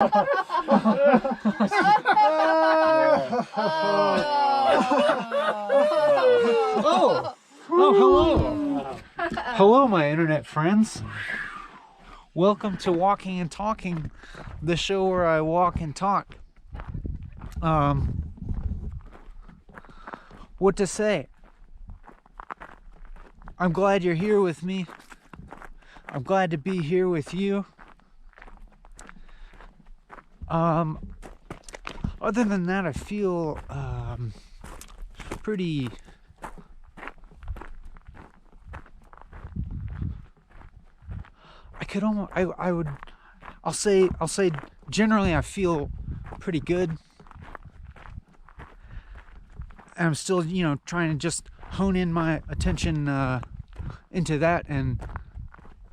Oh, hello. Hello, my internet friends. Welcome to Walking and Talking, the show where I walk and talk. What to say? I'm glad you're here with me. I'm glad to be here with you. Other than that, I feel pretty I'll say generally I feel pretty good. And I'm still, trying to just hone in my attention into that and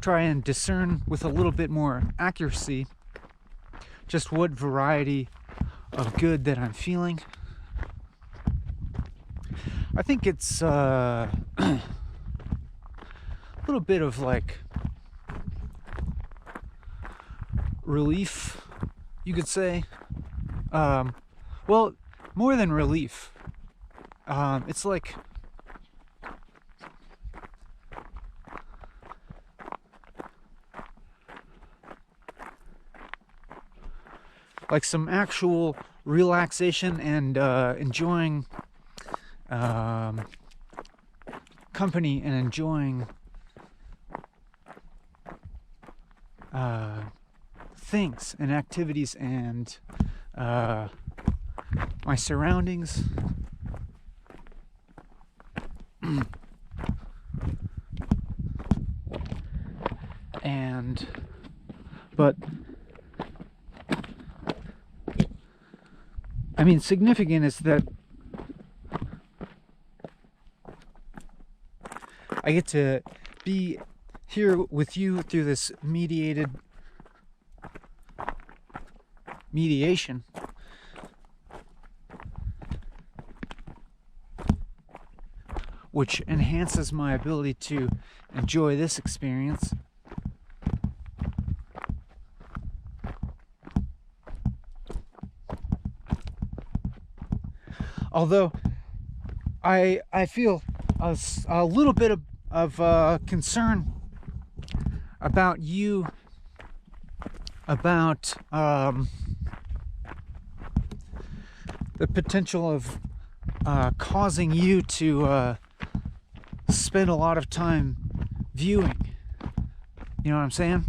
try and discern with a little bit more accuracy just what variety of good that I'm feeling. I think it's a little bit of like relief, you could say. Well, more than relief. It's like some actual relaxation and enjoying company and enjoying things and activities and my surroundings. But I mean, significant is that I get to be here with you through this mediation. Which enhances my ability to enjoy this experience. Although I feel a little bit of concern about you, about the potential of causing you to spend a lot of time viewing. You know what I'm saying?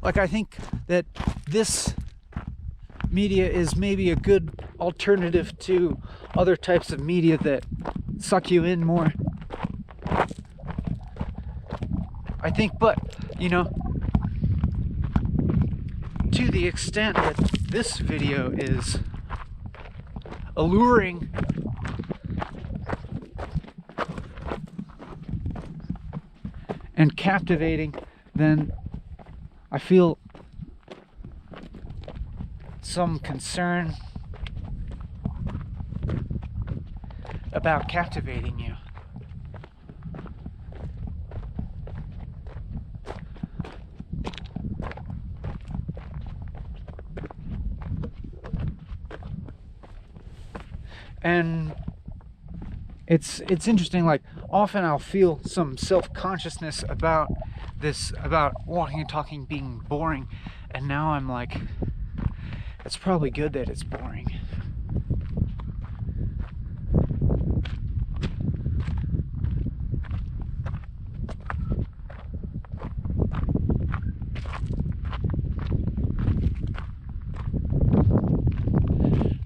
Like, I think that this media is maybe a good alternative to other types of media that suck you in more. I think, but, to the extent that this video is alluring and captivating, then I feel some concern about captivating you. And it's interesting, like, often I'll feel some self-consciousness about this, about walking and talking being boring, and now I'm like, it's probably good that it's boring.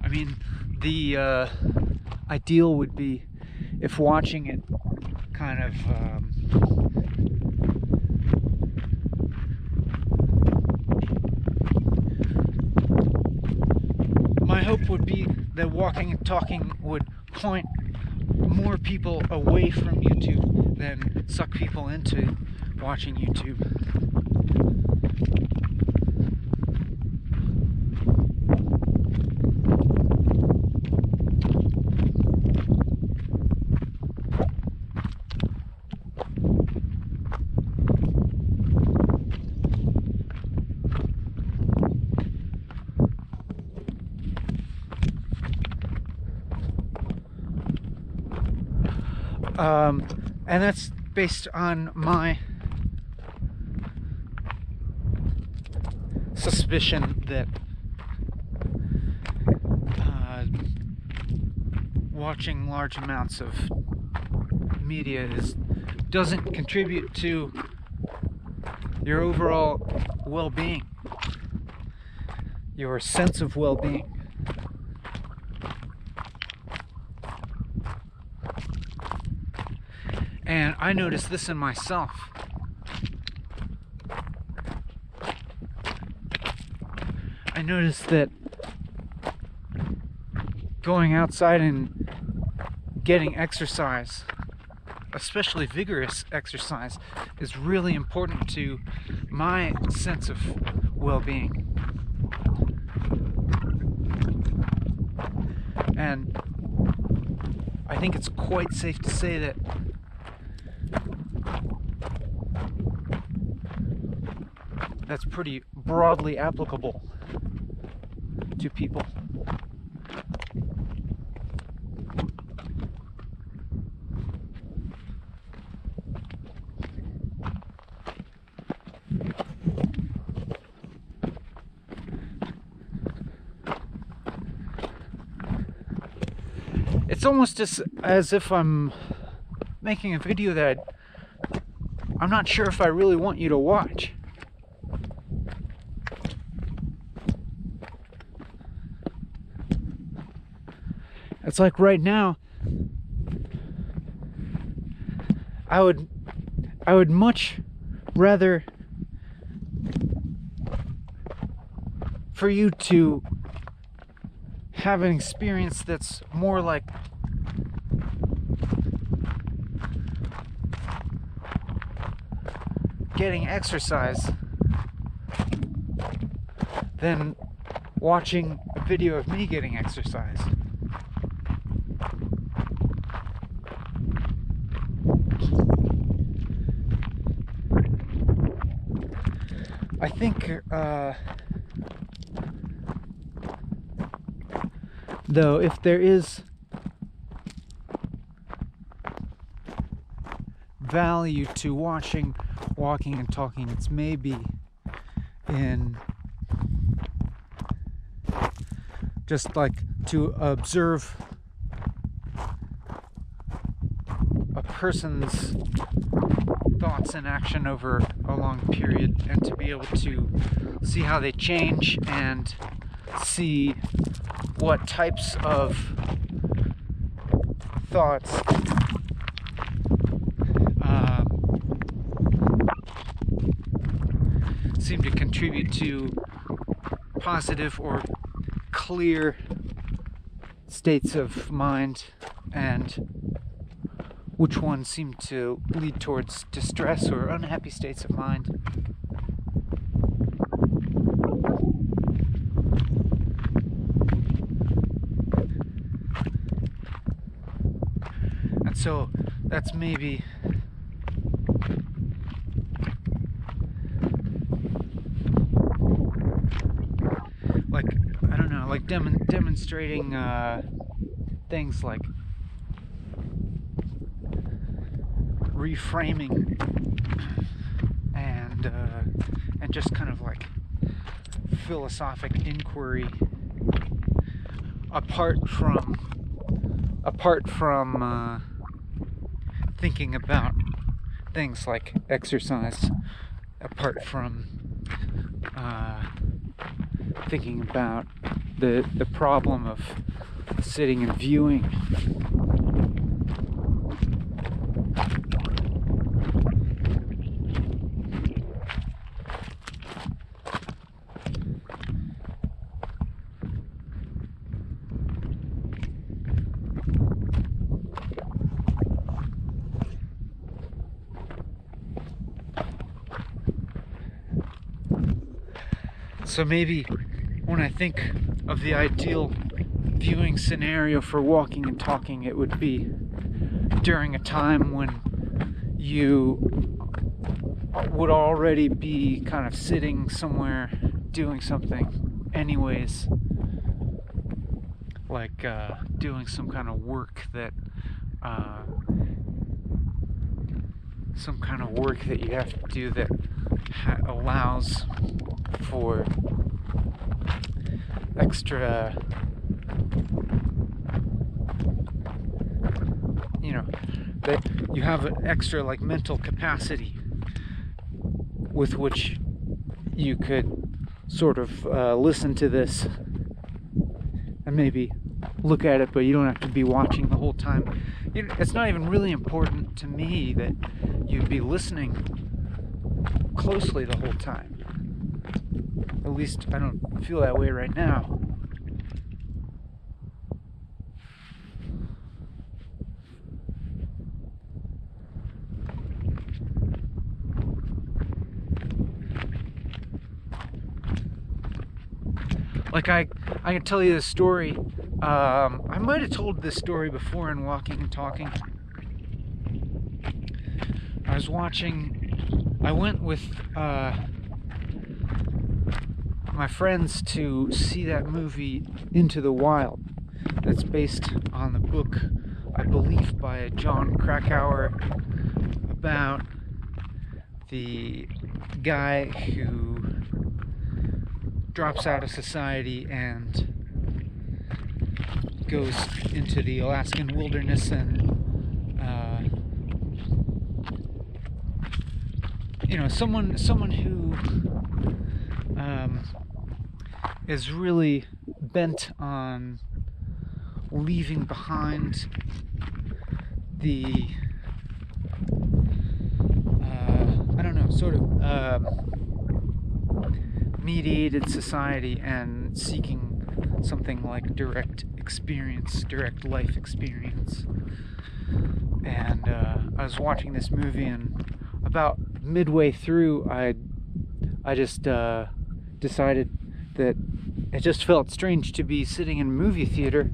I mean, the ideal would be if watching it kind of my hope would be that walking and talking would point more people away from YouTube than suck people into watching YouTube. And that's based on my suspicion that watching large amounts of media doesn't contribute to your overall well-being, your sense of well-being. And I noticed this in myself. I noticed that going outside and getting exercise, especially vigorous exercise, is really important to my sense of well-being. And I think it's quite safe to say that that's pretty broadly applicable to people. It's almost as if I'm making a video that I'm not sure if I really want you to watch. It's like right now, I would much rather for you to have an experience that's more like getting exercise than watching a video of me getting exercise. I think though, if there is value to walking and talking, it's maybe in just like to observe a person's thoughts and action over a long period, and to be able to see how they change and see what types of thoughts seem to contribute to positive or clear states of mind, and which ones seem to lead towards distress or unhappy states of mind. And so that's maybe like, I don't know, like demonstrating things like reframing and just kind of like philosophic inquiry apart from thinking about things like exercise, apart from thinking about the problem of sitting and viewing. So maybe when I think of the ideal viewing scenario for walking and talking, it would be during a time when you would already be kind of sitting somewhere doing something anyways, like doing some kind of work that some kind of work that you have to do that allows for extra, that you have an extra like mental capacity with which you could sort of listen to this and maybe look at it, but you don't have to be watching the whole time. It's not even really important to me that you'd be listening closely the whole time. At least I don't feel that way right now. Like I can tell you this story. I might have told this story before in Walking and Talking. I went with my friends to see that movie Into the Wild. That's based on the book, I believe, by Jon Krakauer, about the guy who drops out of society and goes into the Alaskan wilderness and someone who is really bent on leaving behind the mediated society and seeking something like direct life experience. And I was watching this movie, and about midway through, I just decided that it just felt strange to be sitting in a movie theater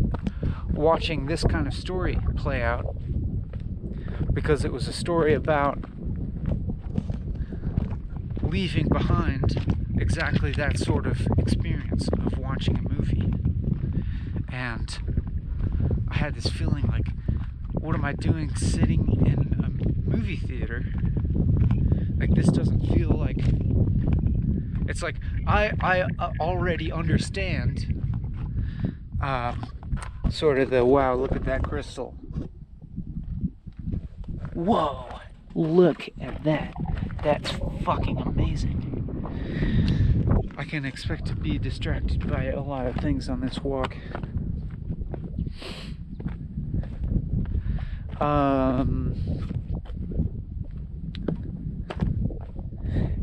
watching this kind of story play out, because it was a story about leaving behind exactly that sort of experience of watching a movie. And I had this feeling like, what am I doing sitting in a movie theater? Like, this doesn't feel like... It's like, I already understand sort of the, wow, look at that crystal. Whoa, look at that. That's fucking amazing. I can expect to be distracted by a lot of things on this walk.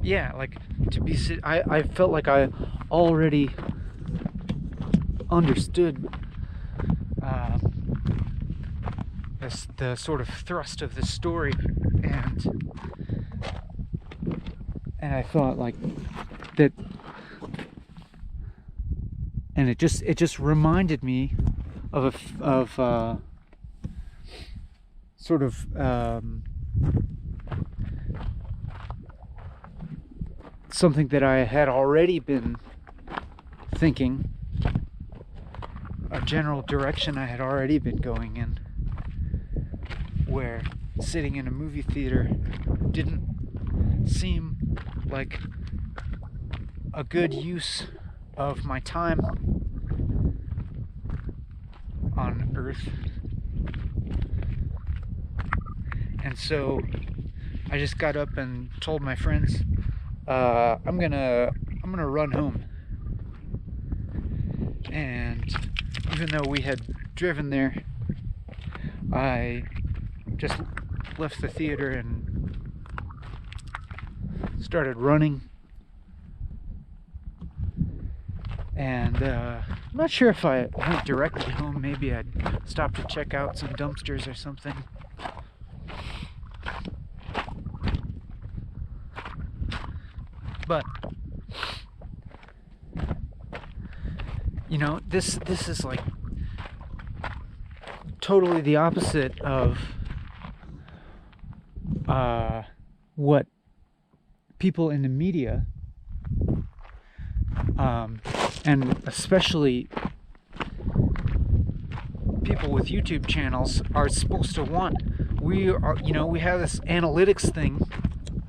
Yeah, like, to be I felt like I already understood the sort of thrust of the story, and I thought like that, and it just reminded me of sort of something that I had already been thinking, a general direction I had already been going in, where sitting in a movie theater didn't seem like a good use of my time on Earth. And so I just got up and told my friends, I'm gonna run home. And even though we had driven there, I just left the theater and started running. And I'm not sure if I went directly home. Maybe I'd stop to check out some dumpsters or something. But you know, this is like totally the opposite of what people in the media, and especially people with YouTube channels, are supposed to want we are, we have this analytics thing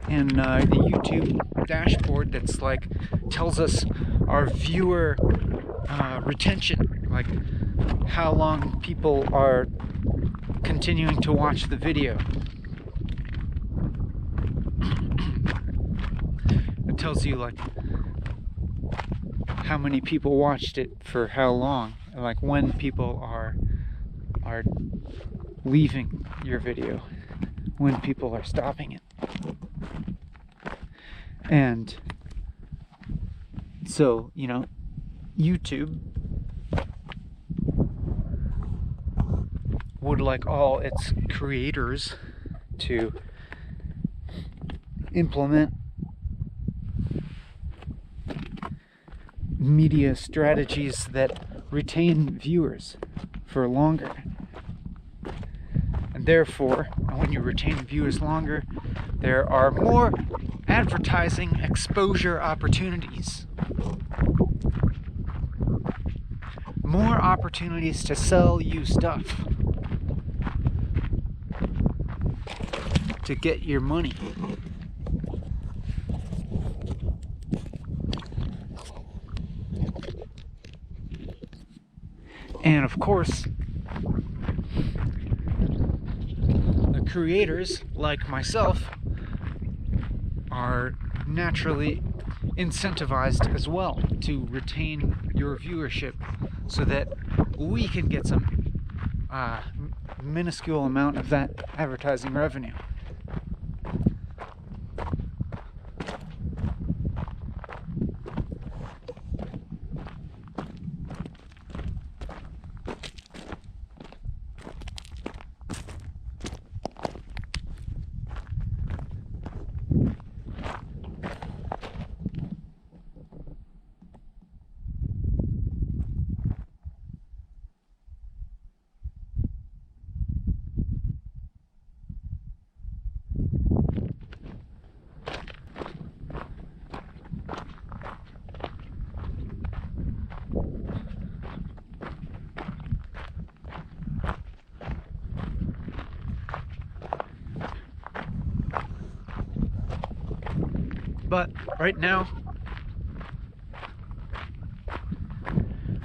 in the YouTube dashboard that's like tells us our viewer retention, like how long people are continuing to watch the video. It tells you like how many people watched it for how long, like when people are leaving your video, when people are stopping it. And so, YouTube would like all its creators to implement media strategies that retain viewers for longer. And therefore, when you retain viewers longer, there are more advertising exposure opportunities. More opportunities to sell you stuff. To get your money. And of course, the creators, like myself, are naturally incentivized as well to retain your viewership so that we can get some minuscule amount of that advertising revenue. But right now,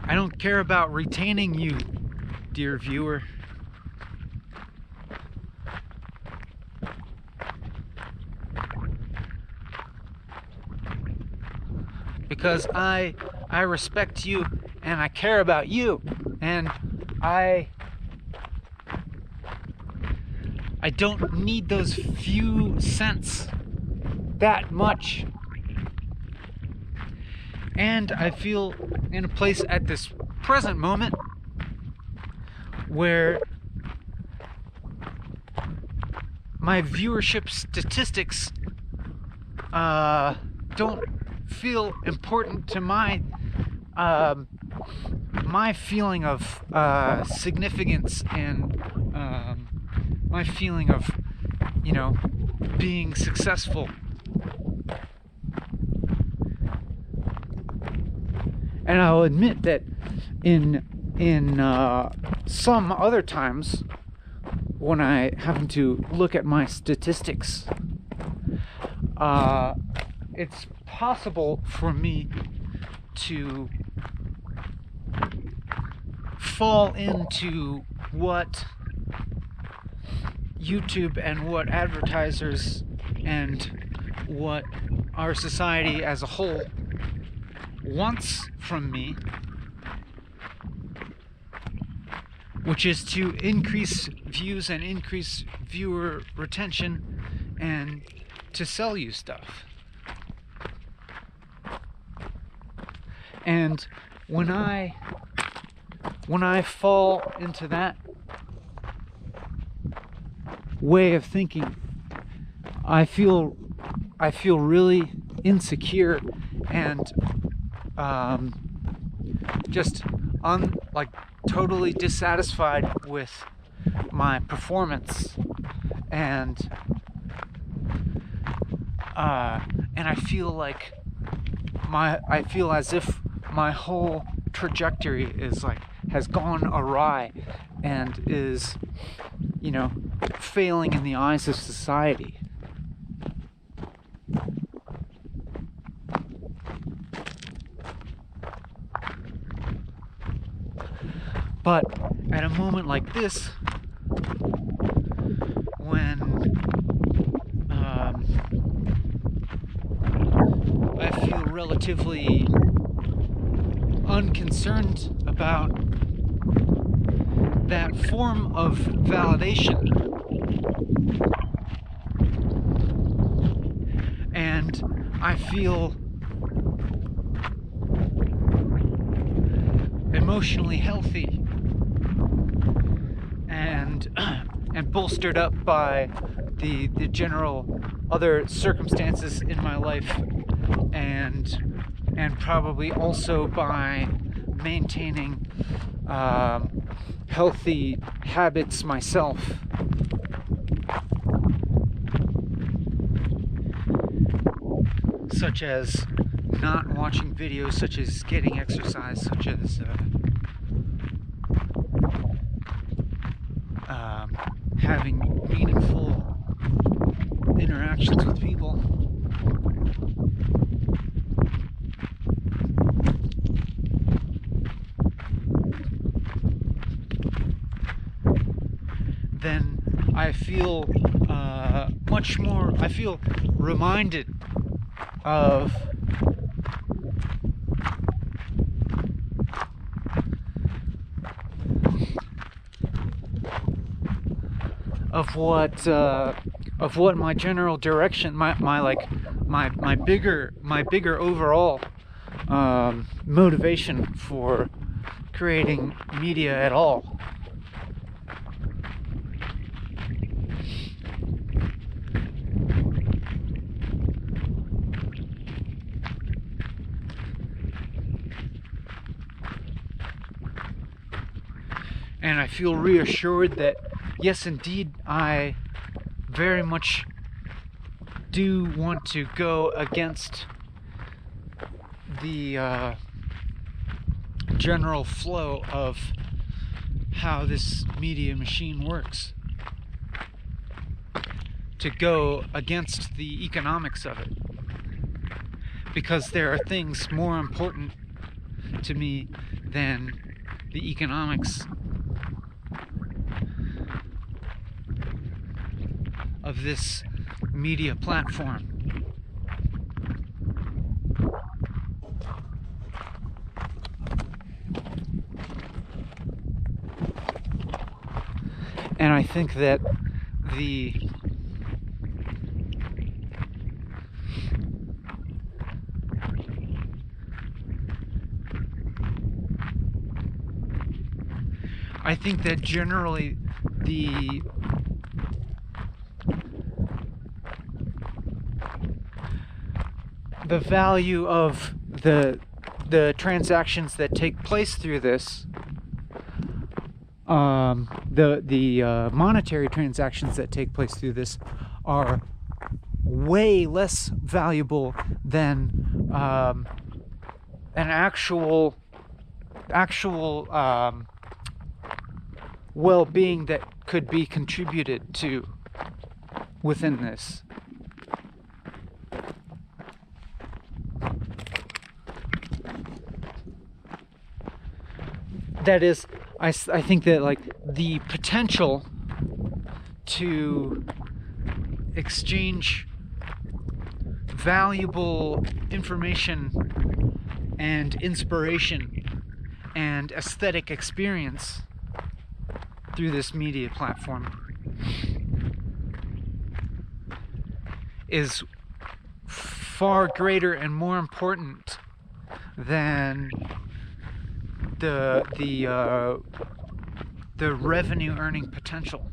I don't care about retaining you, dear viewer. Because I respect you and I care about you, and I don't need those few cents that much. And I feel in a place at this present moment where my viewership statistics don't feel important to my my feeling of significance and my feeling of being successful. And I'll admit that in some other times when I happen to look at my statistics, it's possible for me to fall into what YouTube and what advertisers and what our society as a whole wants from me, which is to increase views and increase viewer retention and to sell you stuff. And when I fall into that way of thinking, I feel really insecure and just totally dissatisfied with my performance, and I feel like I feel as if my whole trajectory is has gone awry, and is, failing in the eyes of society. But at a moment like this, when I feel relatively unconcerned about that form of validation, and I feel emotionally healthy and bolstered up by the general other circumstances in my life, and probably also by maintaining healthy habits myself. Such as not watching videos, such as getting exercise, such as having meaningful interactions with people. Then I feel I feel reminded of what my general direction, my bigger overall motivation for creating media at all. And I feel reassured that, yes, indeed, I very much do want to go against the general flow of how this media machine works. To go against the economics of it. Because there are things more important to me than the economics of this media platform. And I think that generally the value of the transactions that take place through this, the monetary transactions that take place through this, are way less valuable than an actual well-being that could be contributed to within this. That is, I think that the potential to exchange valuable information and inspiration and aesthetic experience through this media platform is far greater and more important than the revenue earning potential.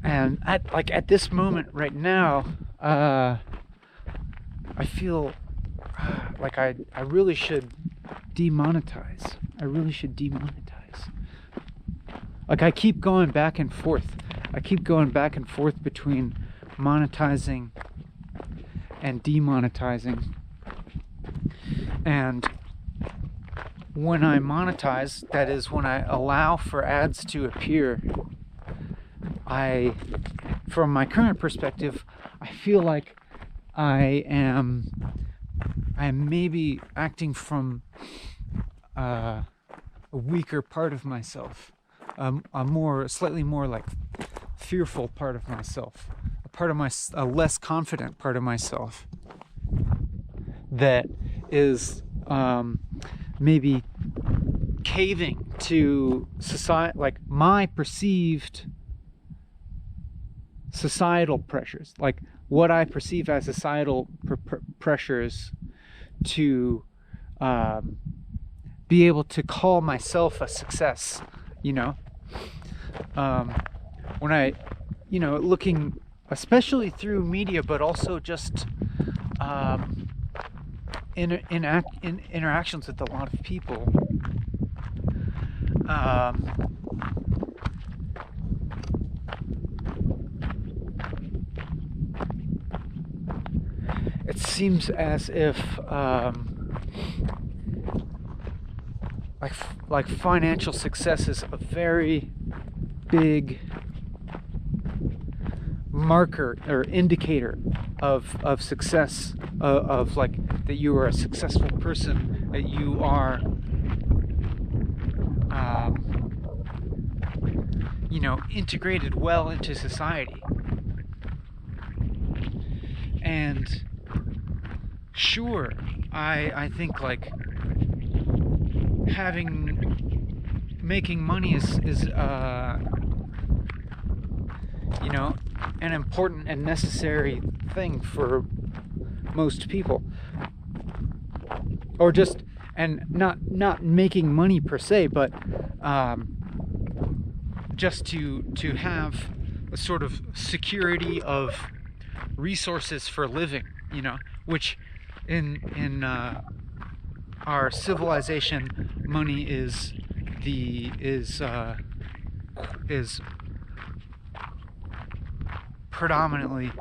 And at this moment right now, I feel like I really should demonetize. I really should demonetize. I keep going back and forth. I keep going back and forth between monetizing and demonetizing. And when I monetize, that is when I allow for ads to appear, from my current perspective, I feel like I am maybe acting from a weaker part of myself, a slightly more like fearful part of myself, a less confident part of myself that is maybe caving to society, like my perceived societal pressures, like what I perceive as societal pressures to be able to call myself a success, when I, looking especially through media, but also just in interactions with a lot of people, it seems as if like financial success is a very big marker or indicator of success, of like that you are a successful person, that you are integrated well into society. And sure, I think like making money is an important and necessary thing for most people, or just, and not making money per se, but just to have a sort of security of resources for living, which in our civilization, money is predominantly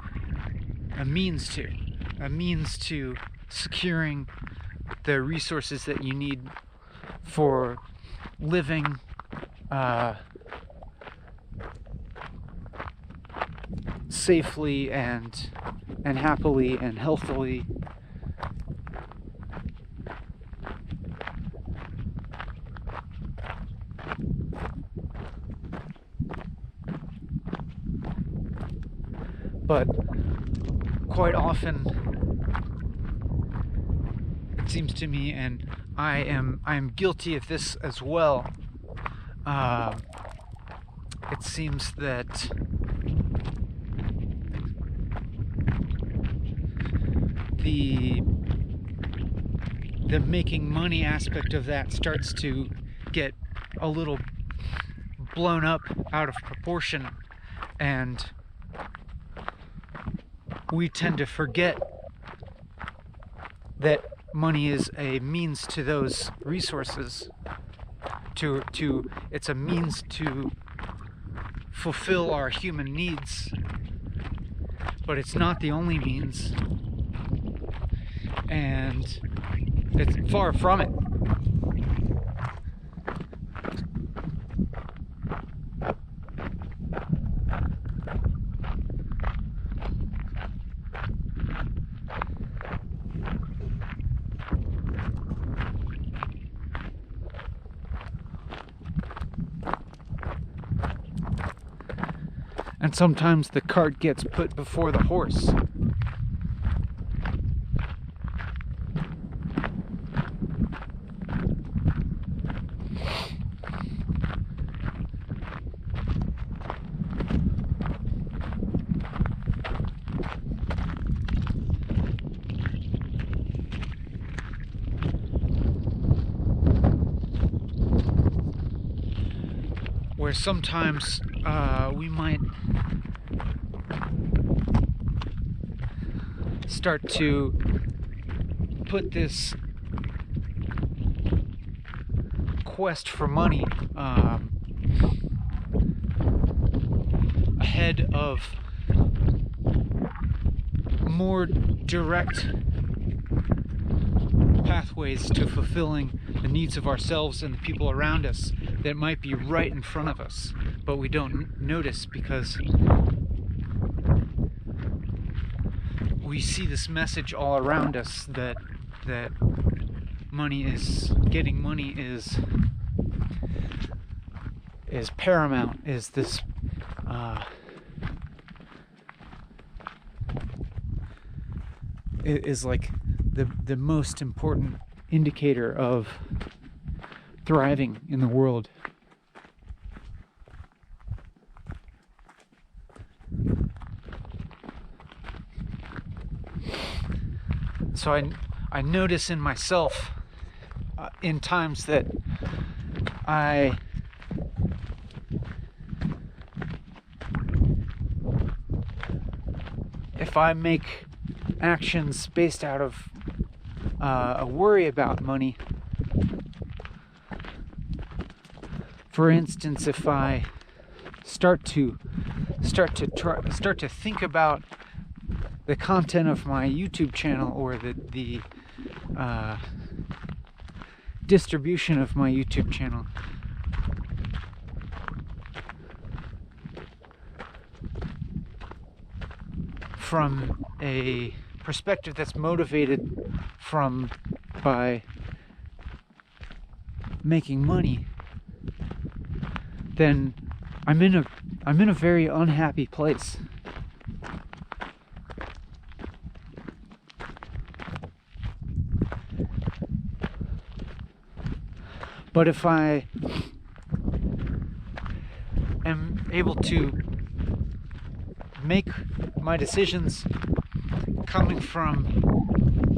a means to securing the resources that you need for living safely and happily and healthily. But quite often, it seems to me, and I am guilty of this as well, it seems that the making money aspect of that starts to get a little blown up out of proportion, and we tend to forget that money is a means to those resources. It's a means to fulfill our human needs, but it's not the only means, and it's far from it. And sometimes the cart gets put before the horse. Where sometimes we might start to put this quest for money ahead of more direct pathways to fulfilling the needs of ourselves and the people around us that might be right in front of us, but we don't notice because we see this message all around us that getting money is paramount, is this is like the most important indicator of thriving in the world. So I notice in myself in times that if I make actions based out of a worry about money, for instance, if I start to think about the content of my YouTube channel or the distribution of my YouTube channel, from a perspective that's motivated by making money, then I'm in a very unhappy place. But if I am able to make my decisions coming from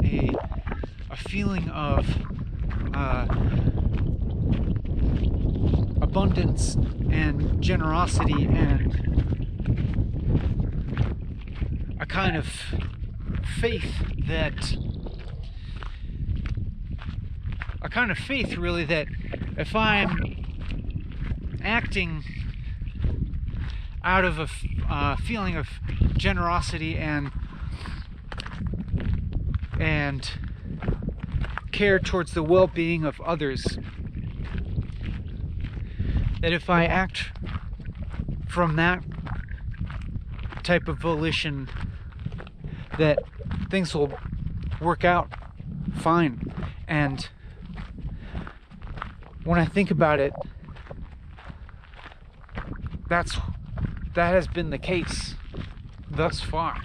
a feeling of abundance and generosity and a kind of faith really, that if I'm acting out of a feeling of generosity and care towards the well-being of others, that if I act from that type of volition, that things will work out fine. And when I think about it, that has been the case thus far.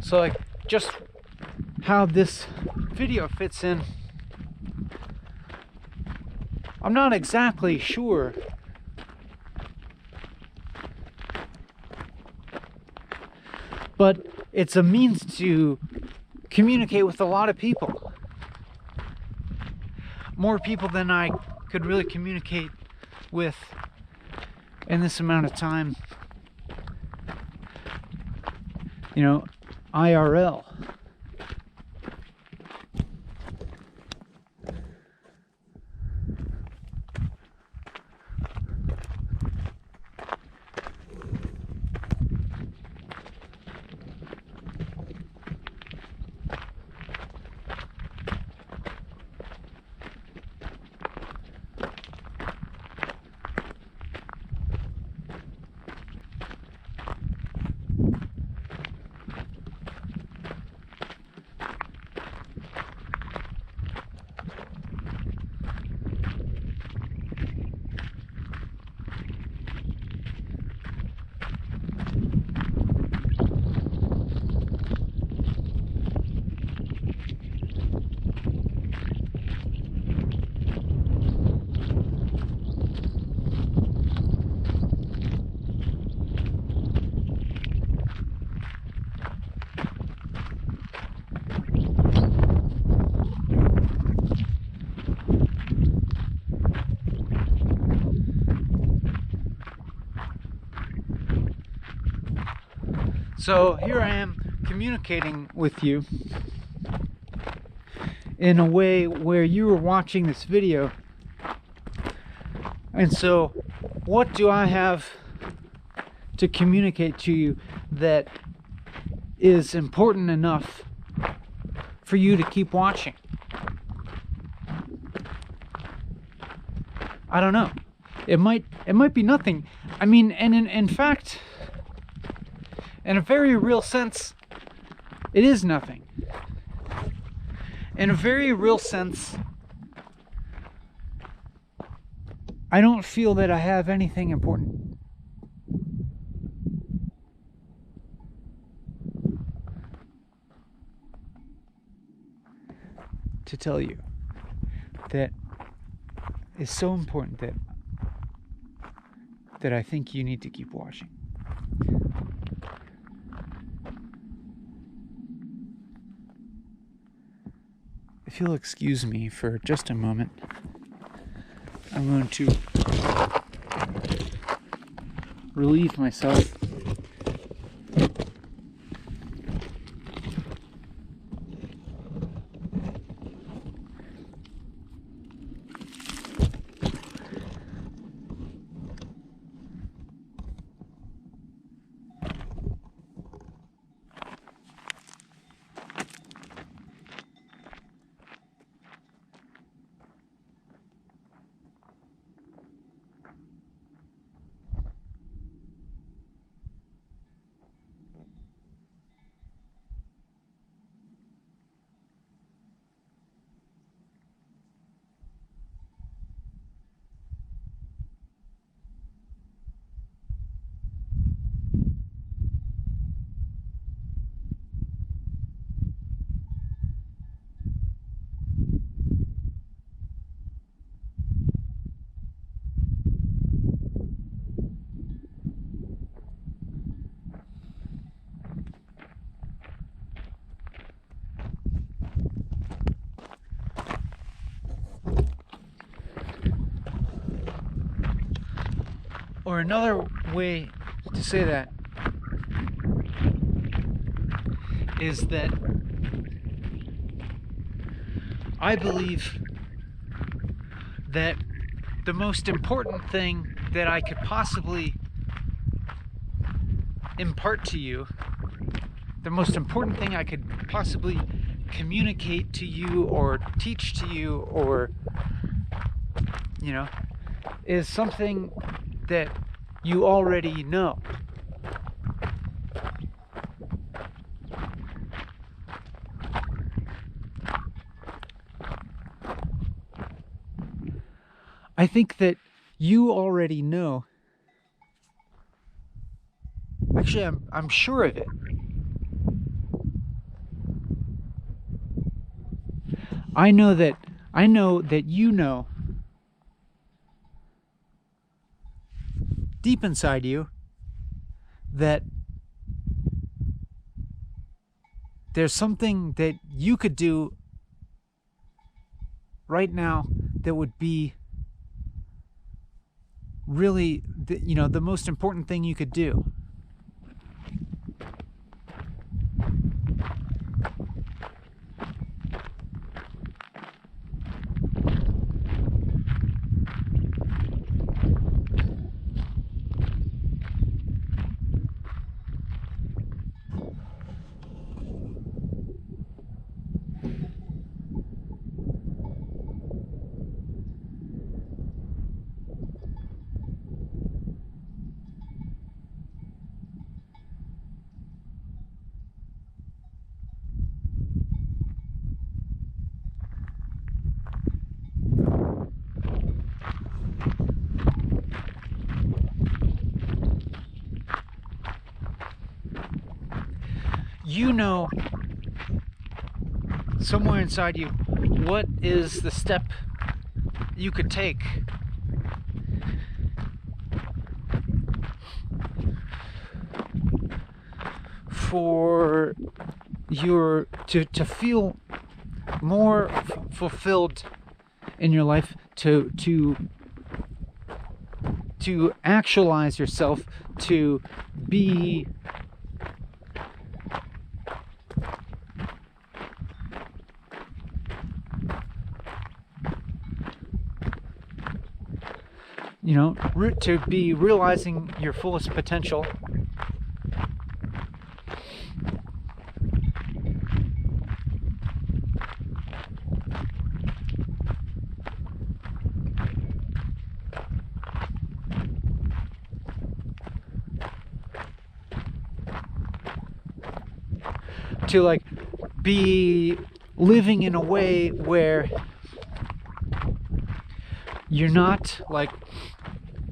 So, like, just how this video fits in, I'm not exactly sure. But it's a means to communicate with a lot of people. More people than I could really communicate with in this amount of time. You know, IRL. So here I am communicating with you in a way where you were watching this video. And so what do I have to communicate to you that is important enough for you to keep watching? I don't know. It might be nothing. I mean, and in fact, in a very real sense, it is nothing. In a very real sense, I don't feel that I have anything important. To tell you that is so important that I think you need to keep watching. If you'll excuse me for just a moment, I'm going to relieve myself. Or another way to say that is that I believe that the most important thing that I could possibly impart to you, the most important thing I could possibly communicate to you or teach to you, or, you know, is something that you already know. I think that you already know. Actually, I'm sure of it. I know that you know deep inside you that there's something that you could do right now that would be really, the most important thing you could do. You know, somewhere inside you, what is the step you could take for to feel more fulfilled in your life, to actualize yourself, to be to be realizing your fullest potential. To like be living in a way where you're not like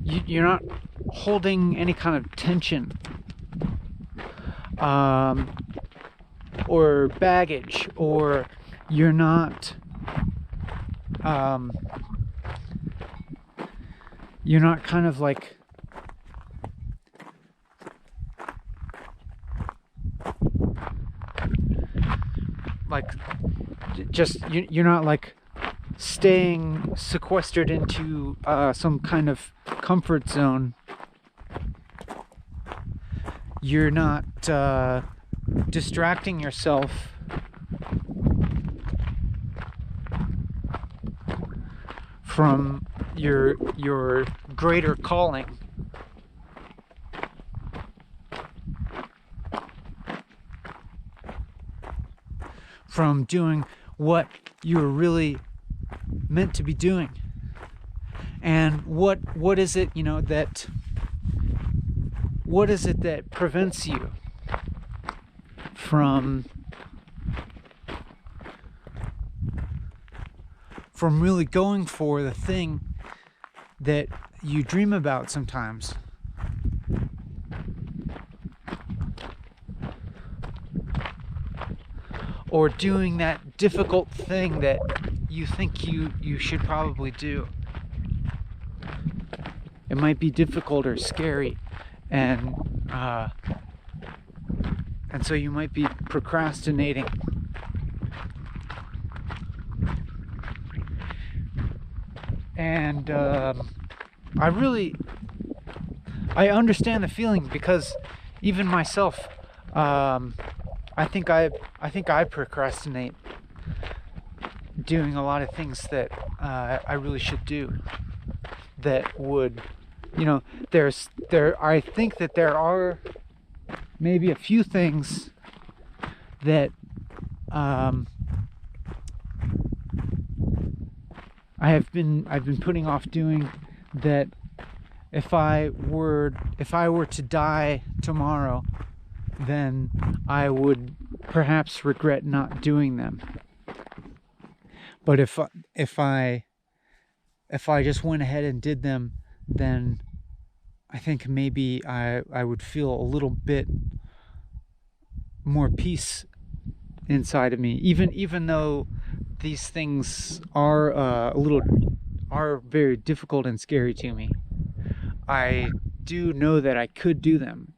you're not holding any kind of tension or baggage, or you're not kind of like just you're not like staying sequestered into some kind of comfort zone. You're not distracting yourself from your greater calling. From doing what you're really meant to be doing. And what is it, what is it that prevents you from really going for the thing that you dream about sometimes? Or doing that difficult thing that you think you should probably do. It might be difficult or scary, and so you might be procrastinating. And I understand the feeling, because even myself, I think I procrastinate doing a lot of things that I really should do. That would, I think that there are maybe a few things that I've been putting off doing, that if I were to die tomorrow, then I would perhaps regret not doing them. But if I just went ahead and did them, then I think maybe I would feel a little bit more peace inside of me, even though these things are very difficult and scary to me. I do know that I could do them.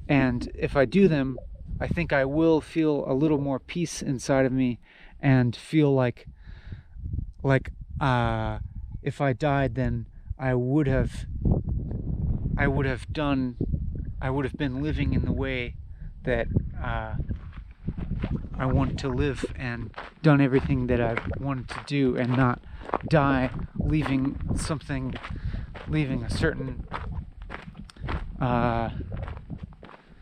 And if I do them, I think I will feel a little more peace inside of me, and feel like if I died, then I would have been living in the way that I want to live, and done everything that I wanted to do, and not die leaving a certain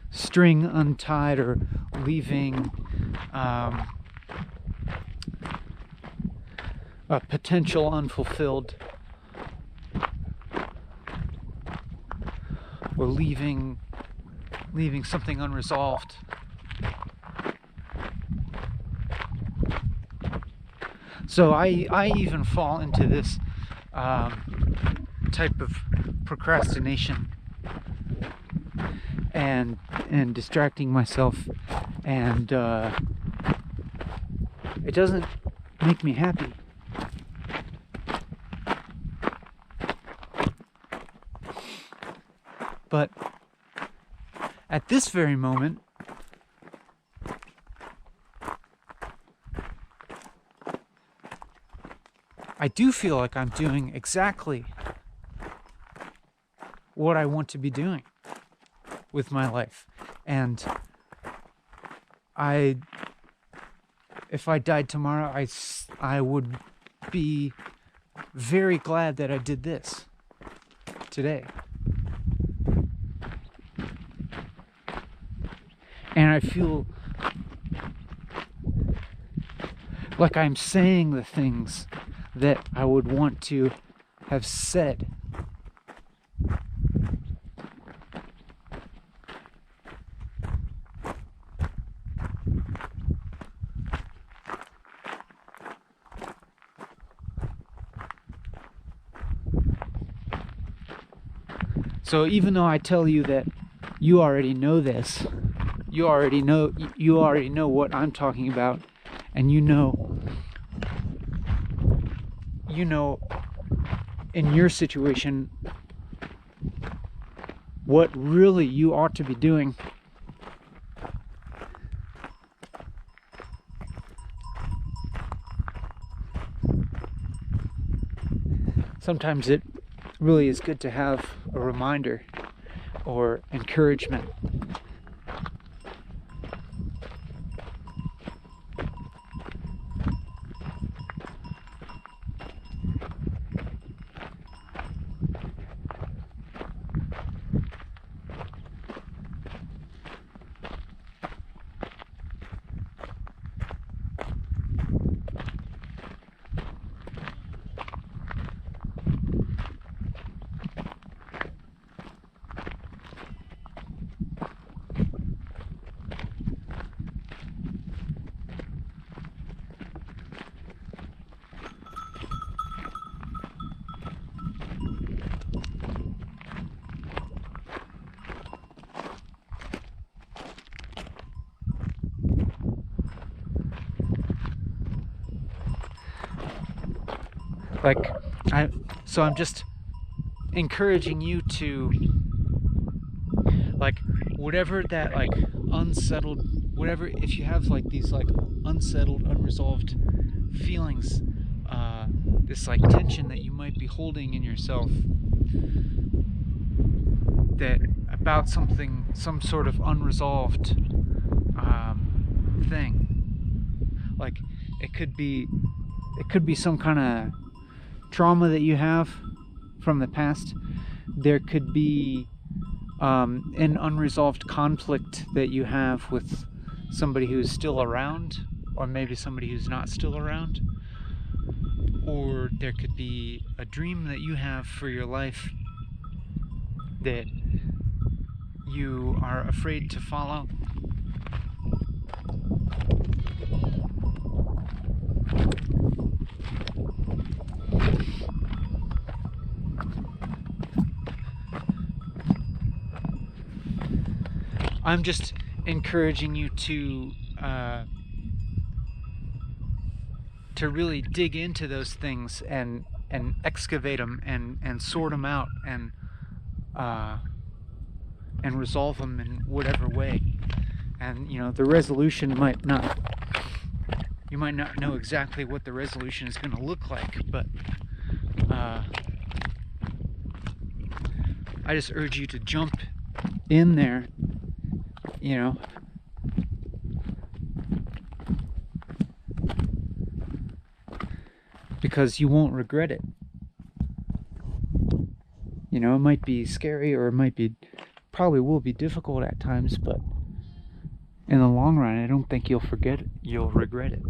string untied, or leaving a potential unfulfilled, or leaving something unresolved. So I even fall into this type of procrastination, and distracting myself, and it doesn't make me happy. But at this very moment, I do feel like I'm doing exactly what I want to be doing with my life. And if I died tomorrow, I would be very glad that I did this today. And I feel like I'm saying the things that I would want to have said. So even though I tell you that you already know this, you already know what I'm talking about, and you know in your situation what really you ought to be doing. Sometimes it really is good to have a reminder or encouragement. So I'm just encouraging you to, like, whatever that, like, unsettled, whatever, if you have, like, these, like, unsettled, unresolved feelings, this, like, tension that you might be holding in yourself, that about something, some sort of unresolved thing, like, it could be some kind of trauma that you have from the past. There could be an unresolved conflict that you have with somebody who's still around, or maybe somebody who's not still around. Or there could be a dream that you have for your life that you are afraid to follow. I'm just encouraging you to really dig into those things and excavate them and sort them out and resolve them in whatever way. And the resolution you might not know exactly what the resolution is going to look like, but I just urge you to jump in there, because you won't regret it. It might be scary, or probably will be difficult at times, but in the long run, I don't think you'll regret it.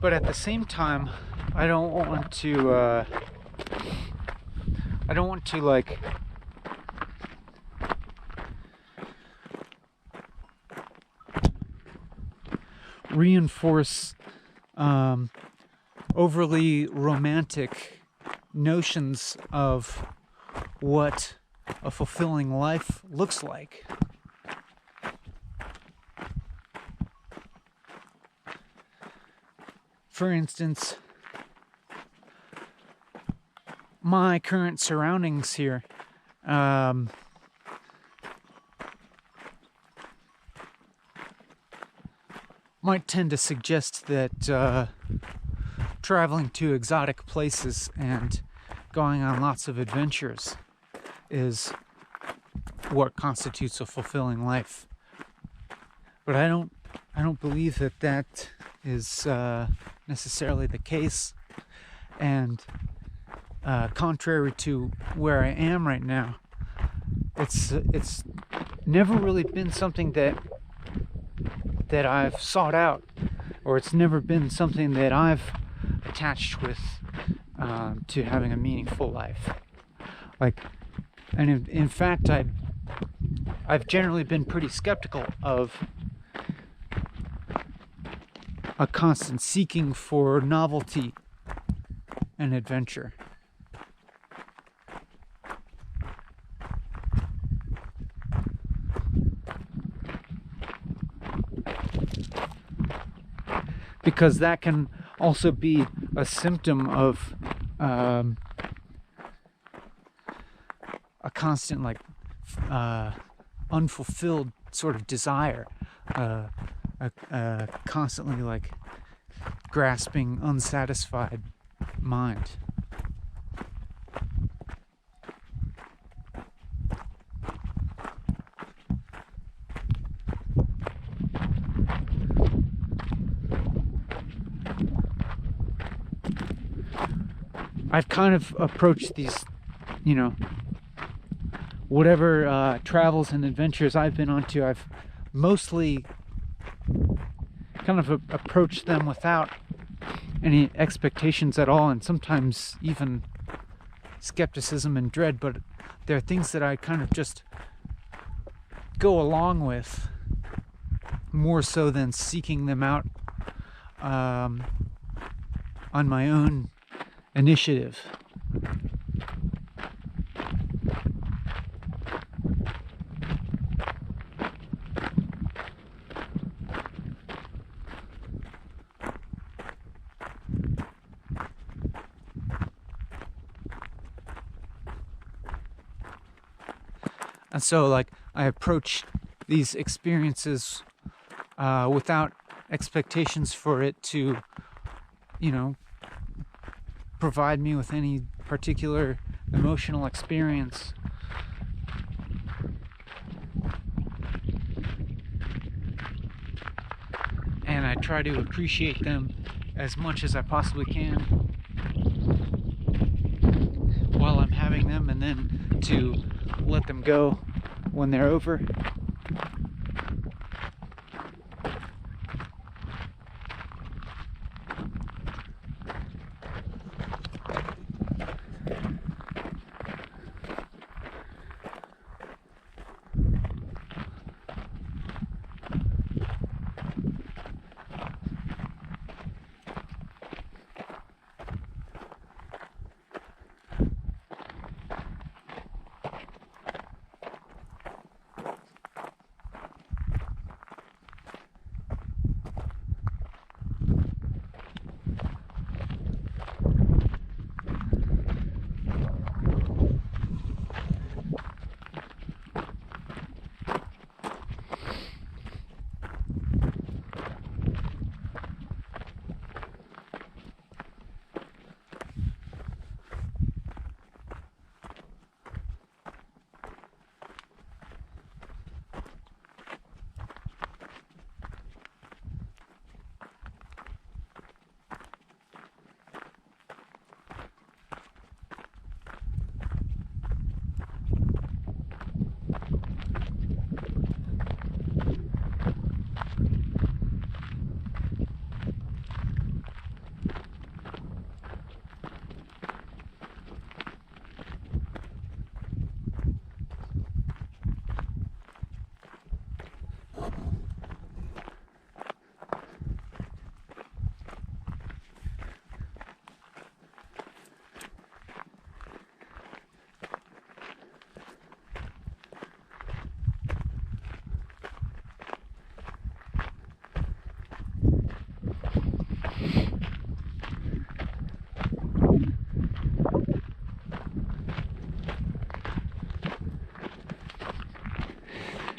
But at the same time, I don't want to like reinforce overly romantic notions of what a fulfilling life looks like. For instance, my current surroundings here, might tend to suggest that traveling to exotic places and going on lots of adventures is what constitutes a fulfilling life. But I don't believe that is necessarily the case. And contrary to where I am right now, it's never really been something that I've sought out, or it's never been something that I've attached with to having a meaningful life. Like, and in fact, I've generally been pretty skeptical of a constant seeking for novelty and adventure. Because that can also be a symptom of a constant, like, unfulfilled sort of desire, constantly, like, grasping, unsatisfied mind. I've kind of approached these, whatever travels and adventures I've been onto, I've mostly kind of approached them without any expectations at all, and sometimes even skepticism and dread, but there are things that I kind of just go along with more so than seeking them out on my own initiative. And so, like, I approach these experiences without expectations for it to, provide me with any particular emotional experience. And I try to appreciate them as much as I possibly can while I'm having them, and then to let them go when they're over.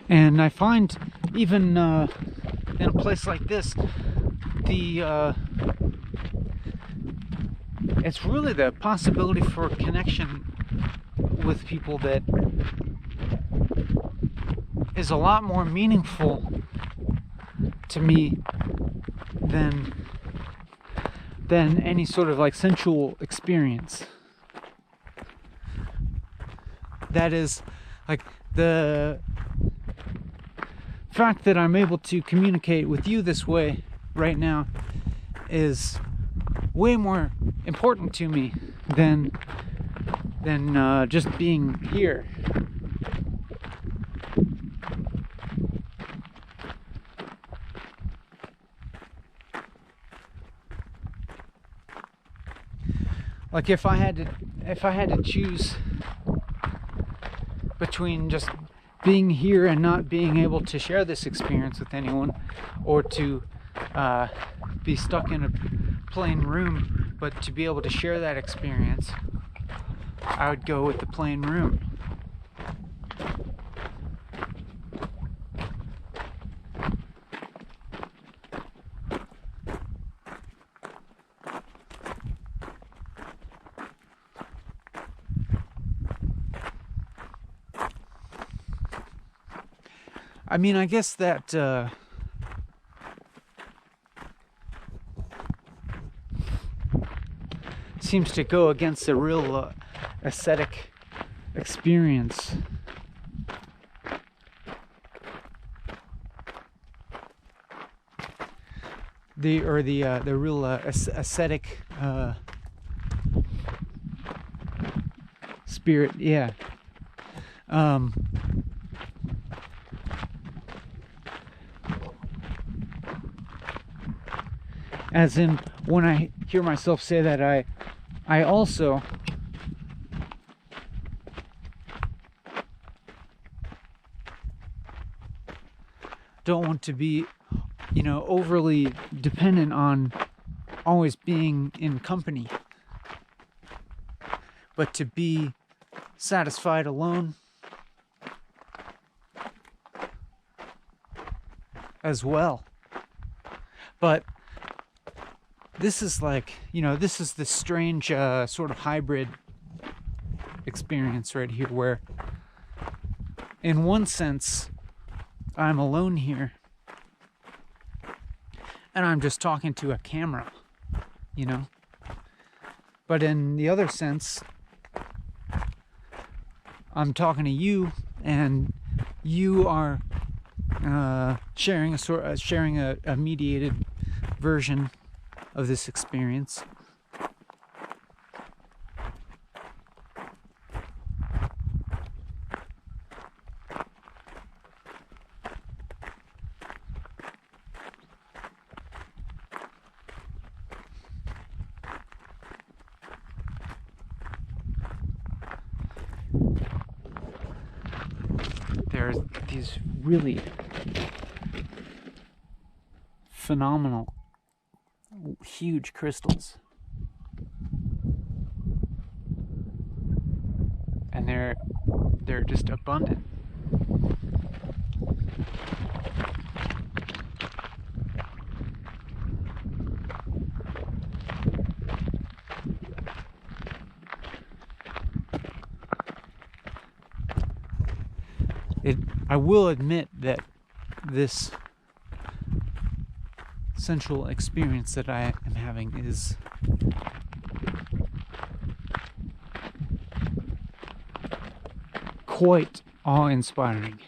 And I find even in a place like this, it's really the possibility for connection with people that is a lot more meaningful to me than any sort of like sensual experience. That is, like, the fact that I'm able to communicate with you this way right now is way more important to me than just being here. Like, if I had to choose between just being here and not being able to share this experience with anyone, or to be stuck in a plain room but to be able to share that experience, I would go with the plain room. I mean, I guess that seems to go against a real aesthetic experience. The real aesthetic spirit, yeah. As in, when I hear myself say that, I also don't want to be, overly dependent on always being in company, but to be satisfied alone as well. But this is like, this is the strange sort of hybrid experience right here, where in one sense I'm alone here and I'm just talking to a camera, but in the other sense I'm talking to you, and you are sharing a mediated version of this experience. There's these really phenomenal huge crystals, and they're just abundant. I will admit that this sensual experience that I am having is quite awe-inspiring.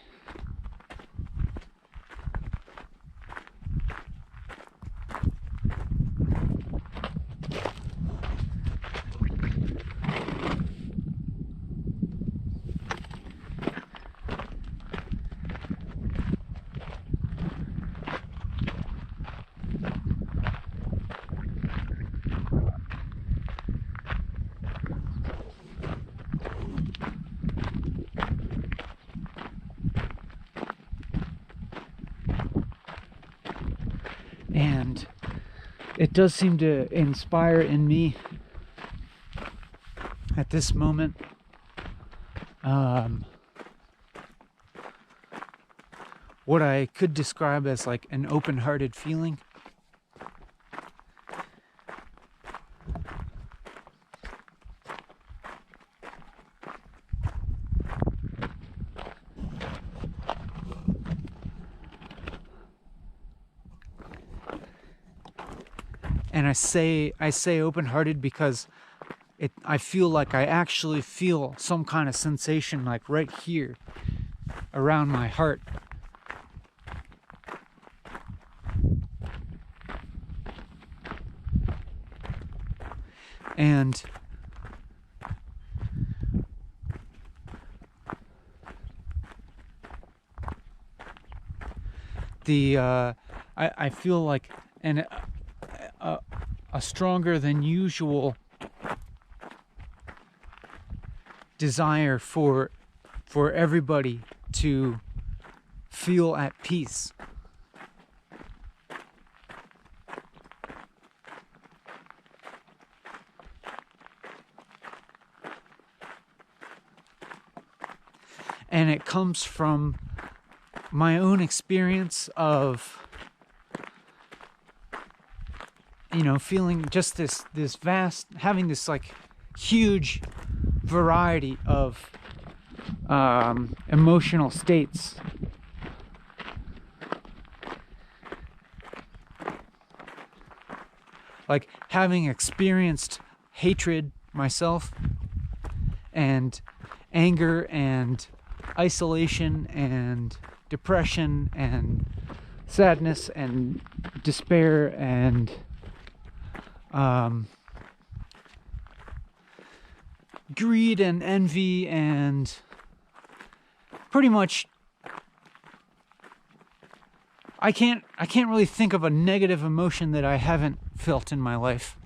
And it does seem to inspire in me at this moment what I could describe as like an open-hearted feeling. And I say open-hearted because I feel like I actually feel some kind of sensation like right here around my heart. And I feel like a stronger than usual desire for everybody to feel at peace. And it comes from my own experience of, you know, feeling just this vast, having this like huge variety of emotional states. Like having experienced hatred myself, and anger, and isolation, and depression, and sadness, and despair, and greed, and envy, and pretty much I can't really think of a negative emotion that I haven't felt in my life.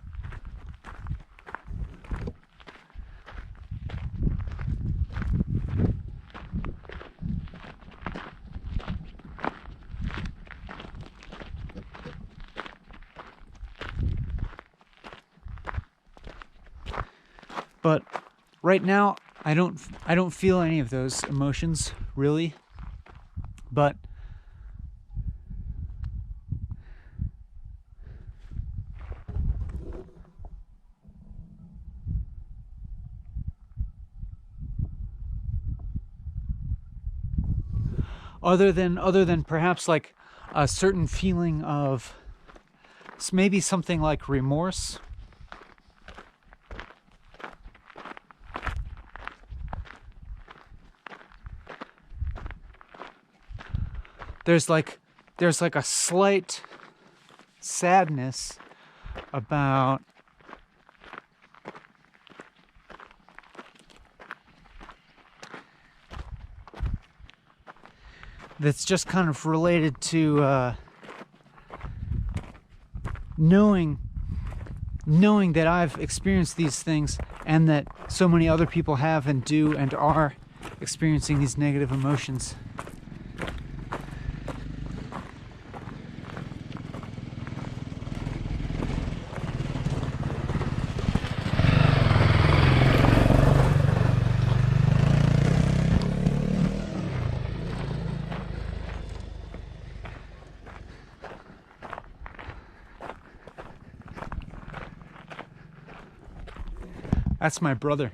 But right now, I don't feel any of those emotions, really. But other than perhaps like a certain feeling of maybe something like remorse, there's like a slight sadness about that's just kind of related to knowing that I've experienced these things, and that so many other people have and do and are experiencing these negative emotions. That's my brother.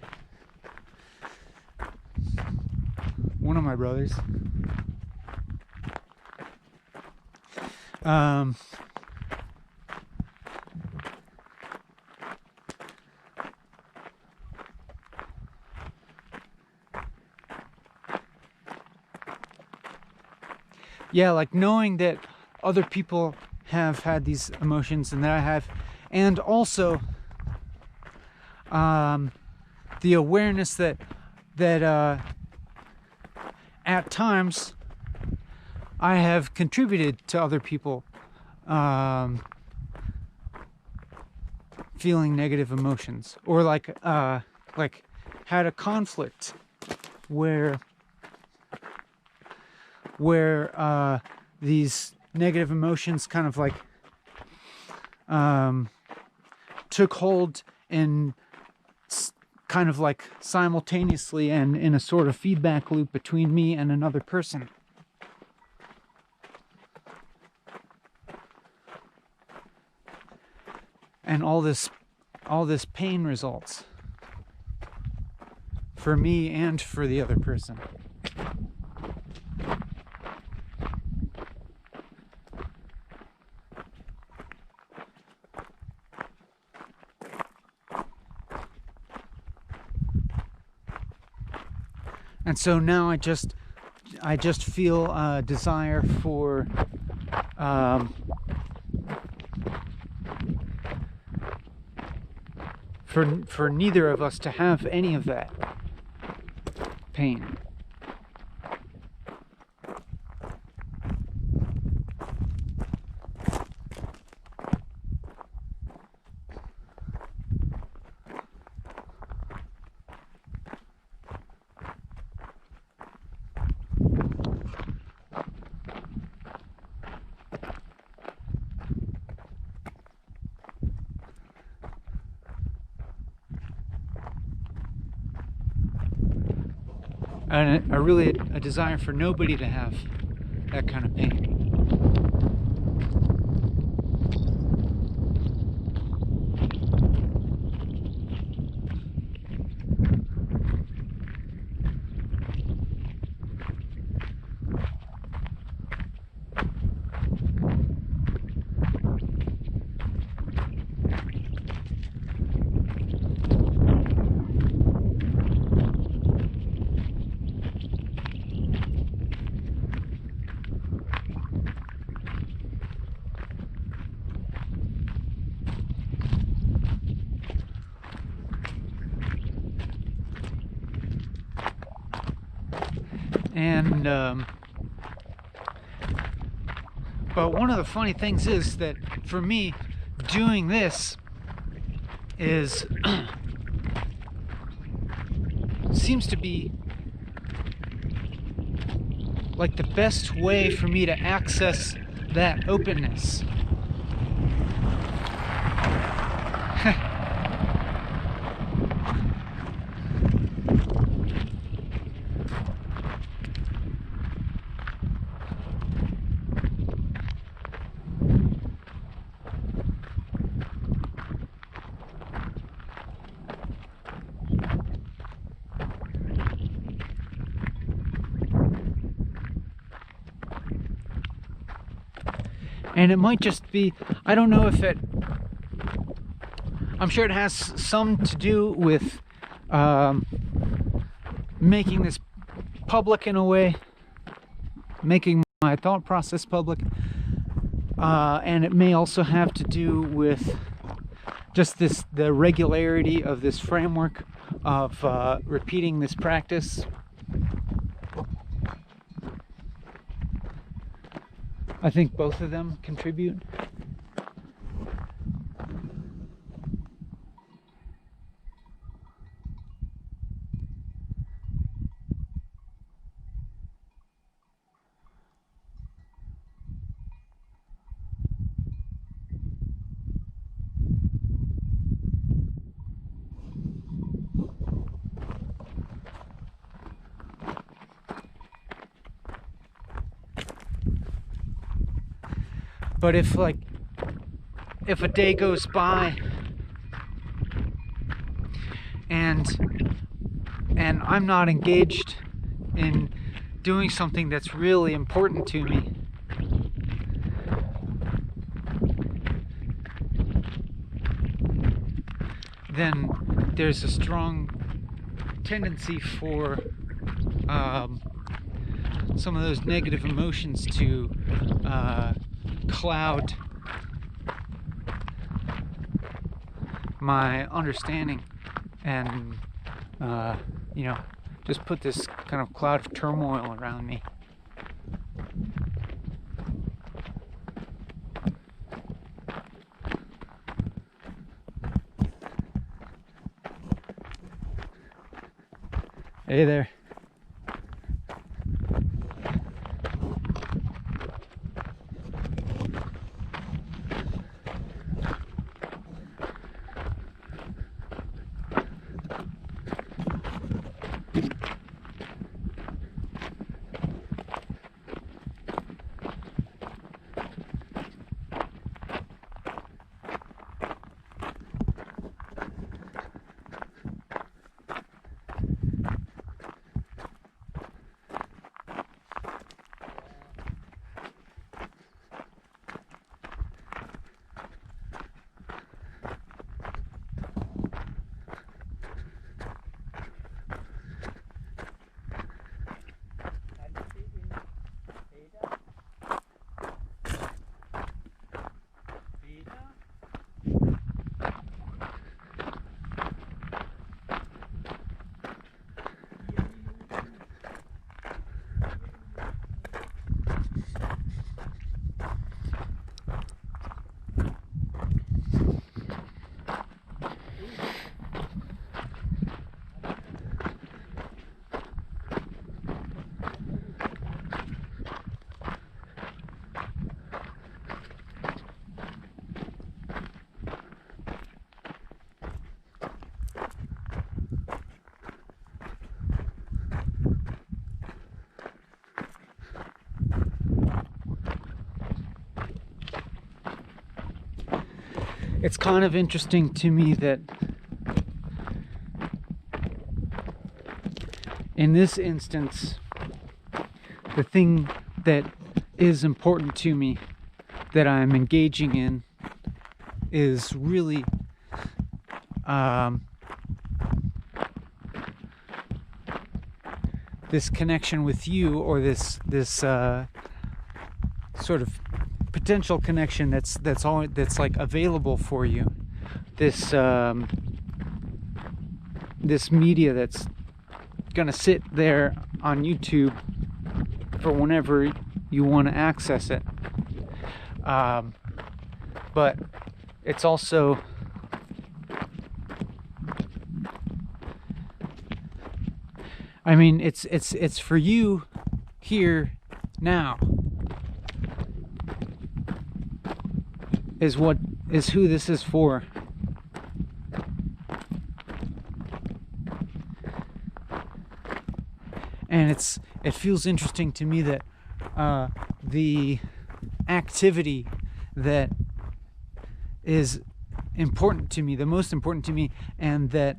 One of my brothers. Yeah, like knowing that other people have had these emotions and that I have, and also the awareness that at times I have contributed to other people feeling negative emotions, or like had a conflict where these negative emotions kind of like took hold in kind of like simultaneously and in a sort of feedback loop between me and another person. and all this pain results for me and for the other person. And so now I just feel a desire for neither of us to have any of that pain. And a desire for nobody to have that kind of pain. And but one of the funny things is that for me, doing this is seems to be like the best way for me to access that openness. And it might just be, I don't know if I'm sure it has some to do with making this public in a way, making my thought process public, and it may also have to do with just the regularity of this framework of repeating this practice. I think both of them contribute. But if a day goes by and I'm not engaged in doing something that's really important to me, then there's a strong tendency for some of those negative emotions to cloud my understanding and just put this kind of cloud of turmoil around me. Hey there. it's kind of interesting to me that in this instance, the thing that is important to me, that I'm engaging in, is really this connection with you, or this sort of potential connection that's like available for you. This this media that's gonna sit there on YouTube for whenever you want to access it. But it's also it's for you here now, is who this is for. And it feels interesting to me that the activity that is important to me, the most important to me, and that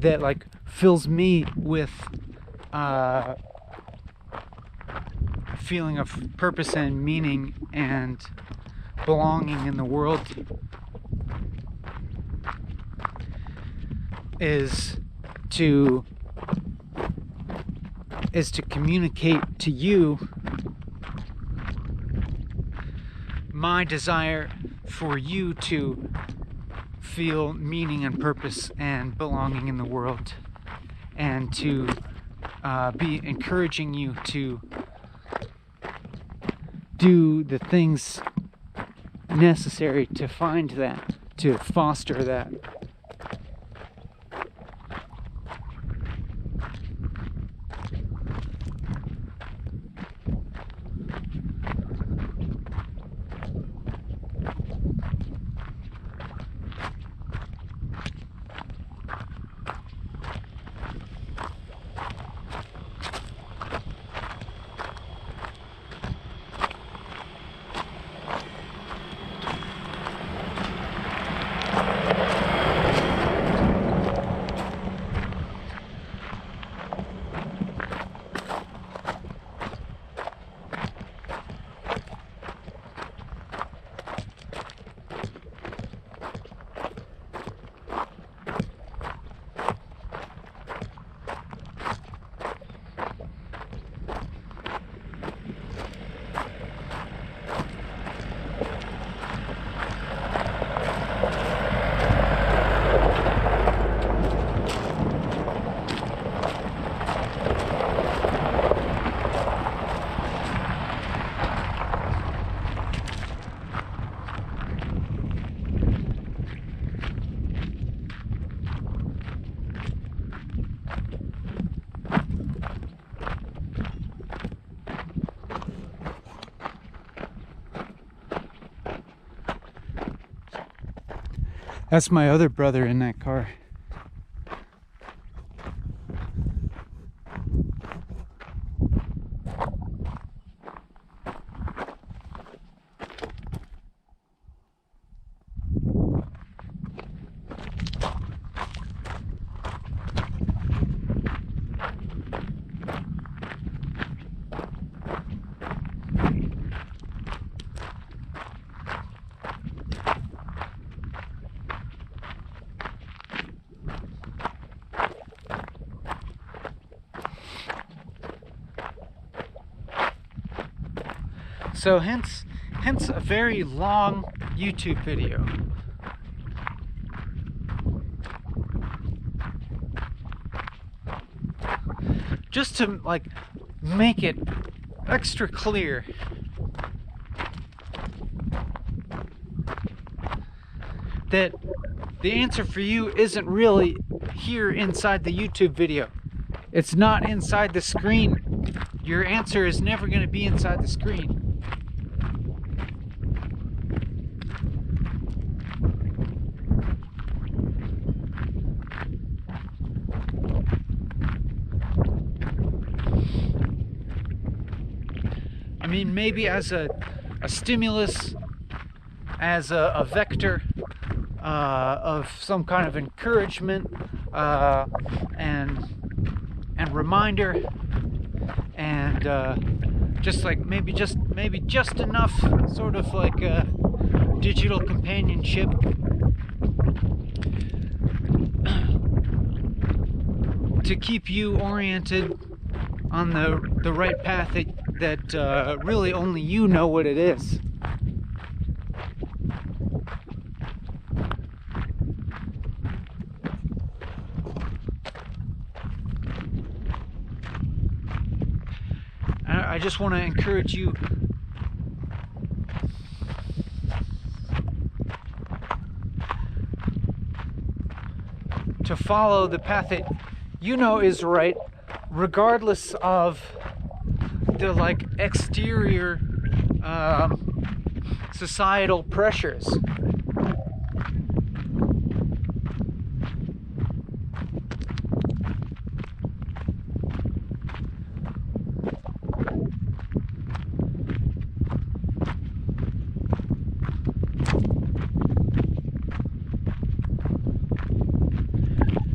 that like fills me with a feeling of purpose and meaning and belonging in the world, is to communicate to you my desire for you to feel meaning and purpose and belonging in the world, and to be encouraging you to do the things necessary to find that, to foster that. That's my other brother in that car. So hence a very long YouTube video. Just to like make it extra clear that the answer for you isn't really here inside the YouTube video. It's not inside the screen. Your answer is never going to be inside the screen. I mean, maybe as a stimulus, as a vector of some kind of encouragement and reminder, and just like maybe just enough sort of like digital companionship to keep you oriented on the right path that really only you know what it is. I just want to encourage you to follow the path that you know is right, regardless of the like exterior societal pressures.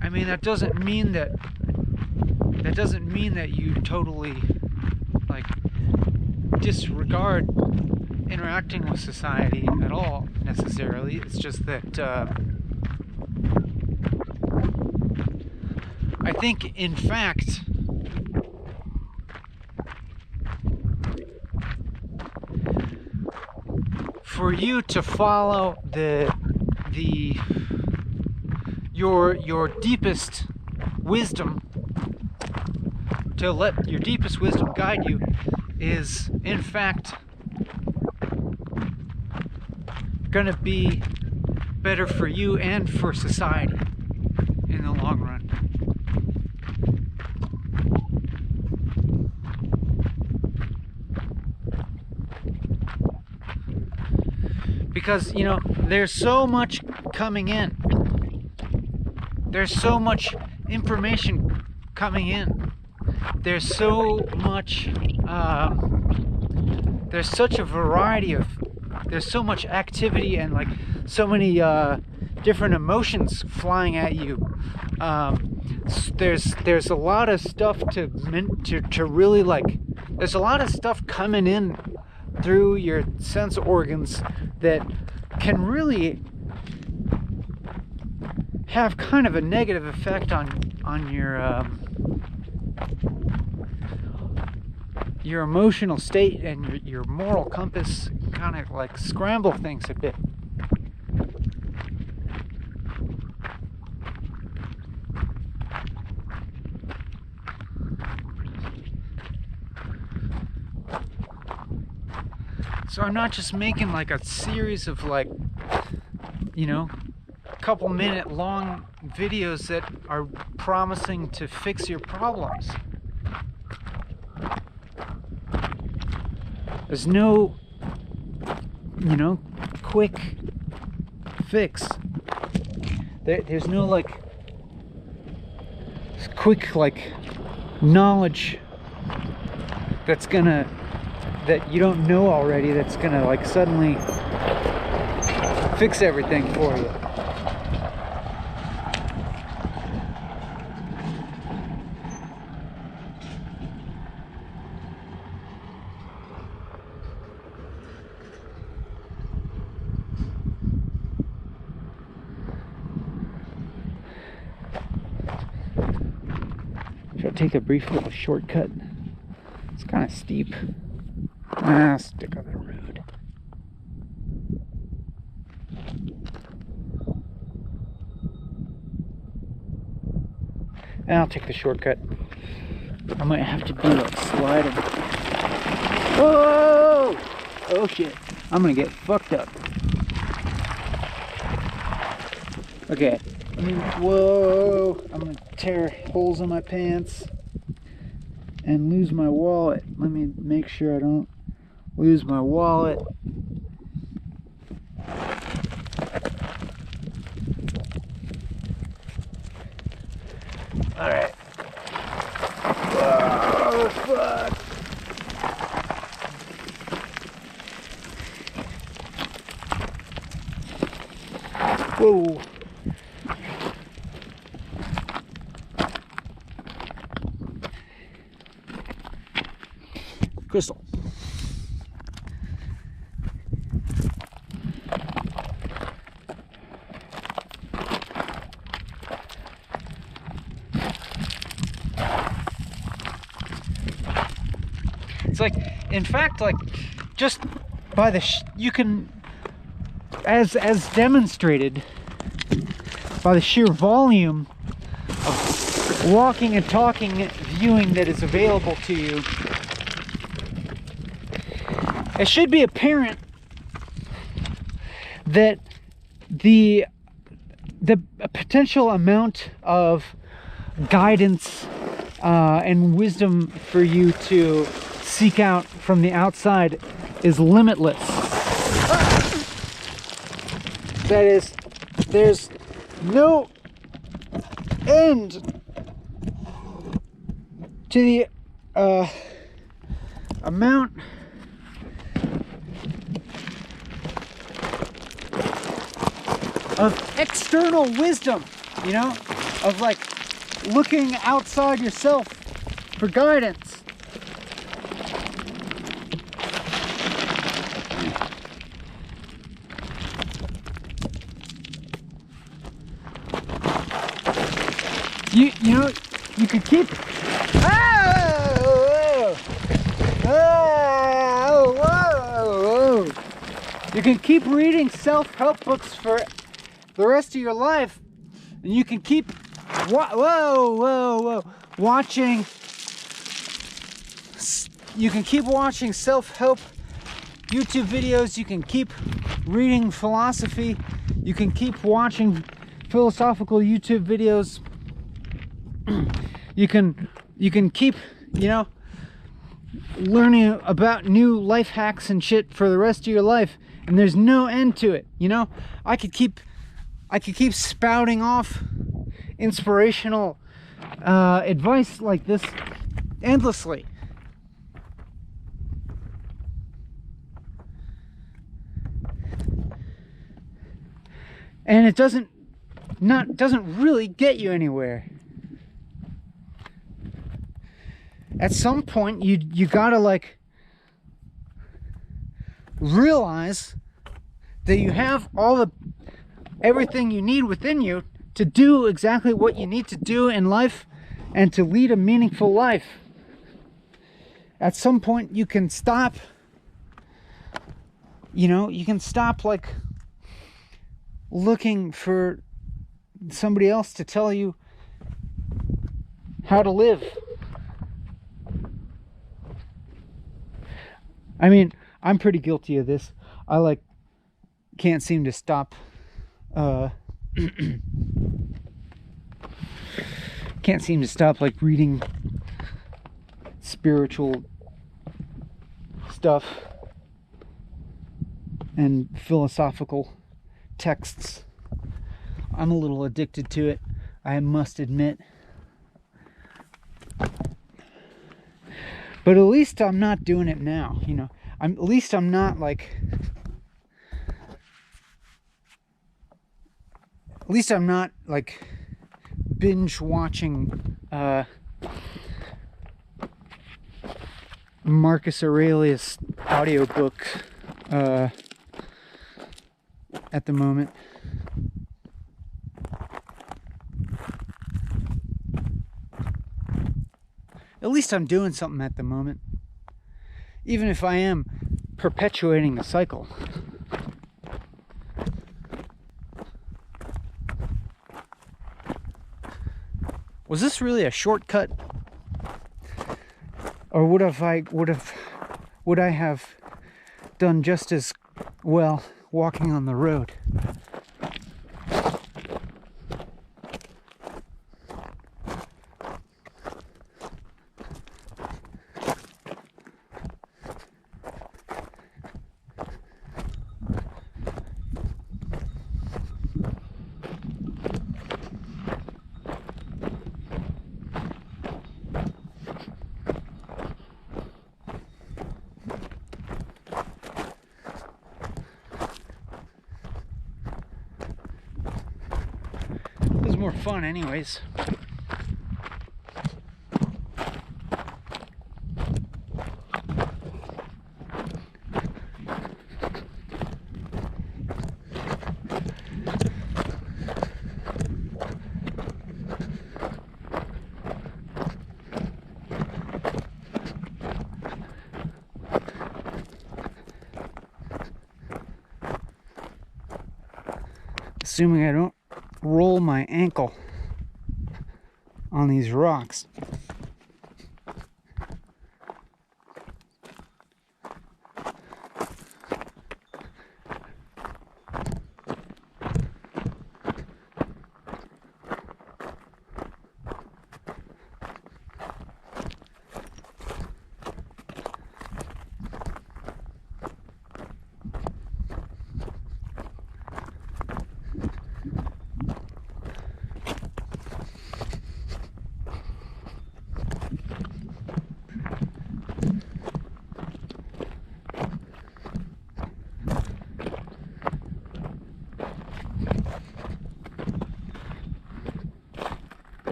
I mean, that doesn't mean that you totally like disregard interacting with society at all necessarily. It's just that I think, in fact, for you to follow your deepest wisdom, to let your deepest wisdom guide you, is in fact gonna be better for you and for society in the long run. Because, you know, there's so much coming in. There's so much information coming in. There's so much, there's such a variety of, there's so much activity and like so many different emotions flying at you. There's a lot of stuff to really like, there's a lot of stuff coming in through your sense organs that can really have kind of a negative effect on your emotional state and your moral compass, kind of like scramble things a bit. So I'm not just making like a series of like, you know, couple minute long videos that are promising to fix your problems. There's no, you know, quick fix. There's no like quick like knowledge that you don't know already, that's gonna like suddenly fix everything for you. Should I take a brief little shortcut? It's kind of steep. Stick on the road. And I'll take the shortcut. I might have to do like sliding. Whoa! Oh shit. I'm gonna get fucked up. Okay. Whoa! I'm gonna tear holes in my pants and lose my wallet. Let me make sure I don't lose my wallet. Alright. Oh, fuck. Whoa. Crystal. It's like, in fact, like, just by the you can, as demonstrated by the sheer volume of walking and talking viewing that is available to you, it should be apparent that the potential amount of guidance and wisdom for you to seek out from the outside is limitless. That is, there's no end to the amount of external wisdom, you know, of like looking outside yourself for guidance. You know, you could keep. You can keep reading self-help books for the rest of your life, and you can keep watching. You can keep watching self-help YouTube videos. You can keep reading philosophy. You can keep watching philosophical YouTube videos. You can keep, you know, learning about new life hacks and shit for the rest of your life, and there's no end to it. You know, I could keep spouting off inspirational advice like this endlessly. And it doesn't really get you anywhere. At some point, you gotta like realize that you have everything you need within you to do exactly what you need to do in life and to lead a meaningful life. At some point, you can stop. You know, you can stop like looking for somebody else to tell you how to live. I mean, I'm pretty guilty of this. I like can't seem to stop can't seem to stop like reading spiritual stuff and philosophical texts. I'm a little addicted to it, I must admit. But at least I'm not doing it now, you know. At least I'm not like. At least I'm not like binge watching Marcus Aurelius audiobook at the moment. At least I'm doing something at the moment, even if I am perpetuating the cycle. Was this really a shortcut, or would I have done just as well walking on the road? fun anyways. Assuming I don't roll my ankle on these rocks.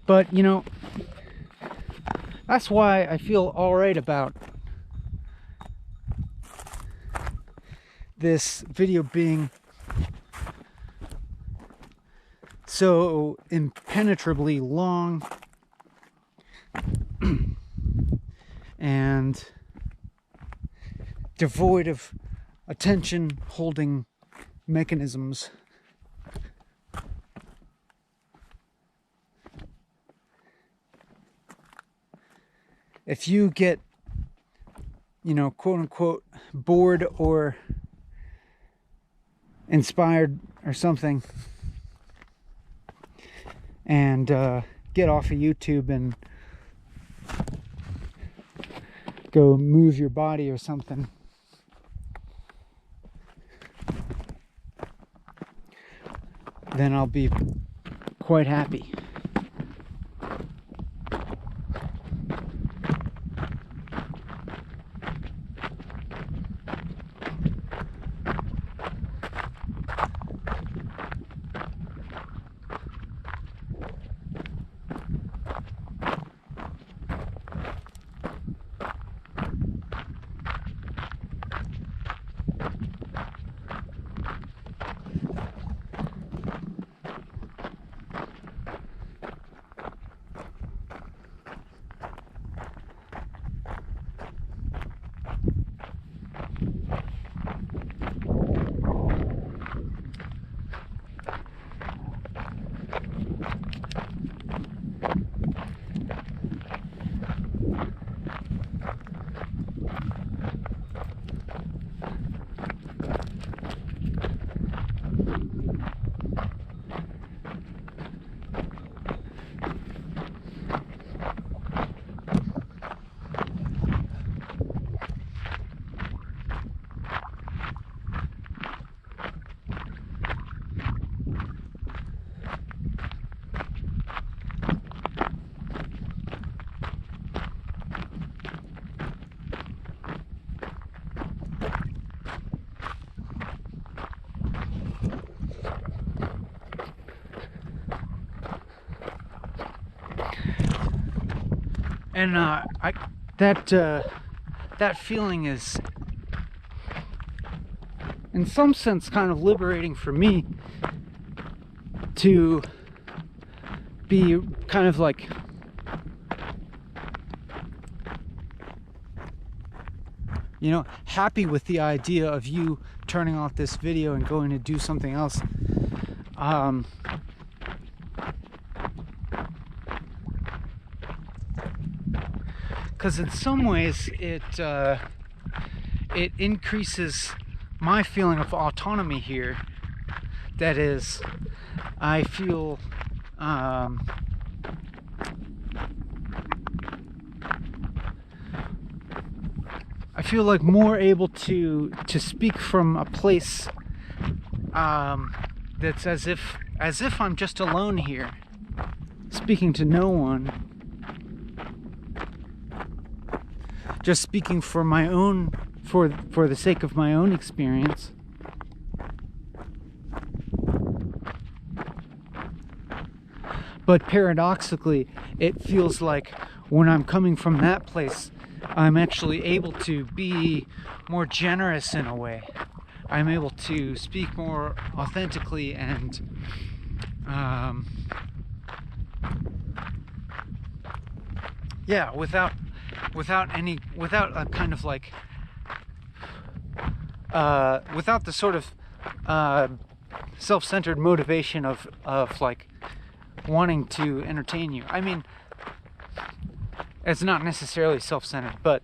But, you know, that's why I feel all right about this video being so impenetrably long and devoid of attention holding mechanisms. If you get, you know, quote unquote, bored or inspired or something, and get off of YouTube and go move your body or something, then I'll be quite happy. And that feeling is, in some sense, kind of liberating for me to be kind of like happy with the idea of you turning off this video and going to do something else. Because in some ways it increases my feeling of autonomy here. That is, I feel like more able to speak from a place that's as if I'm just alone here, speaking to no one. just speaking for my own, for the sake of my own experience, but paradoxically, it feels like when I'm coming from that place, I'm actually able to be more generous in a way. I'm able to speak more authentically and yeah, without a kind of like without the sort of self-centered motivation of like wanting to entertain you. I mean, it's not necessarily self-centered, but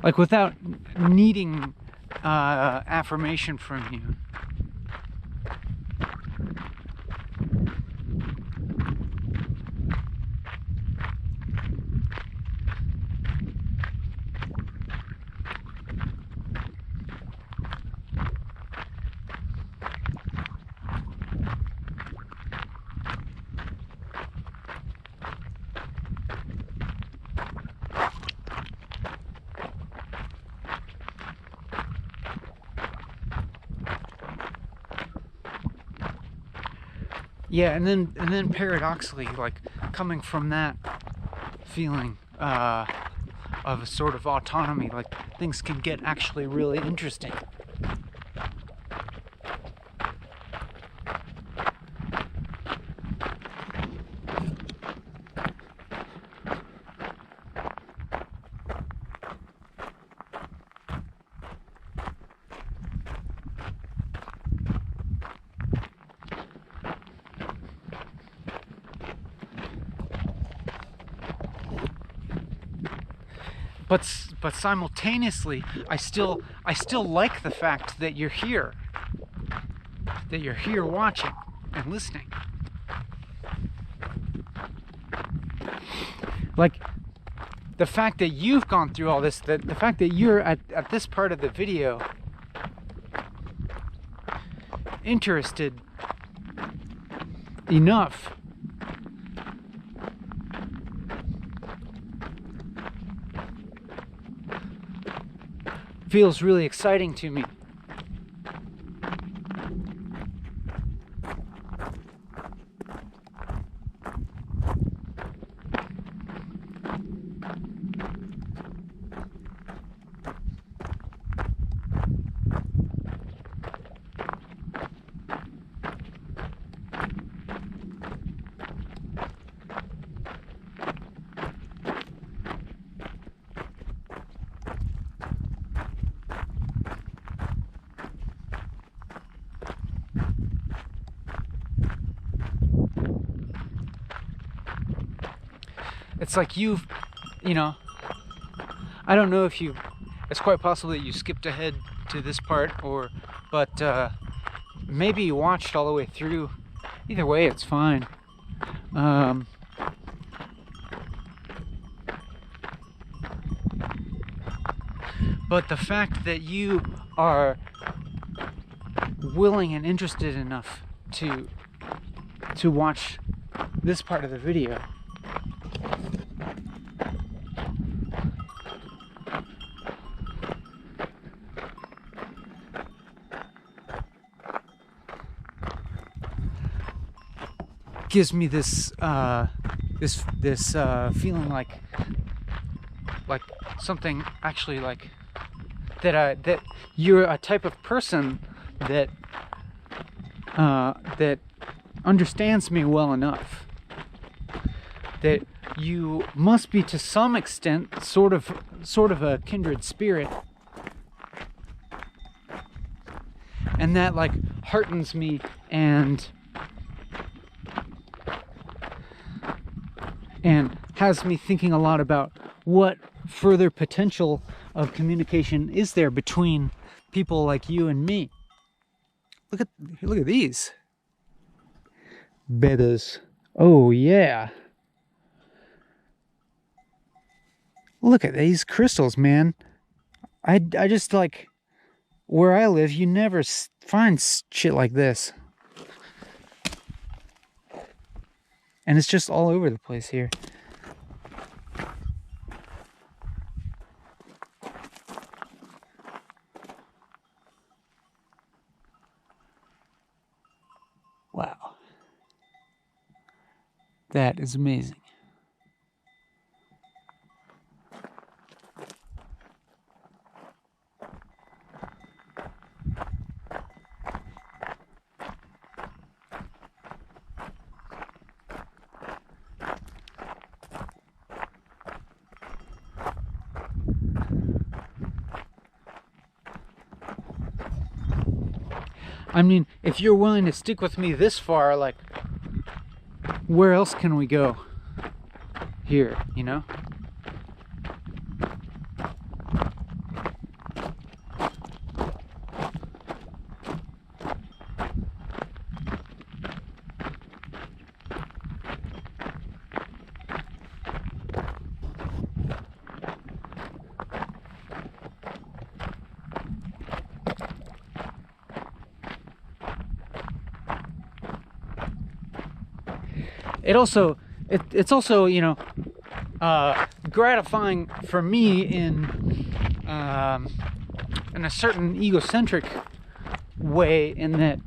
like without needing affirmation from you. Yeah, and then paradoxically, like coming from that feeling of a sort of autonomy, like things can get actually really interesting. But simultaneously, I still like the fact that you're here watching and listening. Like the fact that you've gone through all this, the fact that you're at this part of the video interested enough feels really exciting to me. It's like you know, I don't know if it's quite possible that you skipped ahead to this part, but maybe you watched all the way through. Either way, it's fine. But the fact that you are willing and interested enough to watch this part of the video gives me this feeling like something actually like that you're a type of person that that understands me well enough, that you must be to some extent sort of a kindred spirit, and that like heartens me and has me thinking a lot about what further potential of communication is there between people like you and me. Look at these betas. Oh yeah. Look at these crystals, man. I just like, where I live, you never find shit like this. And it's just all over the place here. Wow. That is amazing. I mean, if you're willing to stick with me this far, like, where else can we go here, you know? It's also, you know, gratifying for me in a certain egocentric way, in that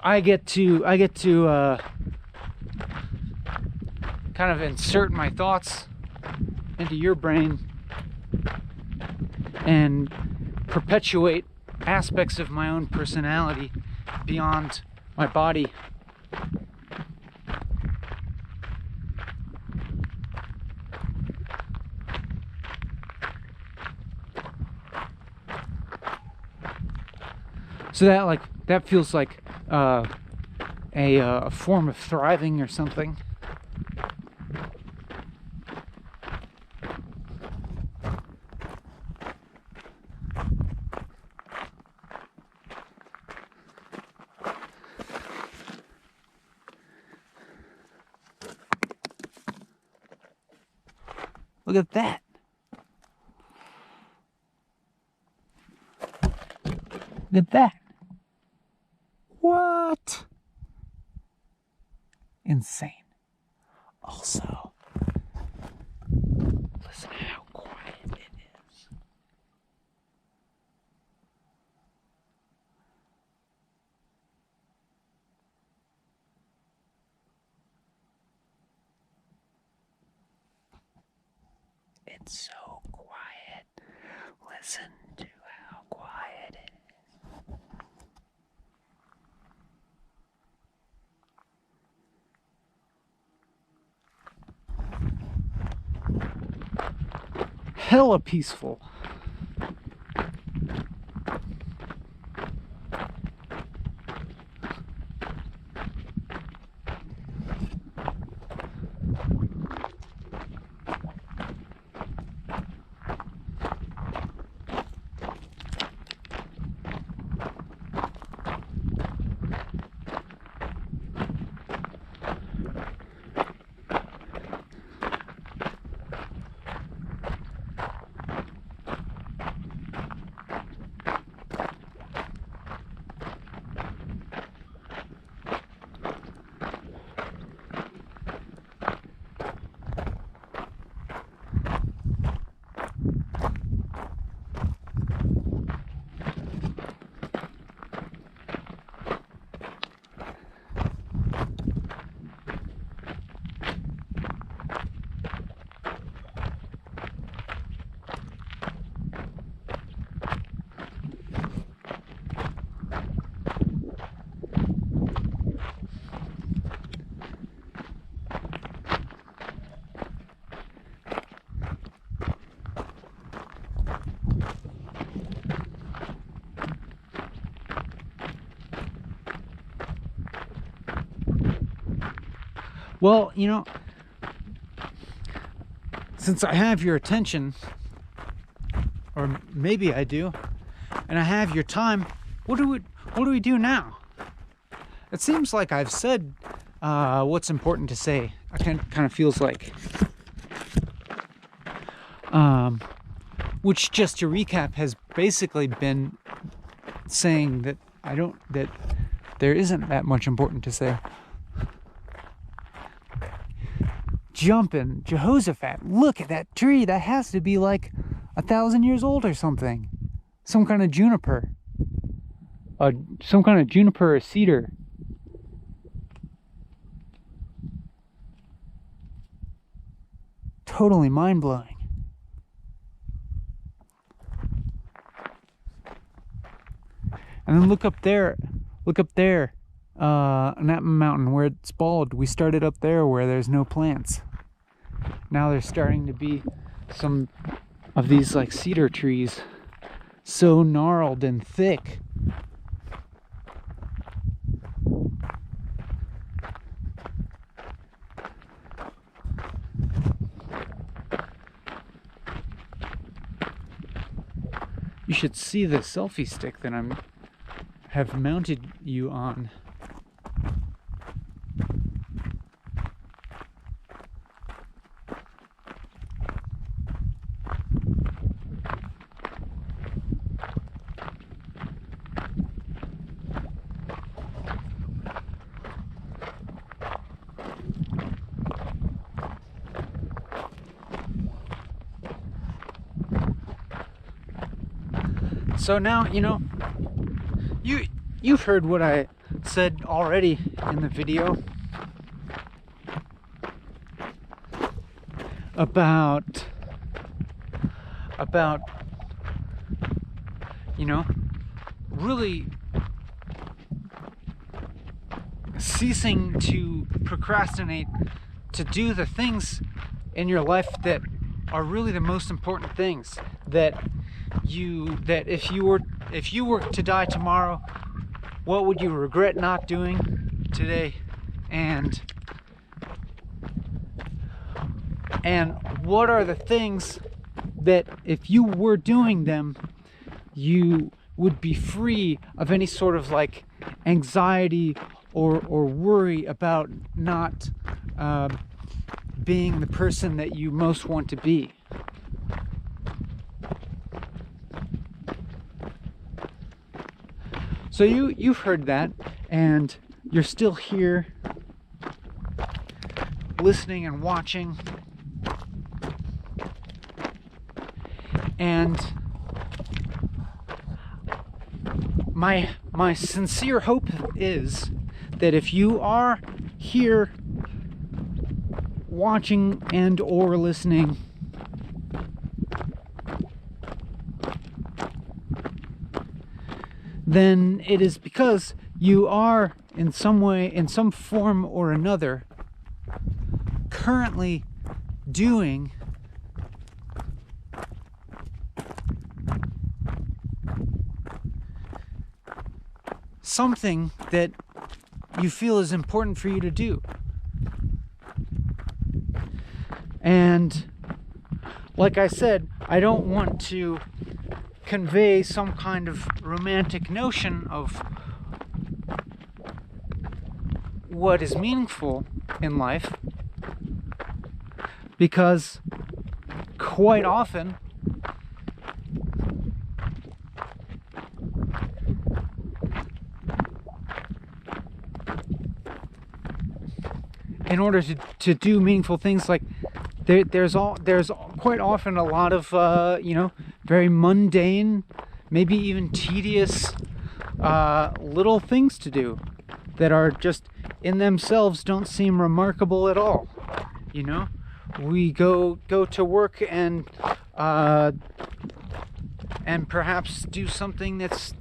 I get to kind of insert my thoughts into your brain and perpetuate aspects of my own personality beyond my body. So that feels like a form of thriving or something. Look at that. Look at that. What? Insane. Also, listen how quiet it is. It's so quiet. Listen to how quiet it is. Hella peaceful. Well, you know, since I have your attention, or maybe I do, and I have your time, what do we do now? It seems like I've said what's important to say. I kind of feels like, which, just to recap, has basically been saying that that there isn't that much important to say. Jumping, Jehoshaphat, look at that tree. That has to be like 1,000 years old or something. Some kind of juniper. Some kind of juniper or cedar. Totally mind-blowing. And then look up there, on that mountain where it's bald. We started up there where there's no plants. Now there's starting to be some of these like cedar trees, so gnarled and thick. You should see the selfie stick that have mounted you on. So now, you've heard what I said already in the video about really ceasing to procrastinate, to do the things in your life that are really the most important things, that if you were to die tomorrow, what would you regret not doing today? And what are the things that if you were doing them, you would be free of any sort of like anxiety or worry about not being the person that you most want to be. So you've heard that, and you're still here listening and watching. And my sincere hope is that if you are here watching and or listening, then it is because you are in some way, in some form or another, currently doing something that you feel is important for you to do. And like I said, I don't want to convey some kind of romantic notion of what is meaningful in life, because quite often in order to do meaningful things, like there's quite often a lot of very mundane, maybe even tedious little things to do that are just in themselves don't seem remarkable at all. We go to work and perhaps do something that's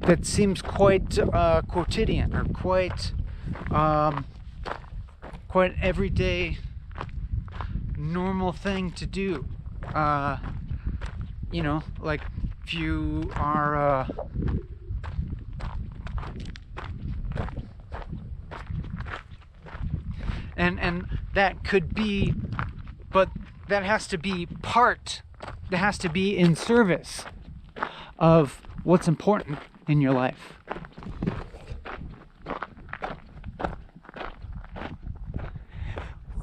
that seems quite quotidian, or quite everyday, normal thing to do. Like if you are and that could be, but that has to be in service of what's important in your life.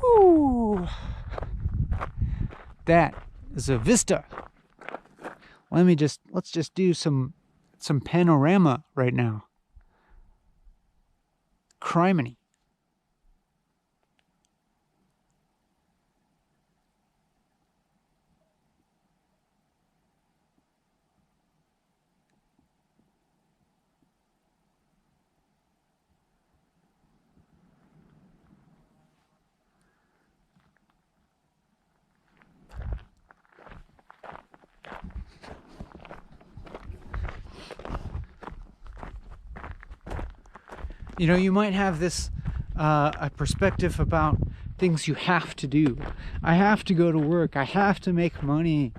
Ooh. that is a vista. Let's just do some panorama right now. Criminy. You know, you might have this a perspective about things you have to do. I have to go to work. I have to make money.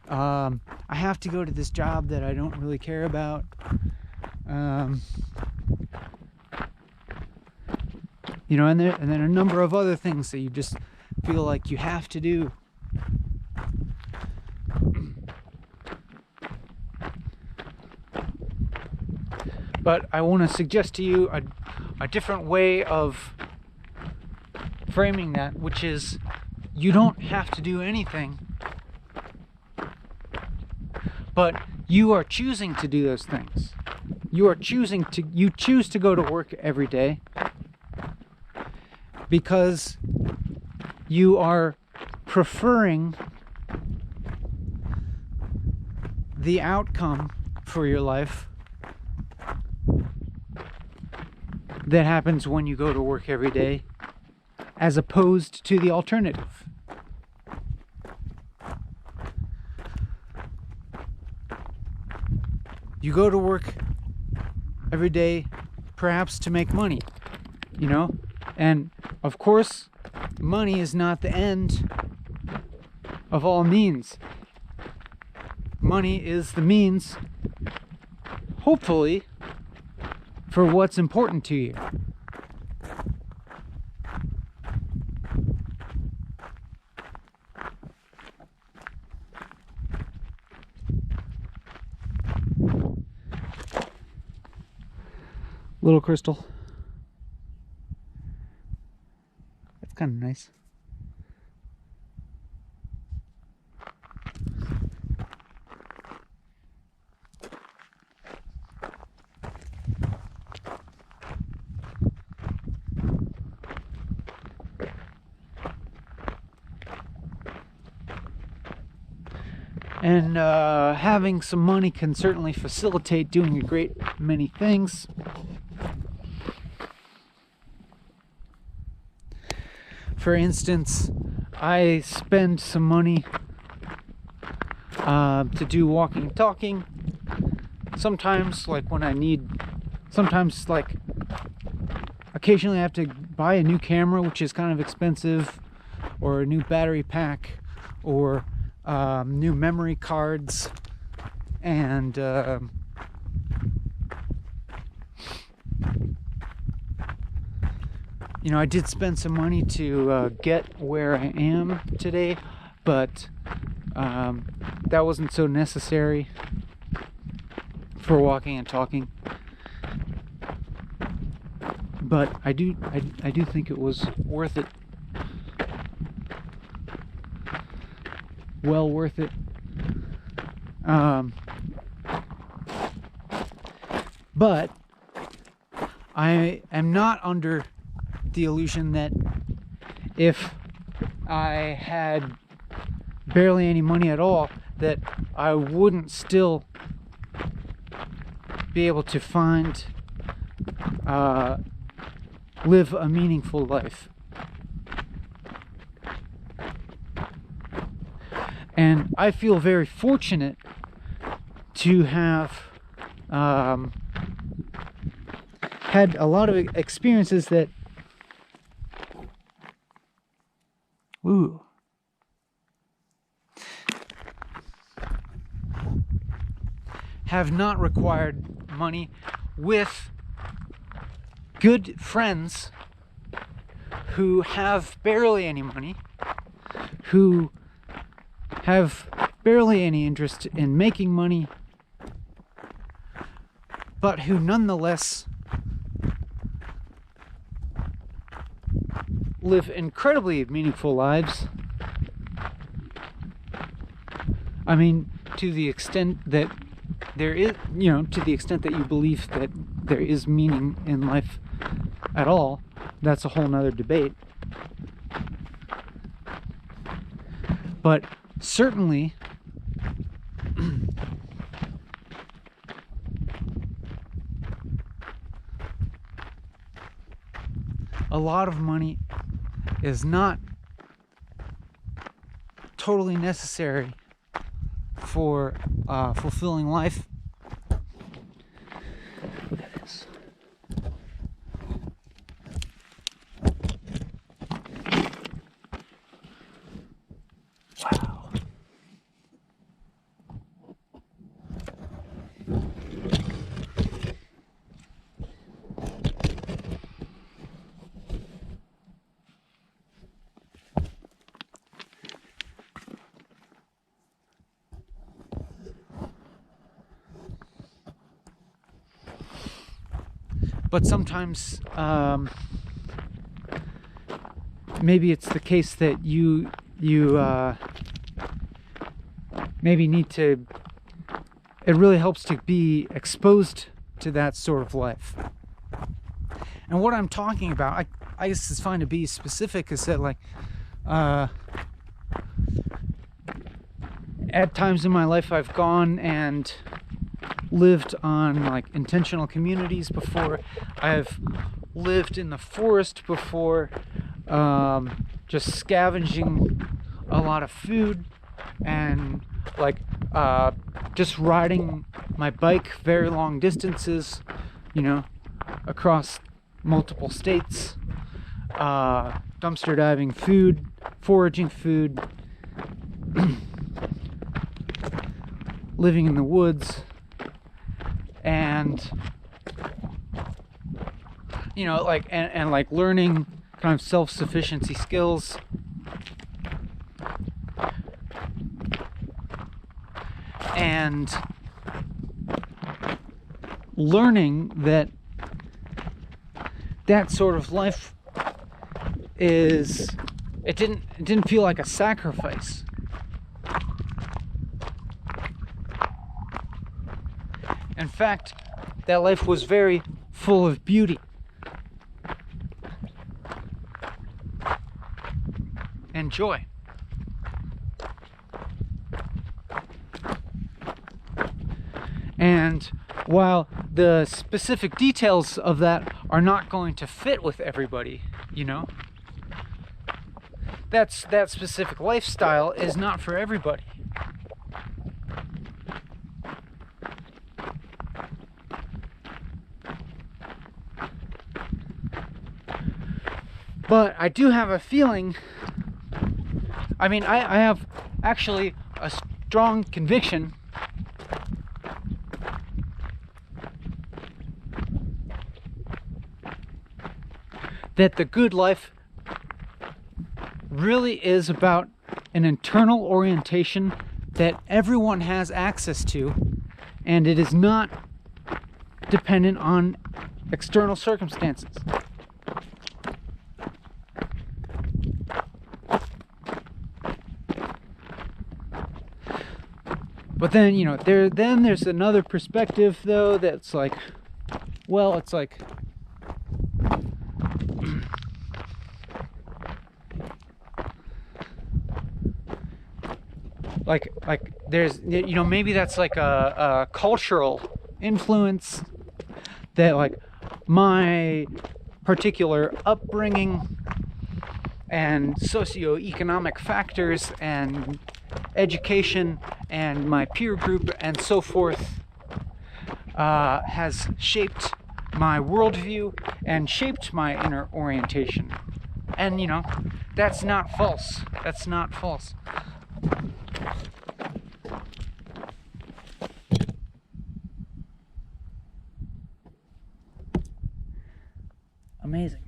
I have to go to this job that I don't really care about. You know, and then a number of other things that you just feel like you have to do. But I want to suggest to you a different way of framing that, which is you don't have to do anything, but you are choosing to do those things. You choose to go to work every day because you are preferring the outcome for your life that happens when you go to work every day, as opposed to the alternative. You go to work every day perhaps to make money, you know? And of course, money is not the end of all means. Money is the means, hopefully, for what's important to you. Little crystal. That's kind of nice. And having some money can certainly facilitate doing a great many things. For instance, I spend some money to do walking and talking. Sometimes, occasionally I have to buy a new camera, which is kind of expensive, or a new battery pack, or new memory cards, and you know, I did spend some money to get where I am today, but that wasn't so necessary for walking and talking. But I do think it was worth it. Well worth it. But I am not under the illusion that if I had barely any money at all, that I wouldn't still be able to live a meaningful life. And I feel very fortunate to have had a lot of experiences that have not required money, with good friends who have barely any money, who have barely any interest in making money, but who nonetheless live incredibly meaningful lives I mean, to the extent that there is, to the extent that you believe that there is meaning in life at all, that's a whole nother debate. But certainly, a lot of money is not totally necessary for fulfilling life. Look at this. Wow. But sometimes, maybe it's the case that you maybe need to. It really helps to be exposed to that sort of life. And what I'm talking about, I guess it's fine to be specific, is that like, at times in my life I've gone and lived on like intentional communities before. I've lived in the forest before, just scavenging a lot of food, and like just riding my bike very long distances, across multiple states, dumpster diving food, foraging food, living in the woods. And like learning kind of self-sufficiency skills, and learning that sort of life it didn't feel like a sacrifice. In fact, that life was very full of beauty and joy. And while the specific details of that are not going to fit with everybody, that specific lifestyle is not for everybody. But I do have a feeling, I have actually a strong conviction that the good life really is about an internal orientation that everyone has access to, and it is not dependent on external circumstances. But then, there's another perspective, though, that's like, well, it's like, like there's, maybe that's like a cultural influence that, like, my particular upbringing and socioeconomic factors and education and my peer group and so forth has shaped my worldview and shaped my inner orientation. And that's not false. That's not false. Amazing.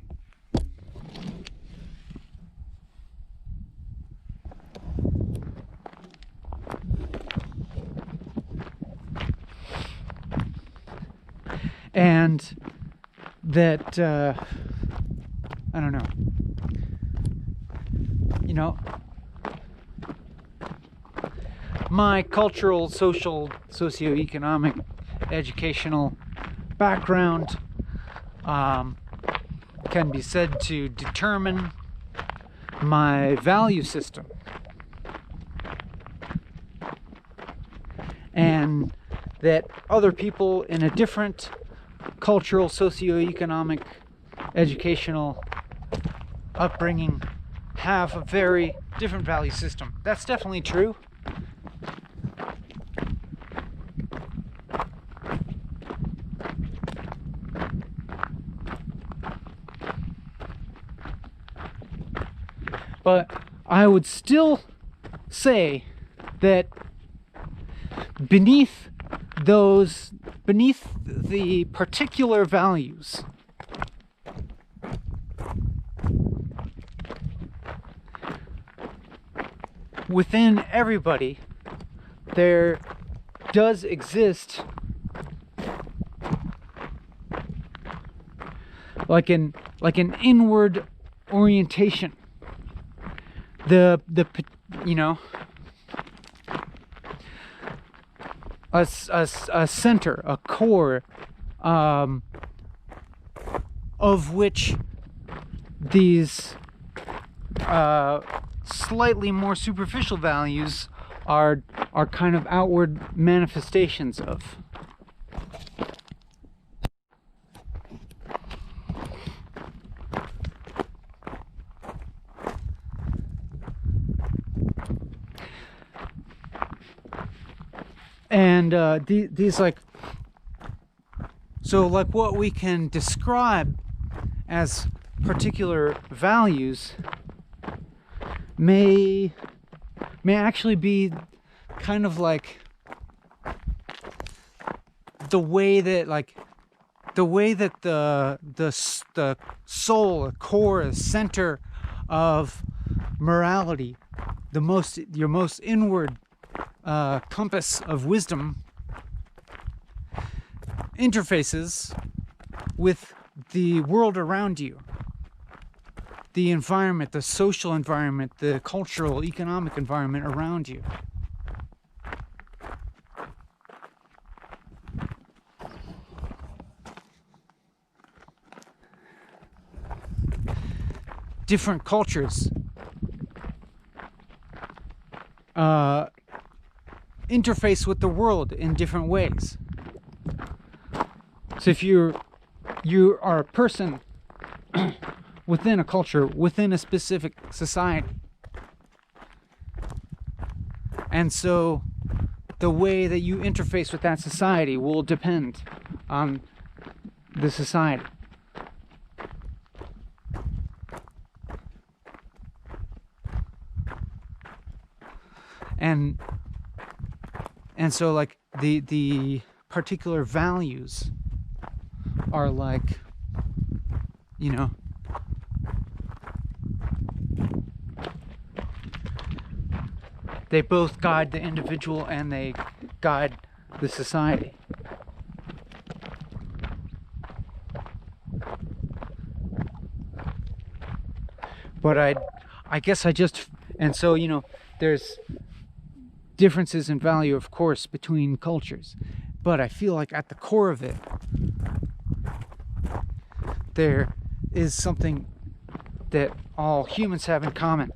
And that, I don't know, my cultural, social, socioeconomic, educational background can be said to determine my value system. And that other people in a different cultural, socioeconomic, educational upbringing have a very different value system. That's definitely true. But I would still say that beneath the particular values, within everybody, there does exist like an inward orientation. The you know, a center, a core, of which these slightly more superficial values are kind of outward manifestations of. And these like, so like what we can describe as particular values may actually be kind of like the way that the soul, the core, the center of morality, your most inward compass of wisdom interfaces with the world around you, the environment, the social environment, the cultural, economic environment around you. Different cultures interface with the world in different ways. So if you are a person within a culture, within a specific society, and so the way that you interface with that society will depend on the society. And so like the particular values are like, you know, they both guide the individual and they guide the society. But I guess and so, you know, there's differences in value, of course, between cultures, but I feel like at the core of it there is something that all humans have in common.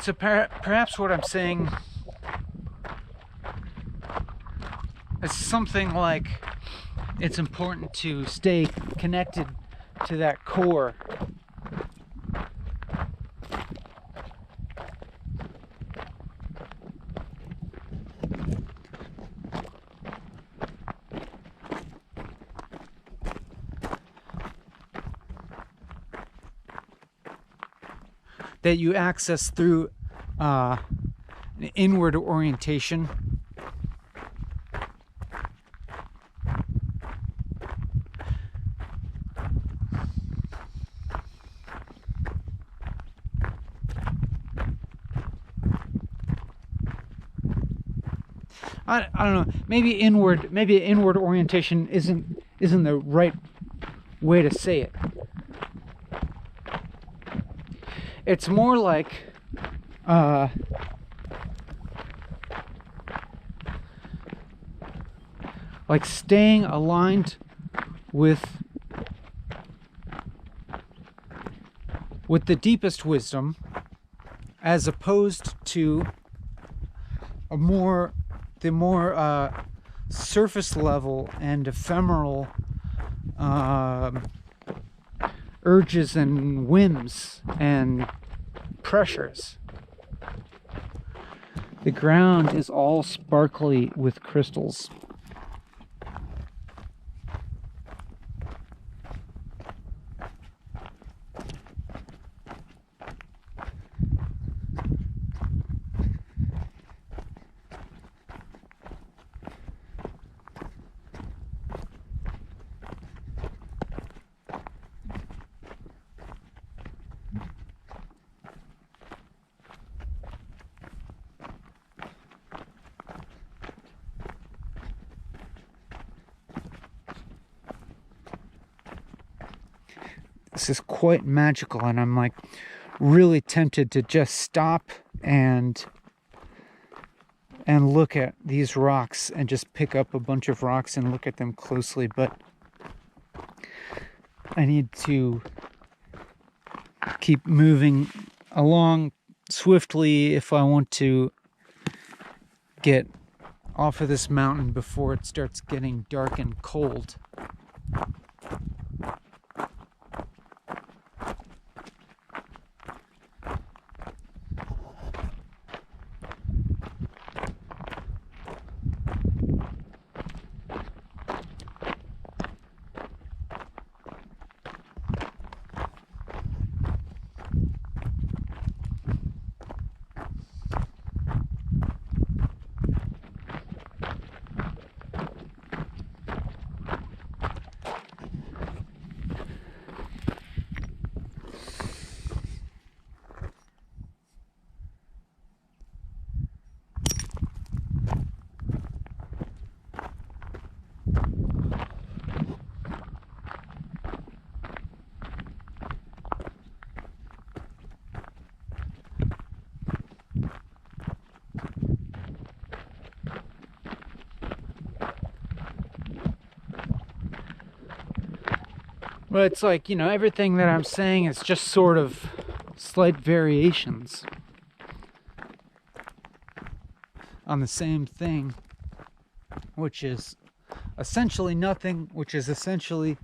So perhaps what I'm saying is something like it's important to stay connected to that core. That you access through an inward orientation. I don't know. Maybe inward orientation isn't the right way to say it. It's more like staying aligned with the deepest wisdom, as opposed to the more surface level and ephemeral urges and whims and pressures. The ground is all sparkly with crystals. This is quite magical, and I'm like really tempted to just stop and look at these rocks and just pick up a bunch of rocks and look at them closely, but I need to keep moving along swiftly if I want to get off of this mountain before it starts getting dark and cold. But it's like, everything that I'm saying is just sort of slight variations on the same thing, which is essentially nothing, which is essentially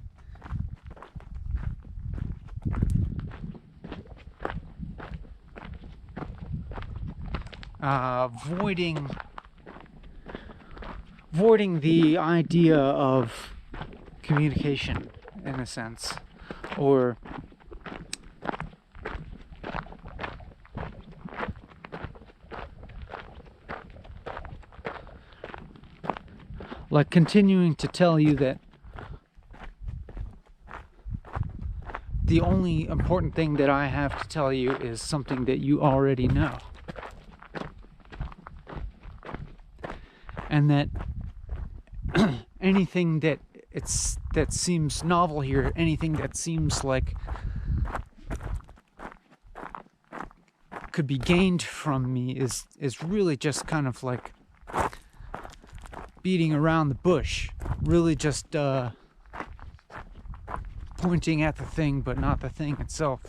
voiding the idea of communication, in a sense, or like continuing to tell you that the only important thing that I have to tell you is something that you already know. And that anything that seems novel here, anything that seems like could be gained from me is really just kind of like beating around the bush, really just pointing at the thing but not the thing itself.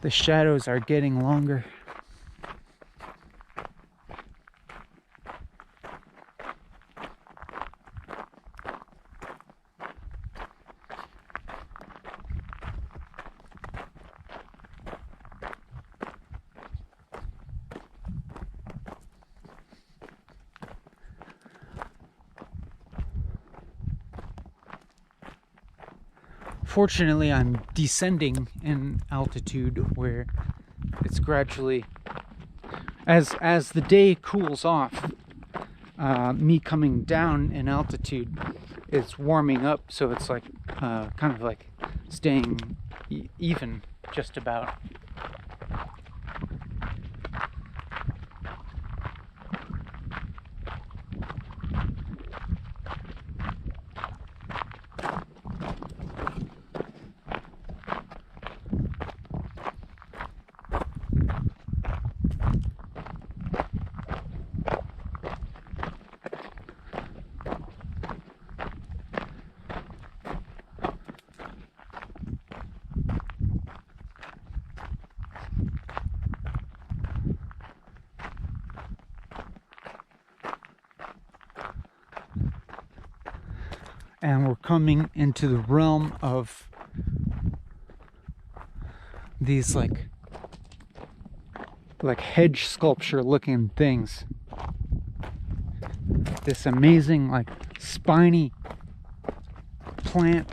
The shadows are getting longer. Fortunately, I'm descending in altitude where it's gradually, as the day cools off, me coming down in altitude, it's warming up, so it's like kind of like staying even just about. And we're coming into the realm of these like hedge sculpture looking things. This amazing like spiny plant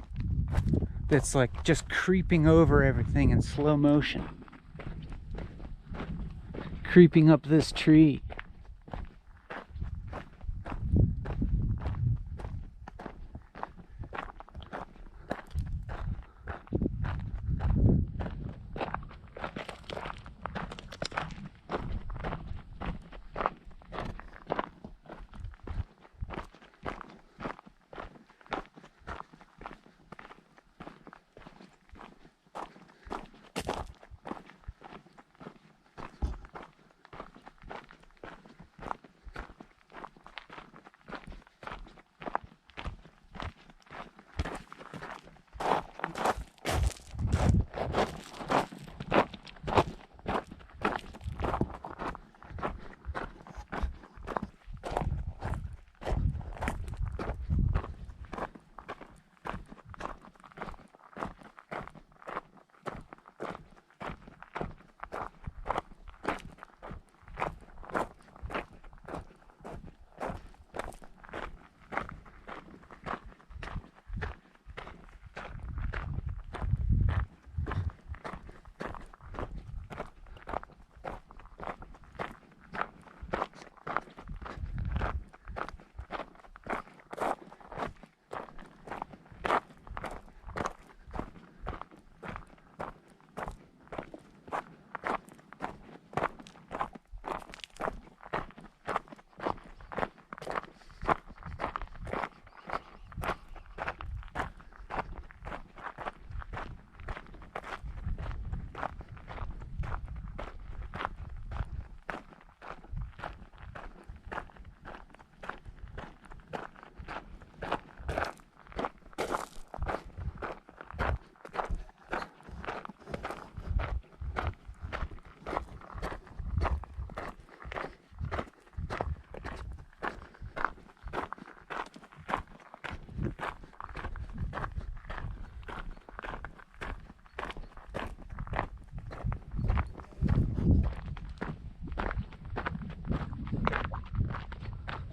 that's like just creeping over everything in slow motion. Creeping up this tree.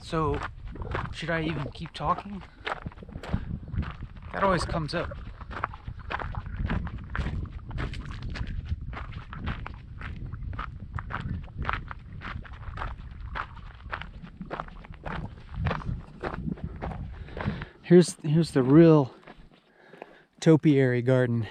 So, should I even keep talking? That always comes up. Here's the real topiary garden.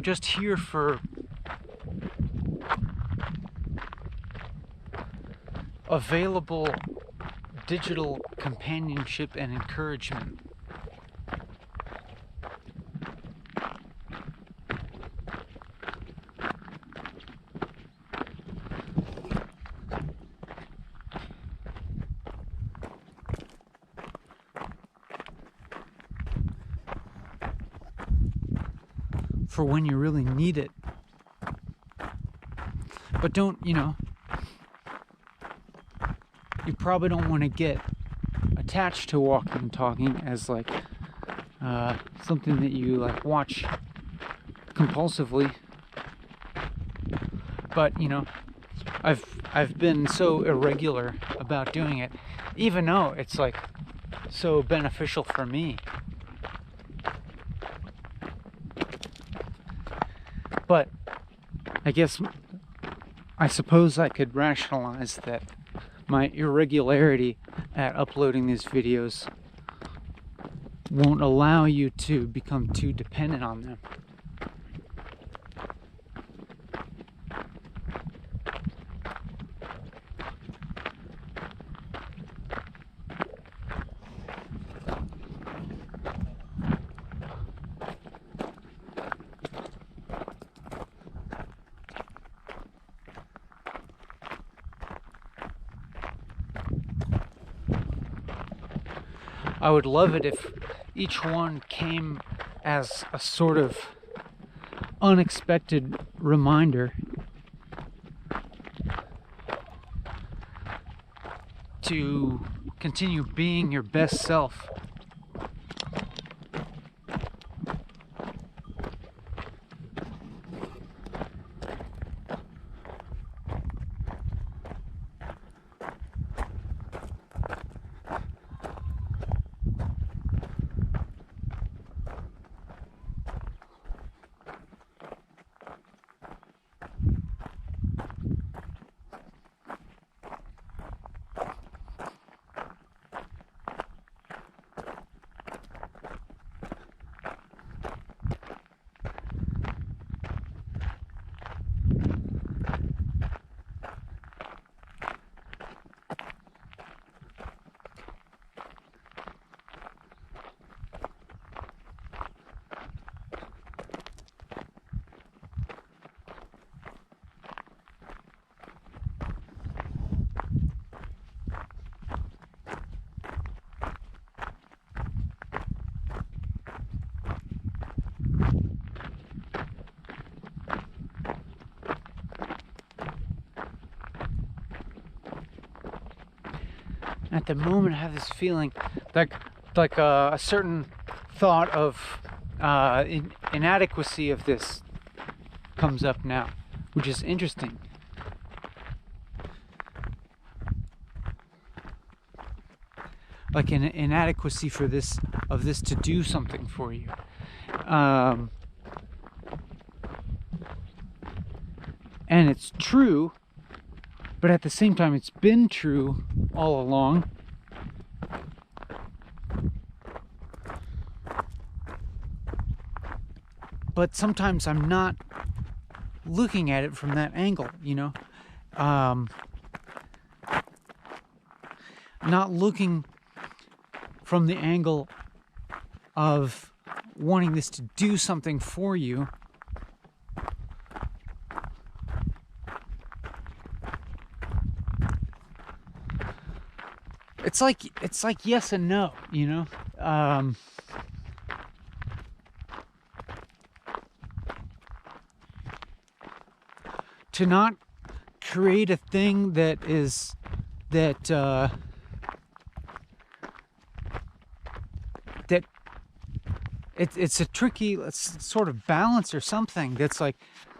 I'm just here for available digital companionship and encouragement. For when you really need it. But don't, you probably don't want to get attached to walking and talking as like something that you like watch compulsively. But I've been so irregular about doing it, even though it's like so beneficial for me. But I suppose I could rationalize that my irregularity at uploading these videos won't allow you to become too dependent on them. I would love it if each one came as a sort of unexpected reminder to continue being your best self. At the moment, I have this feeling like a certain thought of inadequacy of this comes up now, which is interesting. Like an inadequacy for this to do something for you. And it's true, but at the same time, it's been true all along. But sometimes I'm not looking at it from that angle, not looking from the angle of wanting this to do something for you. It's like yes and no, to not create a thing that it's a tricky sort of balance or something that's like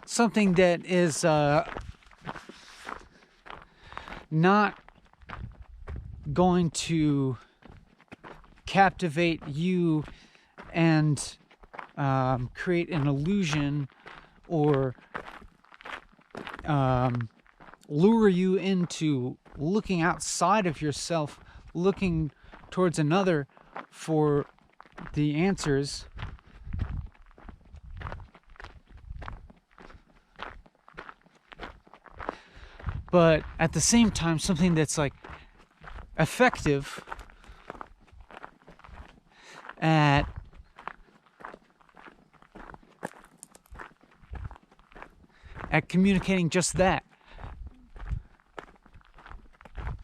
something that is not going to captivate you and create an illusion or lure you into looking outside of yourself, looking towards another for the answers. but at the same time something that's like effective at communicating just that,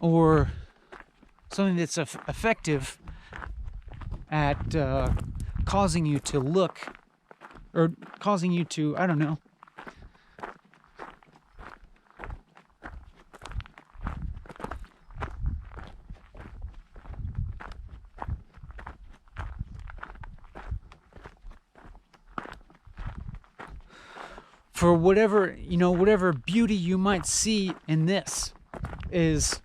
or something that's effective at causing you to look, or causing you to, I don't know, for whatever, whatever beauty you might see in this is,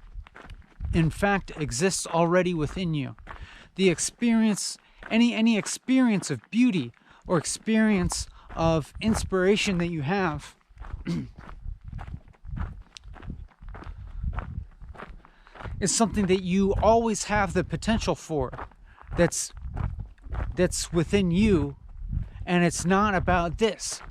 in fact, exists already within you. The experience, any experience of beauty or experience of inspiration that you have is something that you always have the potential for, that's within you, and it's not about this.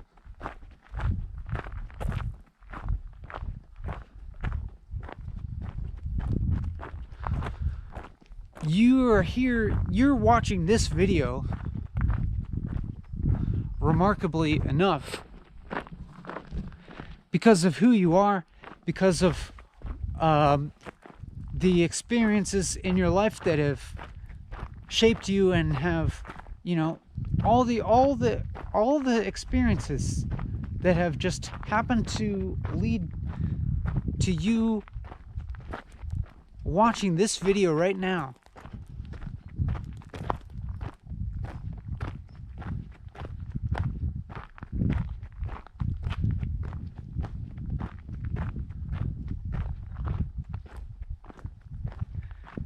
You are here, you're watching this video, remarkably enough, because of who you are, because of the experiences in your life that have shaped you and have, all the experiences that have just happened to lead to you watching this video right now.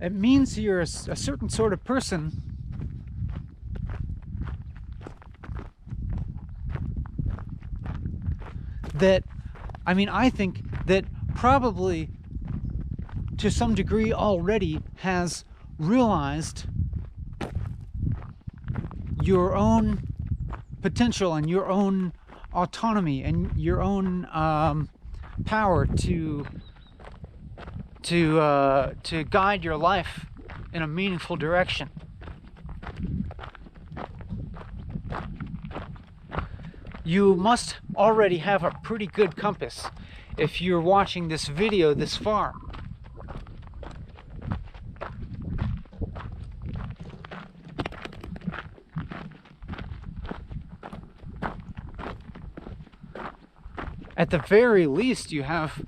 It means you're a certain sort of person that, I think that probably to some degree already has realized your own potential and your own autonomy and your own power to guide your life in a meaningful direction. You must already have a pretty good compass if you're watching this video this far. At the very least, you have,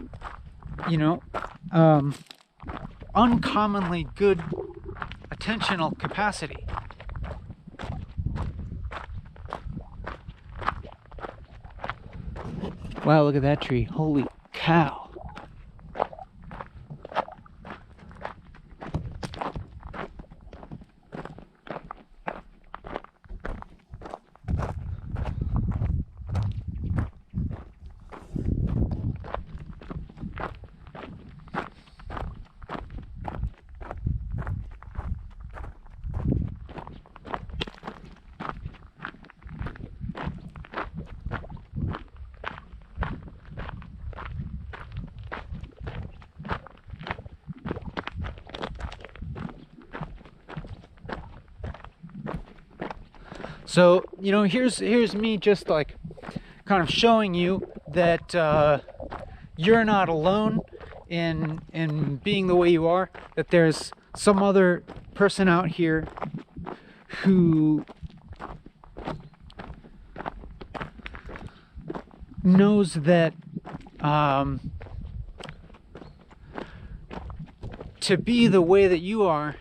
uncommonly good attentional capacity. Wow, look at that tree. Holy cow. So, here's me just like kind of showing you that you're not alone in being the way you are, that there's some other person out here who knows that to be the way that you are,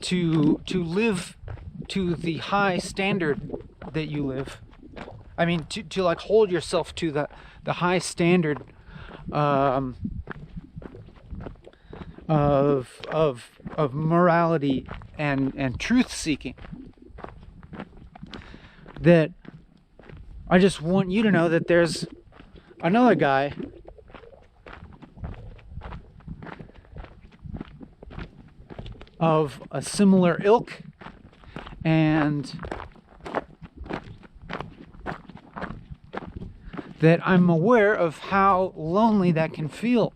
to live to the high standard that you live, to like hold yourself to the high standard of morality and truth seeking, that I just want you to know that there's another guy of a similar ilk, and that I'm aware of how lonely that can feel.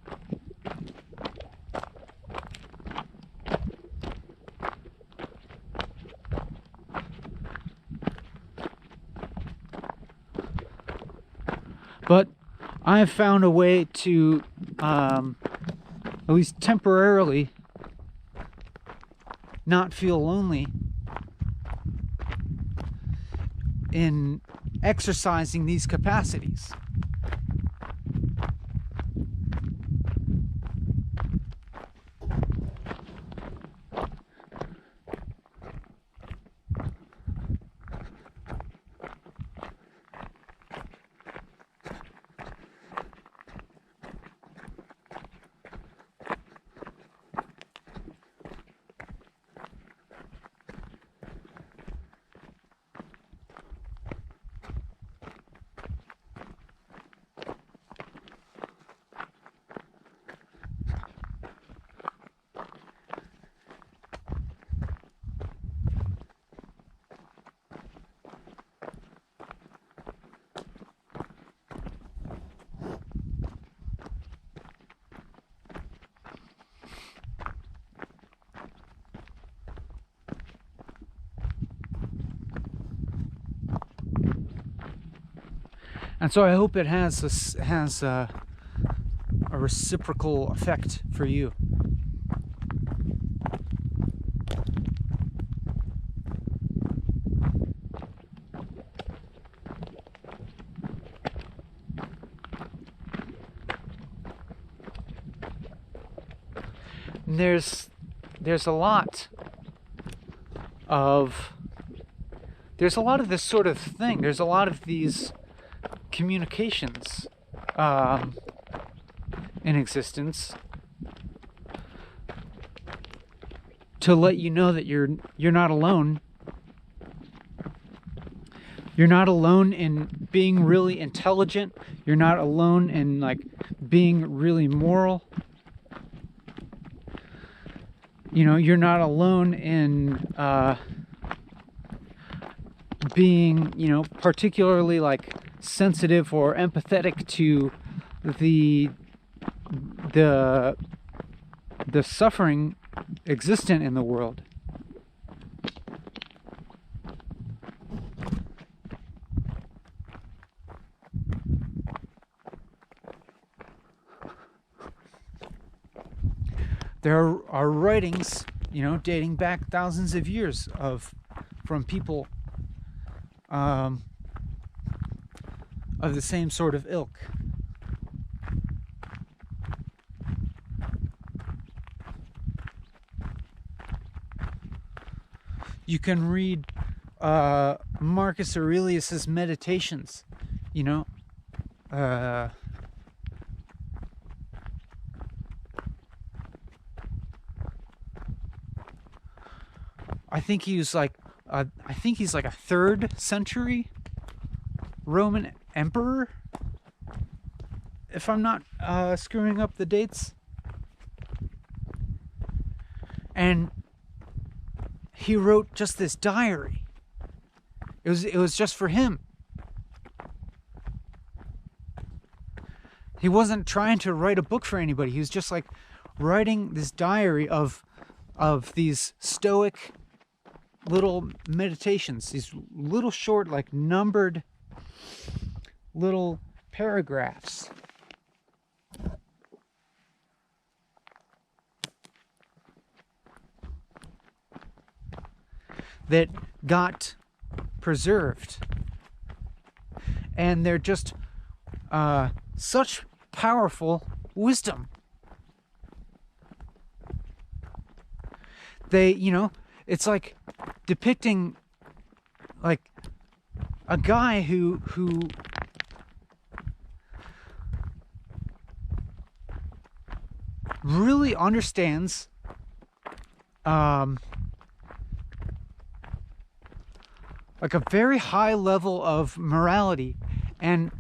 But I've found a way to, at least temporarily, not feel lonely in exercising these capacities. And so I hope it has a reciprocal effect for you. There's a lot of this sort of thing. There's a lot of these communications in existence to let you know that you're not alone. You're not alone in being really intelligent. You're not alone in like being really moral. You know, you're not alone in being, you know, particularly like sensitive or empathetic to the suffering existent in the world. There are writings, you know, dating back thousands of years from people of the same sort of ilk. You can read Marcus Aurelius's Meditations, you know. I think he's like a 3rd century Roman emperor, if I'm not screwing up the dates. And he wrote just this diary. It was just for him. He wasn't trying to write a book for anybody. He was just like writing this diary of these stoic little meditations, these little short, like numbered little paragraphs. That got preserved. And they're just such powerful wisdom. They, you know, it's like depicting like a guy who really understands like a very high level of morality and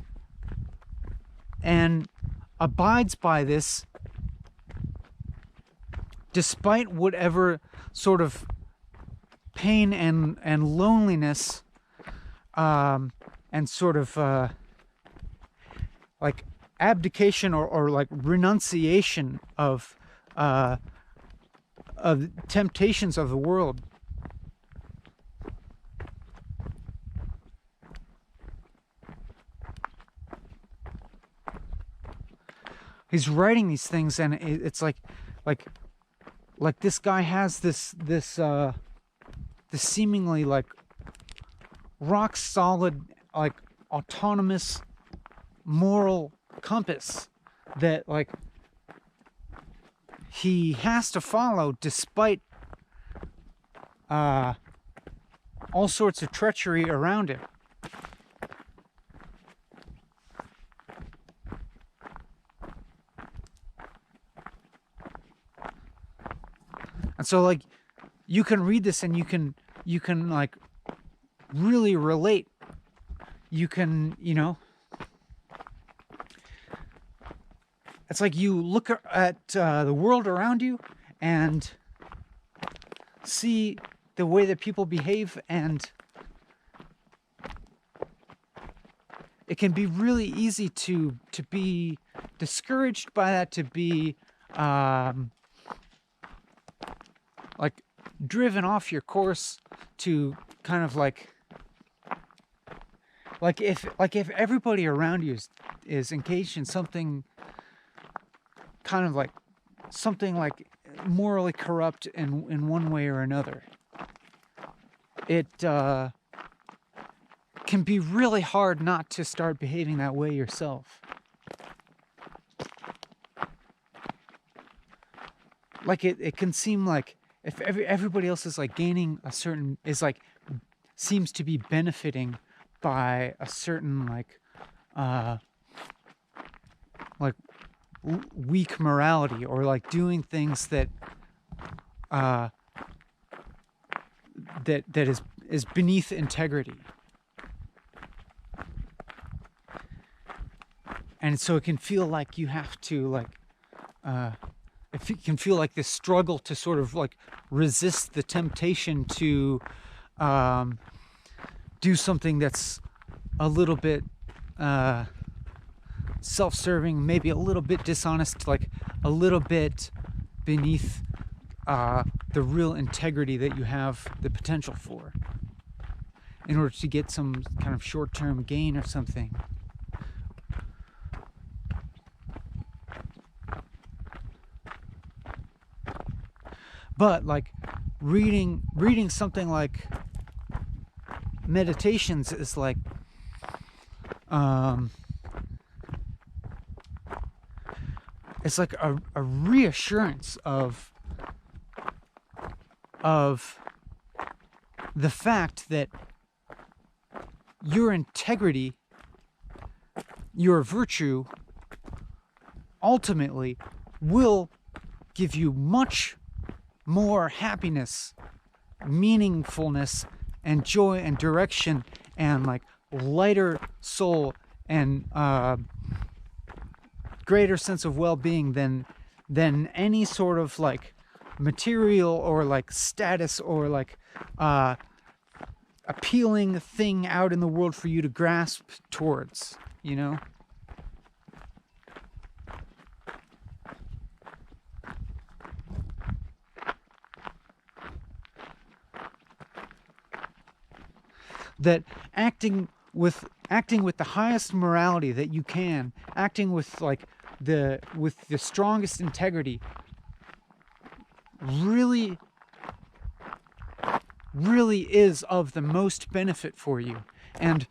abides by this despite whatever sort of pain and loneliness and sort of like abdication or like renunciation of temptations of the world. He's writing these things, and it's like this guy has this seemingly like rock solid, like autonomous moral compass that like he has to follow despite all sorts of treachery around him. And so like you can read this and you can like really relate. You can, it's like you look at the world around you and see the way that people behave, and it can be really easy to be discouraged by that, to be like driven off your course, to kind of like if everybody around you is engaged in something kind of like something like morally corrupt in one way or another, it can be really hard not to start behaving that way yourself. Like it can seem like if everybody else is like gaining a certain, is like seems to be benefiting by a certain like weak morality, or like doing things that that is beneath integrity. And so it can feel like you have to like it can feel like this struggle to sort of like resist the temptation to do something that's a little bit self-serving, maybe a little bit dishonest, like a little bit beneath the real integrity that you have the potential for, in order to get some kind of short-term gain or something. But like reading something like Meditations is like it's like a reassurance of the fact that your integrity, your virtue, ultimately will give you much more happiness, meaningfulness, and joy and direction, and like lighter soul, and greater sense of well-being than any sort of like material or like status or like appealing thing out in the world for you to grasp towards, that acting with the highest morality that you can, acting with like the strongest integrity, really is of the most benefit for you, and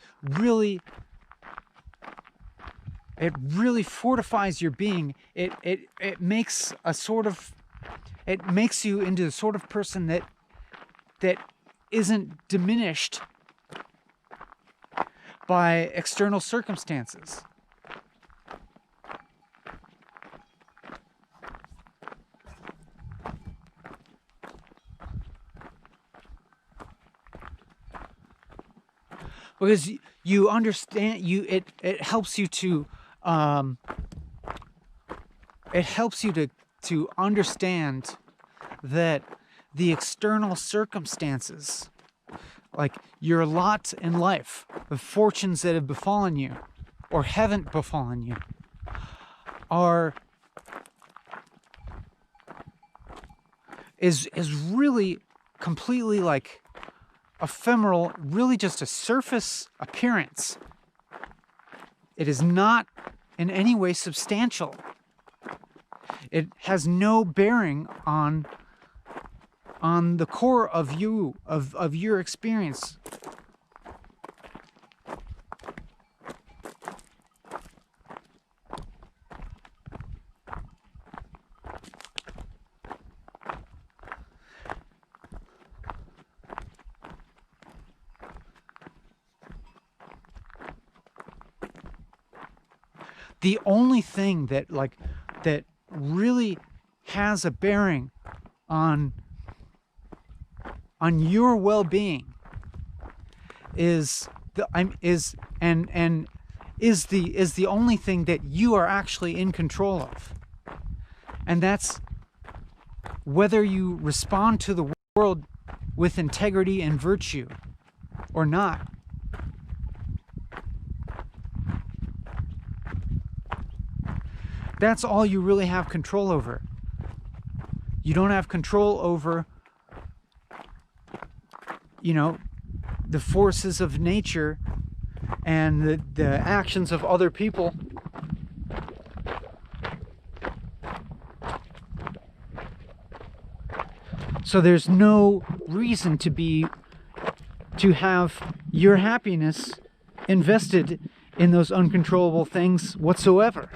it really fortifies your being. It makes you into the sort of person that isn't diminished by external circumstances. Because you understand, it helps you to understand that the external circumstances, like your lot in life, the fortunes that have befallen you, or haven't befallen you are is really completely like ephemeral, really just a surface appearance. It is not in any way substantial. It has no bearing on the core of you, of your experience. The only thing that really has a bearing on your well-being is the only thing that you are actually in control of, and that's whether you respond to the world with integrity and virtue or not. That's all you really have control over. You don't have control over, the forces of nature and the actions of other people. So there's no reason to have your happiness invested in those uncontrollable things whatsoever.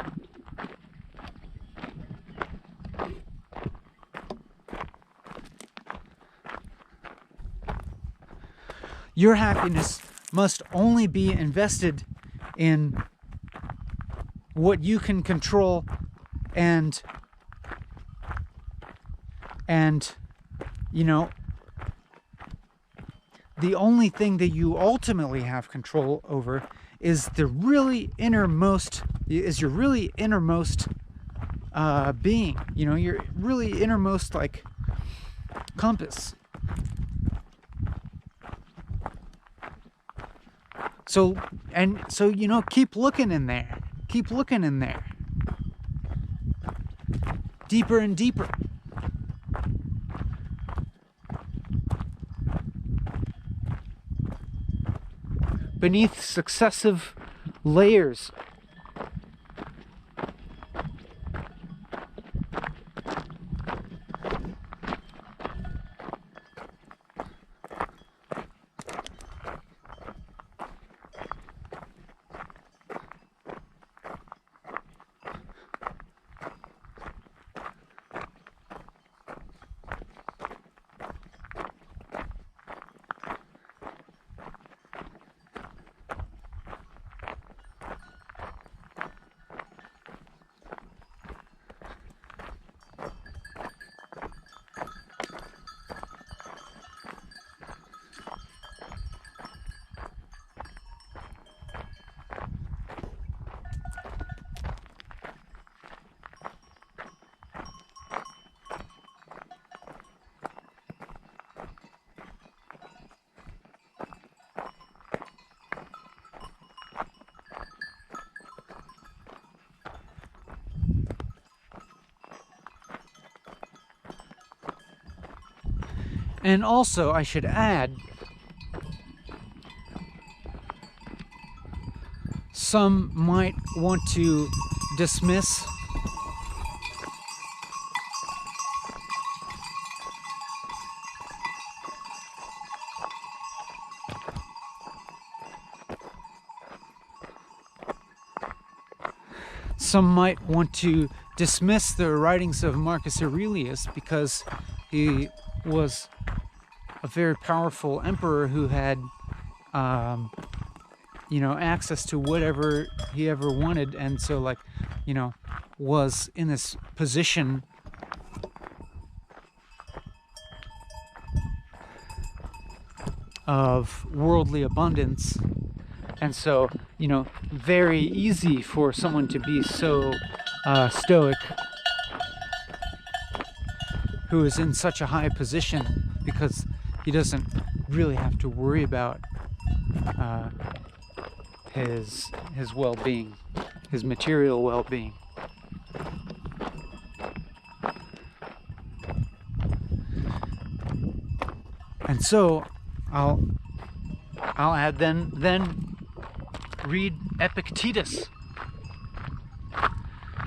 Your happiness must only be invested in what you can control and the only thing that you ultimately have control over is your really innermost being, your really innermost compass. So keep looking in there. Keep looking in there. Deeper and deeper. Beneath successive layers And also, I should add, some might want to dismiss the writings of Marcus Aurelius because he was a very powerful emperor who had, access to whatever he ever wanted, and so, was in this position of worldly abundance, and so, very easy for someone to be so stoic, who is in such a high position, because he doesn't really have to worry about his well-being, his material well-being. And so I'll add then read Epictetus,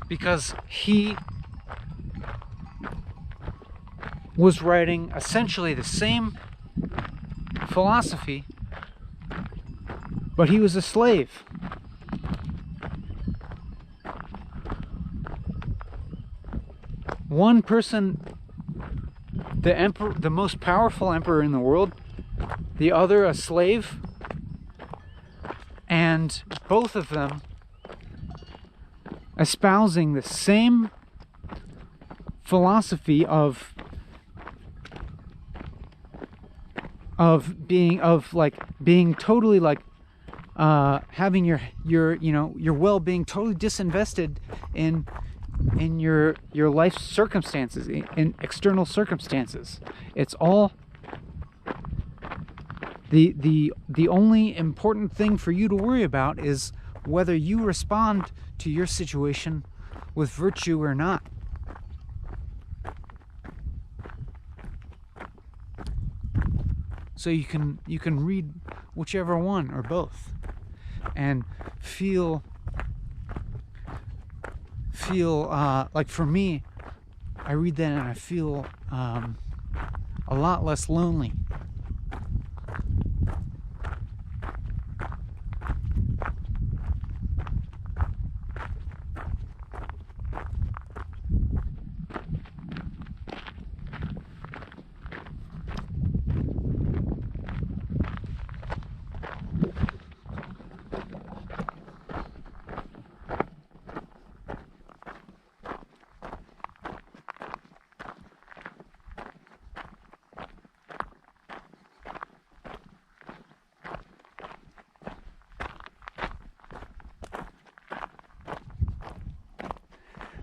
because he was writing essentially the same philosophy, but he was a slave. One person, the emperor, the most powerful emperor in the world, the other a slave, and both of them espousing the same philosophy of being totally having your well-being totally disinvested in your life circumstances, in external circumstances. It's all the only important thing for you to worry about is whether you respond to your situation with virtue or not. So you can read whichever one or both and feel like, for me, I read that and I feel a lot less lonely.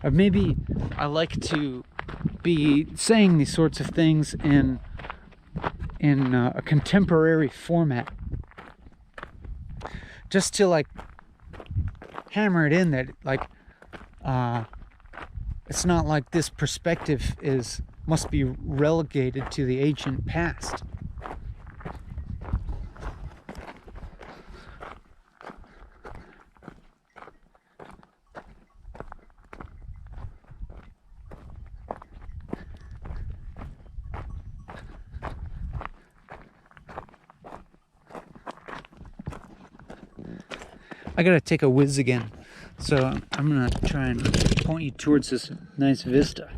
Or maybe I like to be saying these sorts of things in a contemporary format, just to hammer it in that it's not like this perspective must be relegated to the ancient past. I gotta take a whiz again, so I'm gonna try and point you towards this nice vista.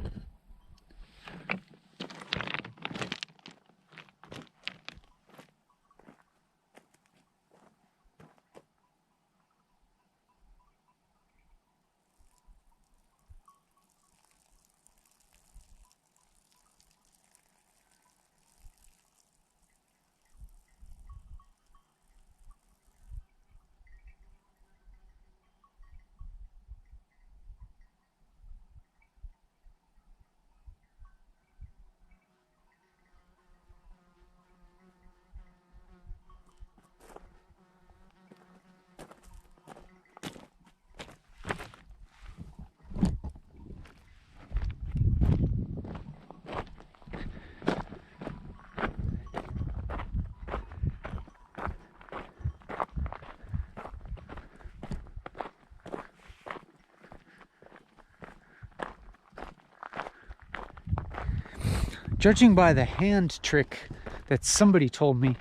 Judging by the hand trick that somebody told me,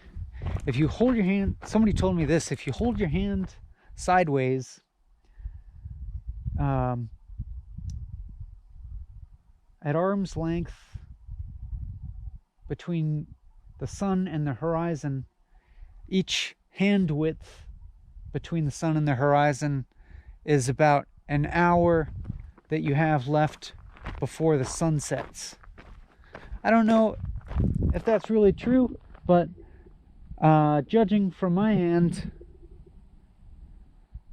if you hold your hand, somebody told me this, if you hold your hand sideways, at arm's length between the sun and the horizon, each hand width between the sun and the horizon is about an hour that you have left before the sun sets. I don't know if that's really true, but judging from my hand,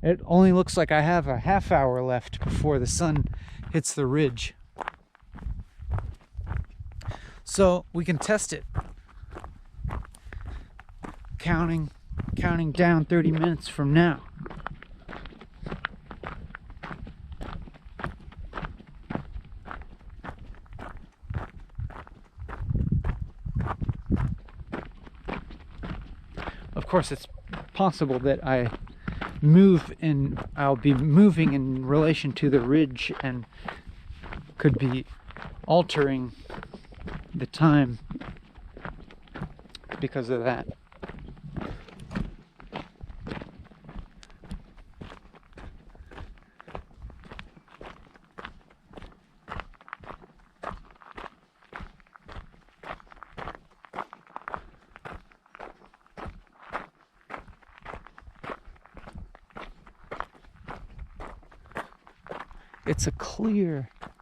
it only looks like I have a half hour left before the sun hits the ridge. So we can test it. Counting down 30 minutes from now. course, it's possible that I'll be moving in relation to the ridge and could be altering the time because of that.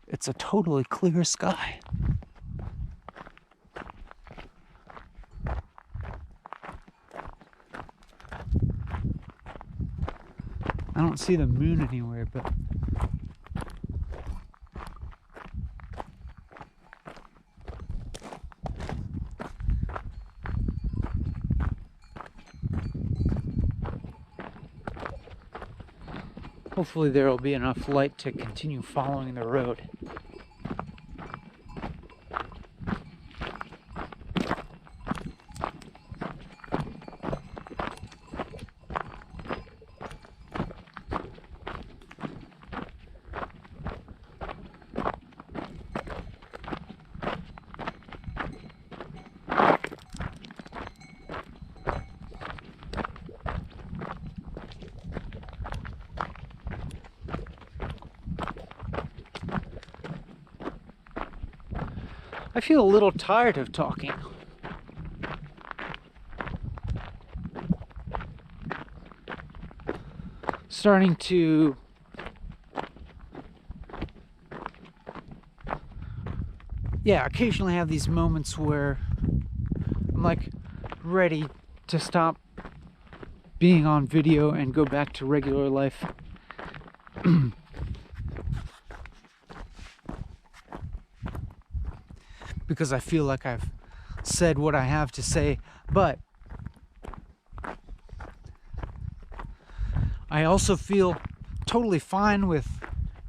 It's a totally clear sky. I don't see the moon anywhere, but hopefully there will be enough light to continue following the road. I feel a little tired of talking. Starting to occasionally have these moments where I'm like ready to stop being on video and go back to regular life. Because I feel like I've said what I have to say, but I also feel totally fine with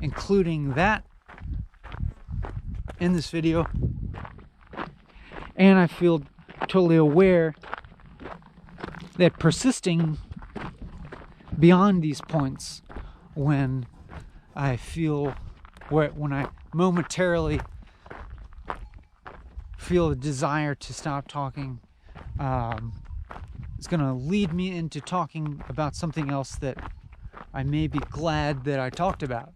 including that in this video, and I feel totally aware that persisting beyond these points when I momentarily feel a desire to stop talking, it's going to lead me into talking about something else that I may be glad that I talked about.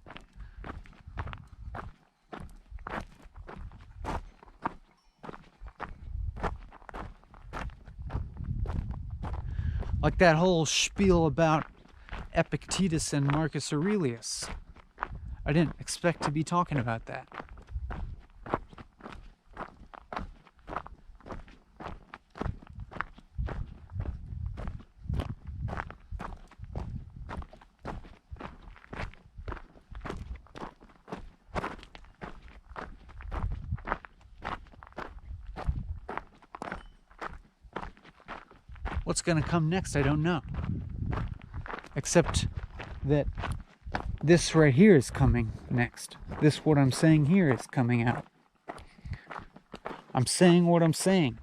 Like that whole spiel about Epictetus and Marcus Aurelius. I didn't expect to be talking about that. What's going to come next, I don't know. Except that this right here is coming next. What I'm saying here is coming out. I'm saying what I'm saying.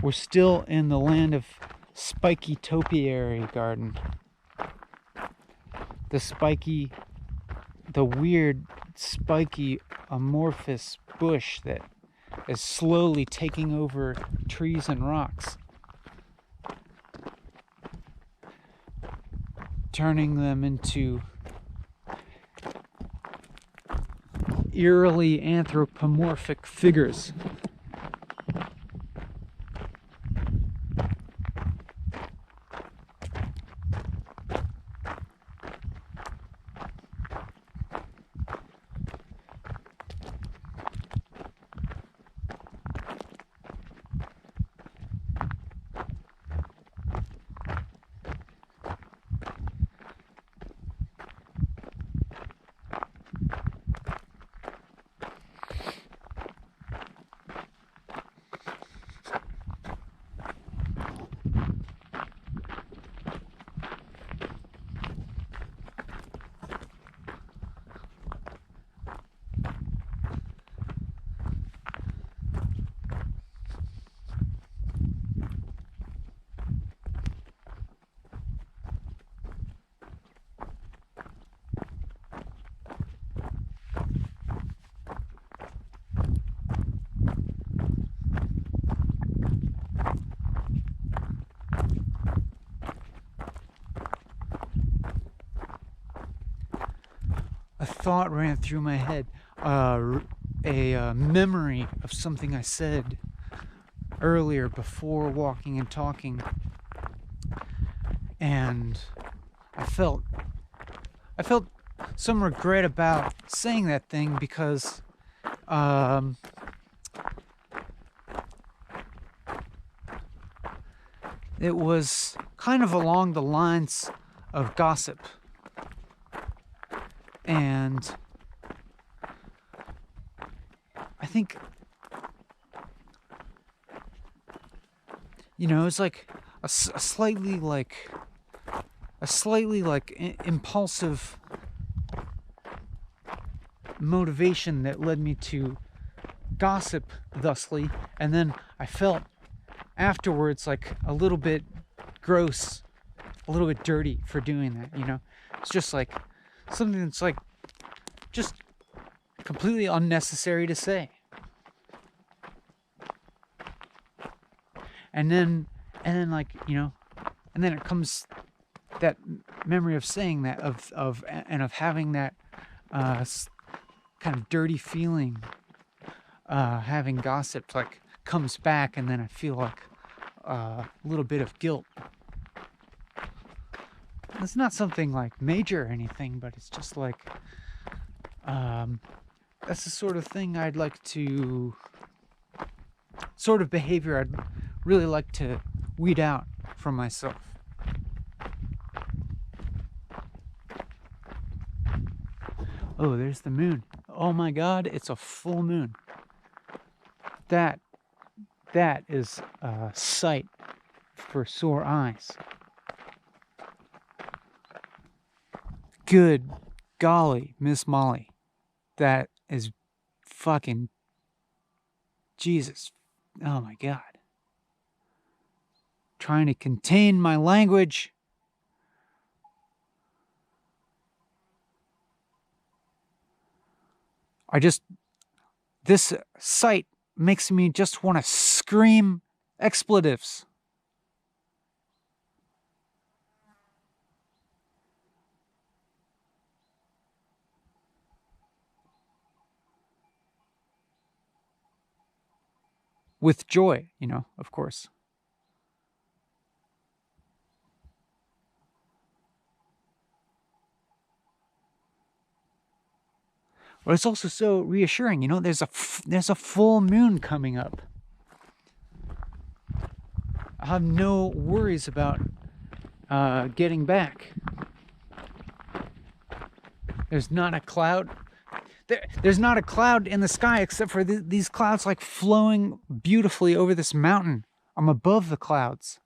We're still in the land of spiky topiary garden. The weird spiky amorphous bush that is slowly taking over trees and rocks, turning them into eerily anthropomorphic figures. thought ran through my head, a memory of something I said earlier before walking and talking, and I felt some regret about saying that thing because it was kind of along the lines of gossip. And I think, it's like a slightly impulsive motivation that led me to gossip thusly, and then I felt afterwards like a little bit gross, a little bit dirty for doing that. It's just like something that's like just completely unnecessary to say. And then it comes that memory of saying that, of having that kind of dirty feeling, having gossiped, like, comes back, and then I feel like a little bit of guilt. It's not something like major or anything, but it's just like that's the sort of thing I'd like to, sort of behavior I'd really like to weed out from myself. Oh, there's the moon. Oh my God, it's a full moon. That is a sight for sore eyes. Good golly, Miss Molly. That is fucking Jesus. Oh my God. Trying to contain my language. This sight makes me just want to scream expletives. With joy, of course. But it's also so reassuring, there's a full moon coming up. I have no worries about getting back. There's not a cloud. There's not a cloud in the sky except for these clouds like flowing beautifully over this mountain. I'm above the clouds.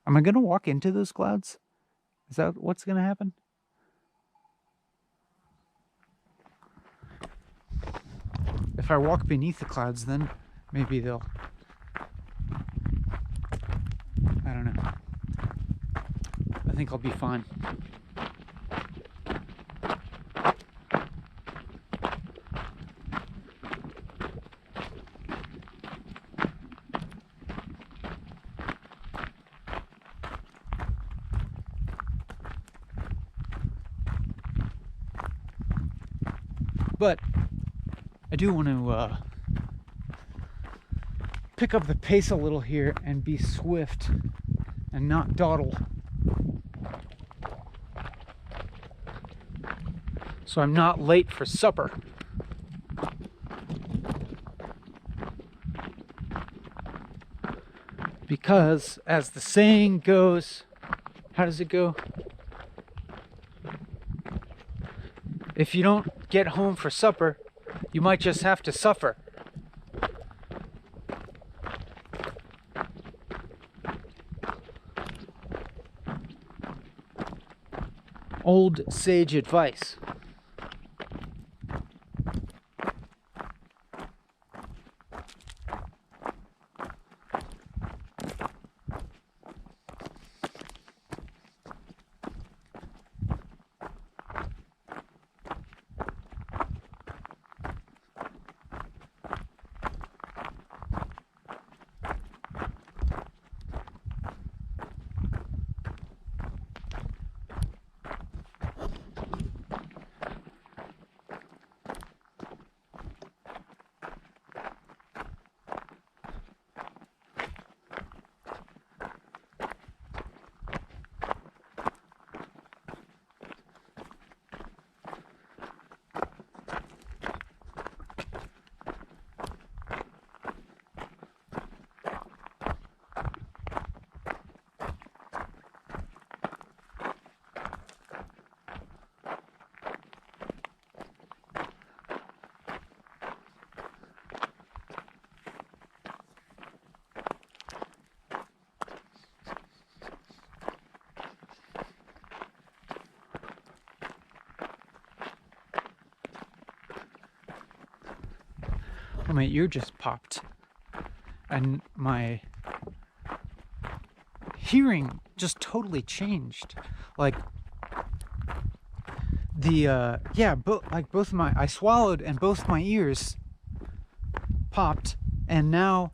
Am I going to walk into those clouds? Is that what's going to happen? If I walk beneath the clouds, then maybe they'll... I don't know. I think I'll be fine. But I do want to pick up the pace a little here and be swift and not dawdle. So I'm not late for supper. Because, as the saying goes, how does it go? If you don't get home for supper, you might just have to suffer. Old sage advice. my ear just popped, and my hearing just totally changed. Like both my, I swallowed and both my ears popped, and now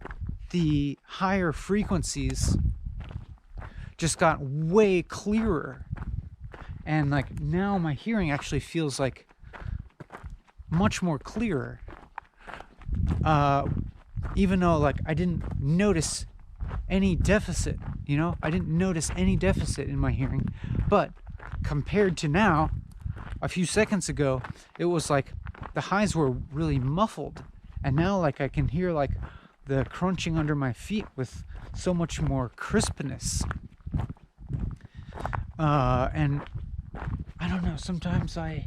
the higher frequencies just got way clearer, and like now my hearing actually feels like much more clearer, even though like I didn't notice any deficit, I didn't notice any deficit in my hearing. But compared to now, a few seconds ago, it was like the highs were really muffled, and now like I can hear like the crunching under my feet with so much more crispness. And I don't know, sometimes I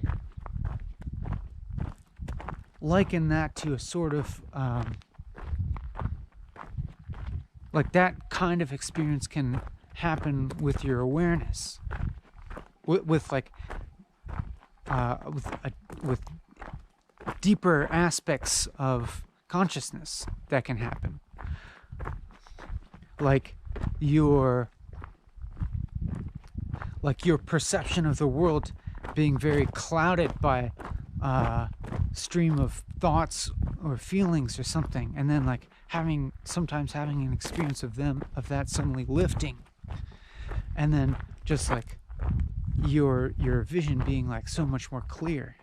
liken that to a sort of like that kind of experience can happen with your awareness, with deeper aspects of consciousness that can happen, like your perception of the world being very clouded by stream of thoughts or feelings or something, and then like sometimes having an experience of that suddenly lifting, and then just like your vision being like so much more clear,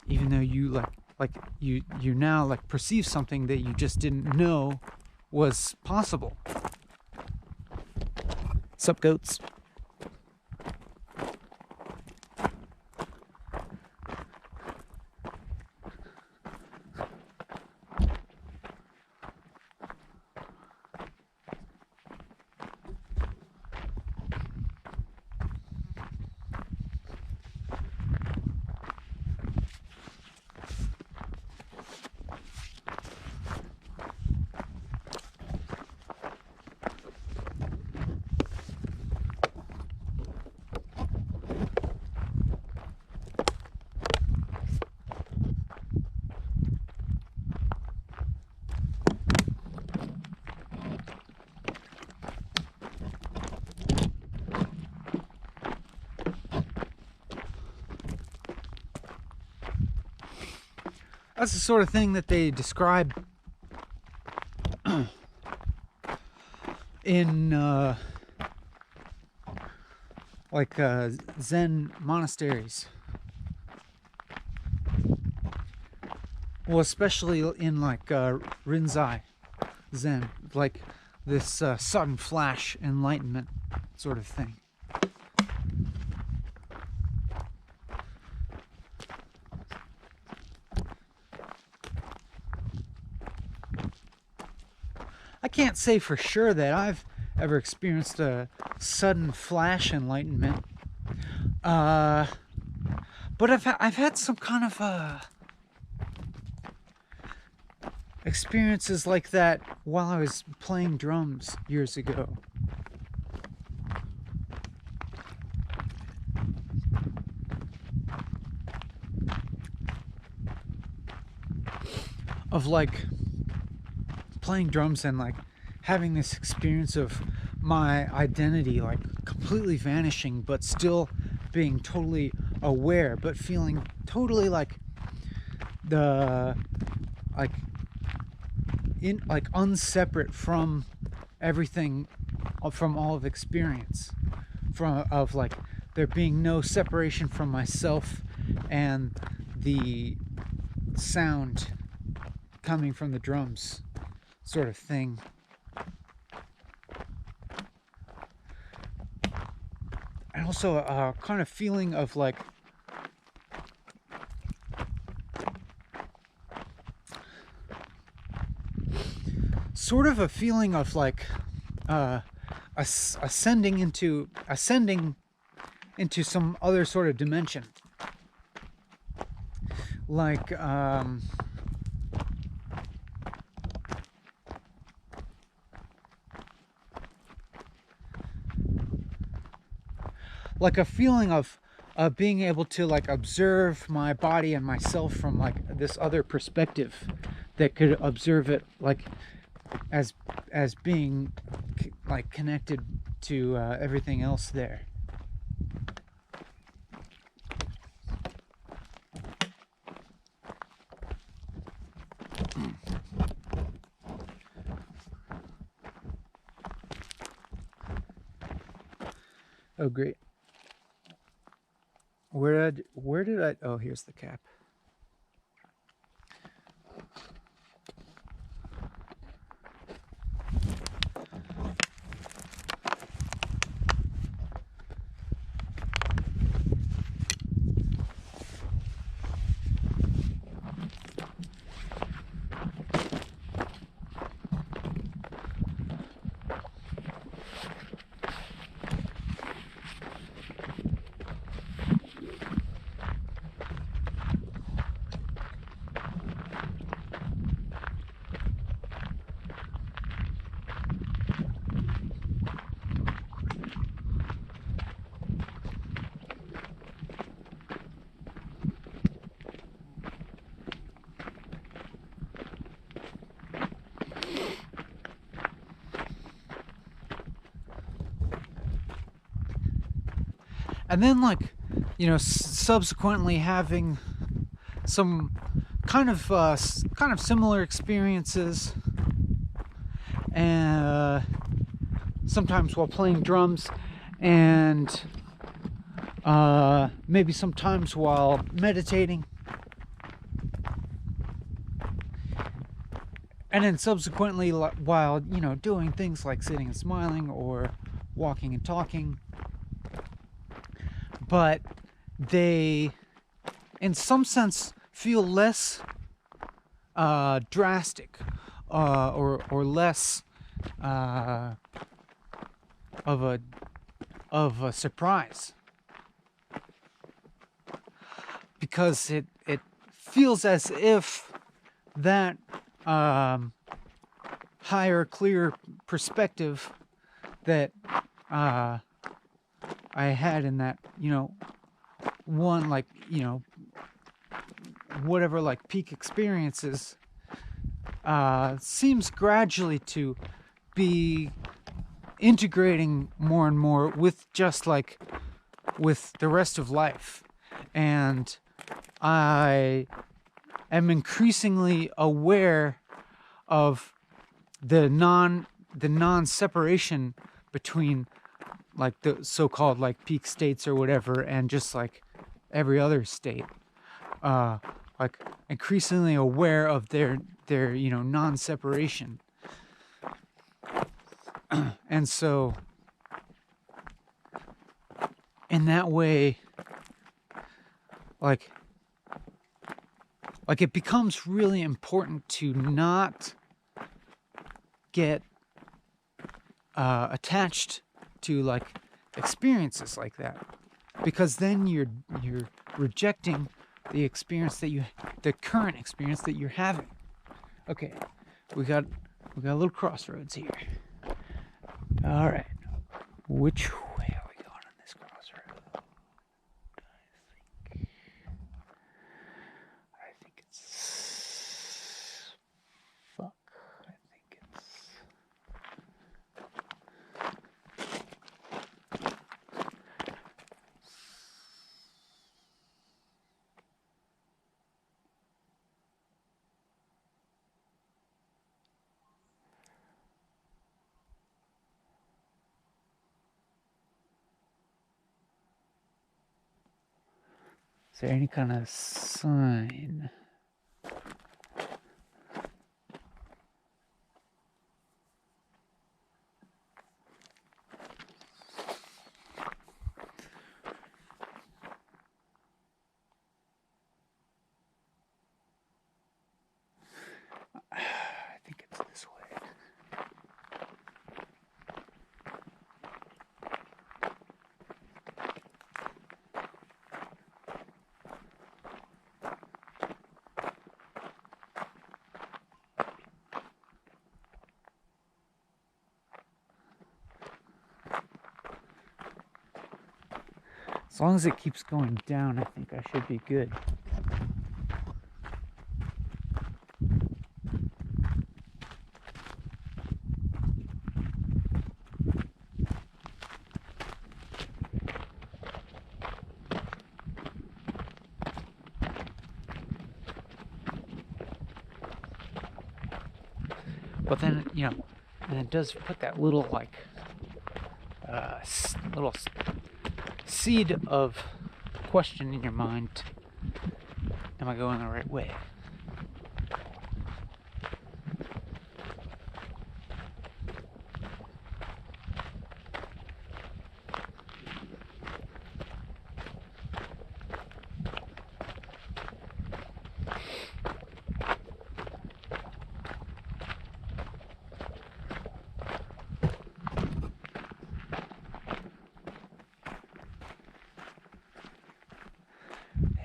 even though you you now like perceive something that you just didn't know was possible. Sup, goats? That's the sort of thing that they describe in Zen monasteries. Well, especially in like Rinzai Zen, like this sudden flash enlightenment sort of thing. I can't say for sure that I've ever experienced a sudden flash enlightenment, but I've had some kind of experiences like that while I was playing drums years ago. Of like playing drums and like having this experience of my identity like completely vanishing, but still being totally aware, but feeling totally like unseparate from everything, from all of experience, of like there being no separation from myself and the sound coming from the drums, sort of thing. And also a kind of feeling of like sort of a feeling of like ascending into some other sort of dimension, like like a feeling of being able to like observe my body and myself from like this other perspective that could observe it like as being like connected to everything else there. Oh great. Where did I, oh, here's the cap. And then like, you know, subsequently having some kind of similar experiences, and sometimes while playing drums, and maybe sometimes while meditating, and then subsequently while, you know, doing things like sitting and smiling or walking and talking. But they, in some sense, feel less drastic, or less of a surprise, because it feels as if that higher, clear perspective that I had in that, you know, one, like, you know, whatever, like, peak experiences, seems gradually to be integrating more and more with just like with the rest of life. And I am increasingly aware of the non-separation between like the so-called like peak states or whatever and just like every other state. Like increasingly aware of their you know, non-separation. And so in that way, like it becomes really important to not get attached to like experiences like that, because then you're rejecting the experience that the current experience that you're having. Okay, we got a little crossroads here. All right, which way are we going on this crossroad? I think it's fuck. I think it's Is there any kind of sign? I think it's this way. As long as it keeps going down, I think I should be good. But then, and it does put that little, like, little seed of question in your mind. Am I going the right way?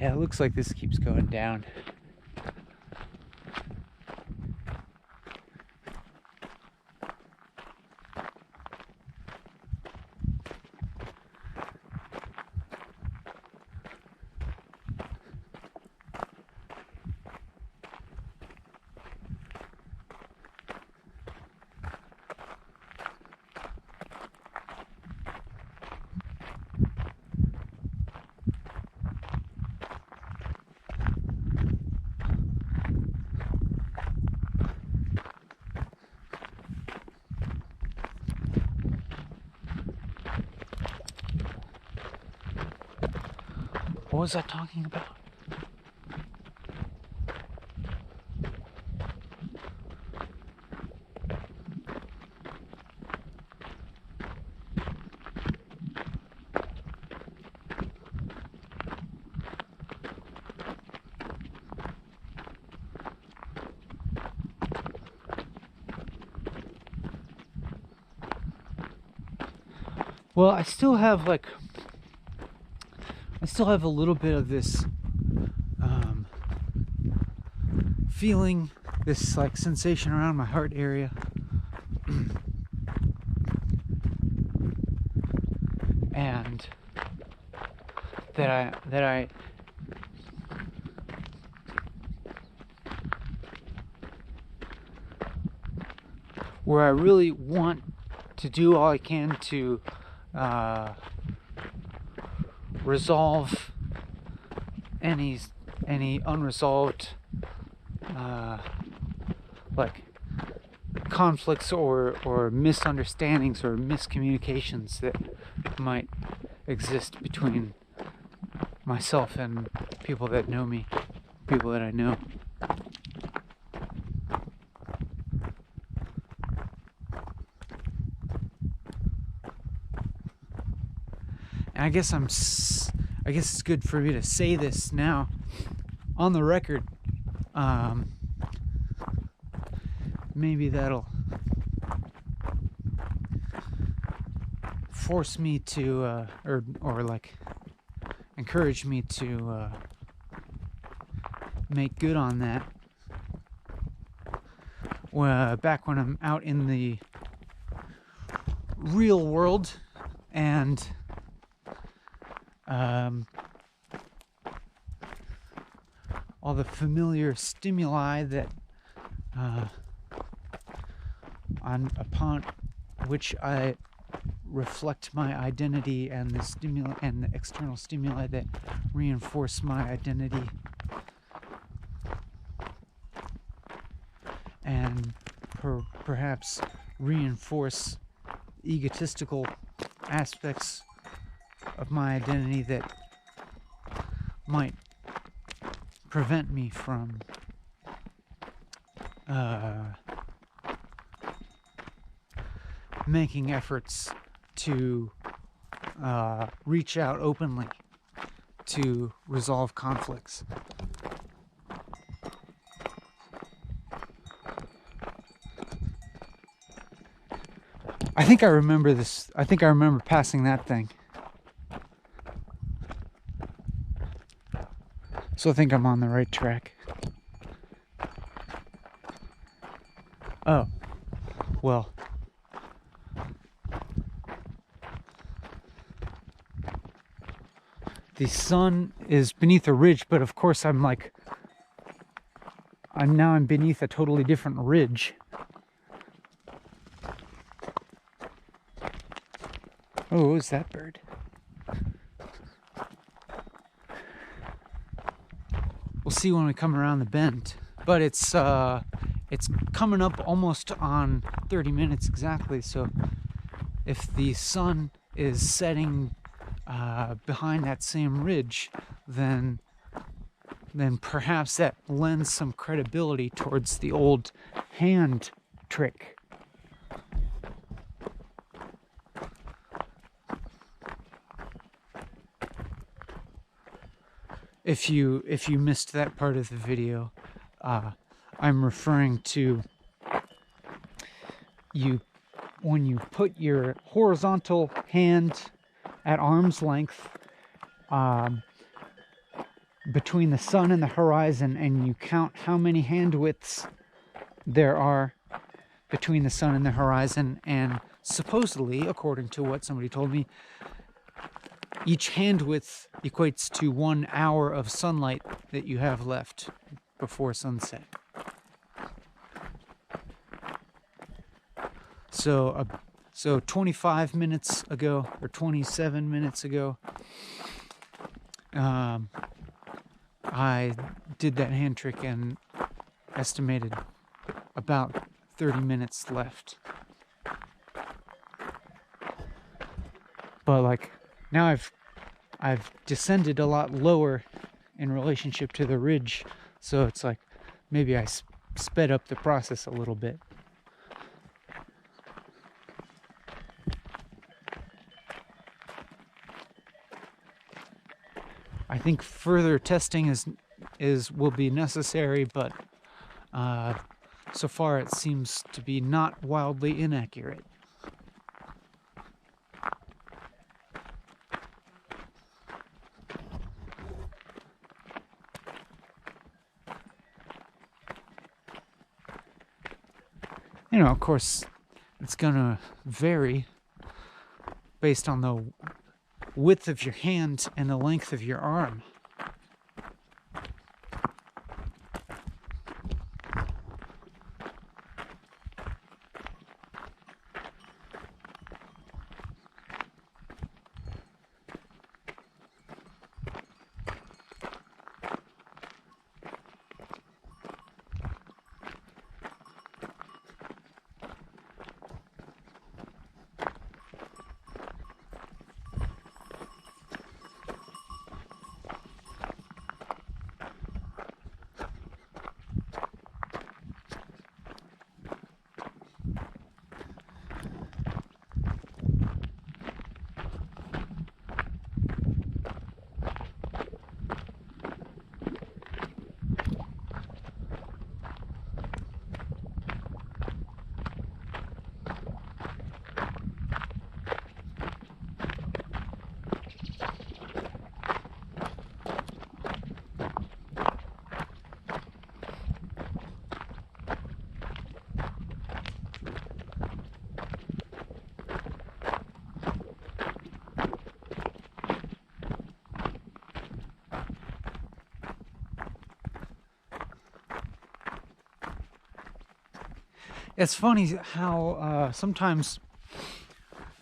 Yeah, it looks like this keeps going down. What was I talking about? Well, I still have a little bit of this feeling, this like sensation around my heart area. And that I where I really want to do all I can to resolve any unresolved like conflicts or misunderstandings or miscommunications that might exist between myself and people that know me, people that I know. And I guess it's good for me to say this now on the record. Maybe that'll force me to or like encourage me to make good on that back when I'm out in the real world and all the familiar stimuli that upon which I reflect my identity, and the stimuli and the external stimuli that reinforce my identity, and perhaps reinforce egotistical aspects of my identity that might prevent me from making efforts to reach out openly to resolve conflicts. I think I remember this. I think I remember passing that thing. So I think I'm on the right track. Oh, well. the sun is beneath a ridge, but of course I'm beneath a totally different ridge. Oh, what was that bird? We'll see when we come around the bend. But it's coming up almost on 30 minutes exactly, so if the sun is setting behind that same ridge, then perhaps that lends some credibility towards the old hand trick. If you missed that part of the video, I'm referring to when you put your horizontal hand at arm's length between the sun and the horizon, and you count how many hand widths there are between the sun and the horizon, and supposedly, according to what somebody told me, each hand width equates to 1 hour of sunlight that you have left before sunset. So 25 minutes ago, or 27 minutes ago, I did that hand trick and estimated about 30 minutes left. But like, now I've descended a lot lower in relationship to the ridge, so it's like maybe I sped up the process a little bit. I think further testing will be necessary, but so far it seems to be not wildly inaccurate. You know, of course, it's gonna vary based on the width of your hand and the length of your arm. It's funny how sometimes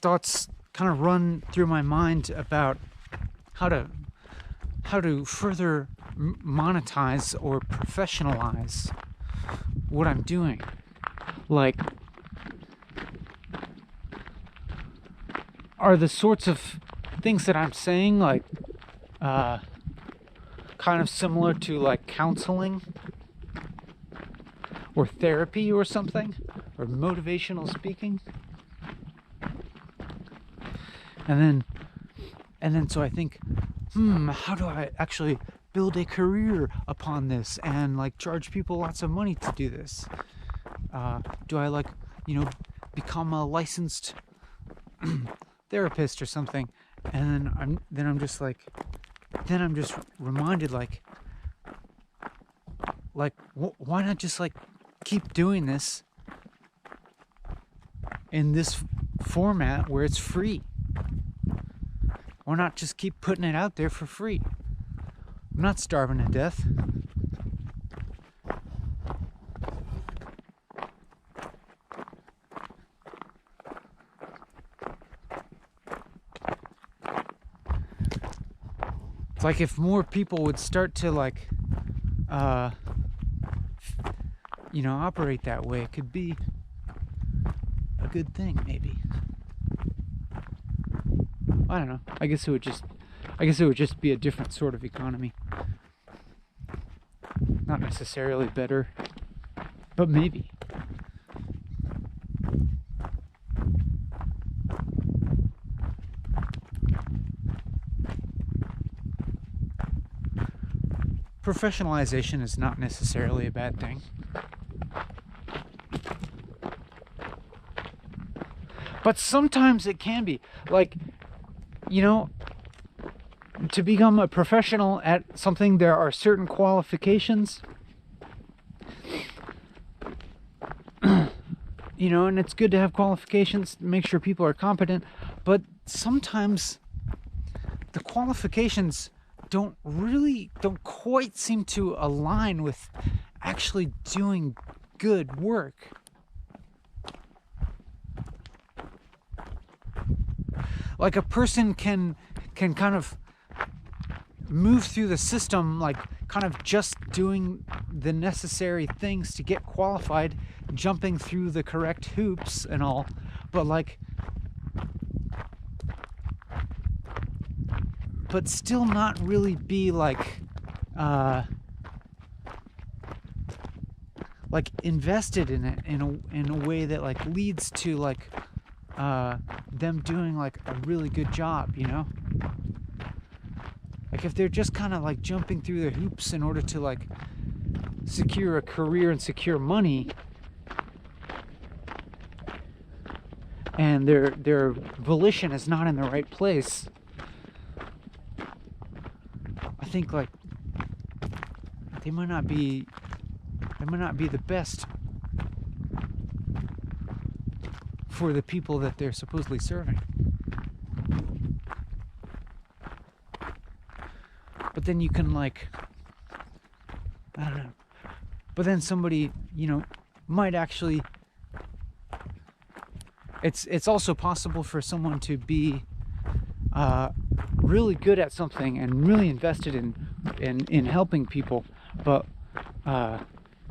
thoughts kind of run through my mind about how to further monetize or professionalize what I'm doing. Like, are the sorts of things that I'm saying like kind of similar to like counseling or therapy or something, or motivational speaking? And then so I think, how do I actually build a career upon this and like charge people lots of money to do this? Do I like, become a licensed therapist or something? And then I'm just reminded like why not just like keep doing this in this format where it's free? Why not just keep putting it out there for free? I'm not starving to death. It's like if more people would start to like operate that way, it could be a good thing, maybe. I don't know. I guess it would just be a different sort of economy. Not necessarily better, but maybe. Professionalization is not necessarily a bad thing. But sometimes it can be. Like, to become a professional at something, there are certain qualifications. And it's good to have qualifications to make sure people are competent. But sometimes the qualifications don't quite seem to align with actually doing good work. Like a person can kind of move through the system, like kind of just doing the necessary things to get qualified, jumping through the correct hoops and all, but still not really be like invested in it in a way that like leads to like them doing like a really good job, Like if they're just kind of like jumping through the hoops in order to like secure a career and secure money, and their volition is not in the right place, I think like they might not be the best for the people that they're supposedly serving. But then you can like, I don't know. But then somebody, might actually, it's also possible for someone to be really good at something and really invested in helping people, but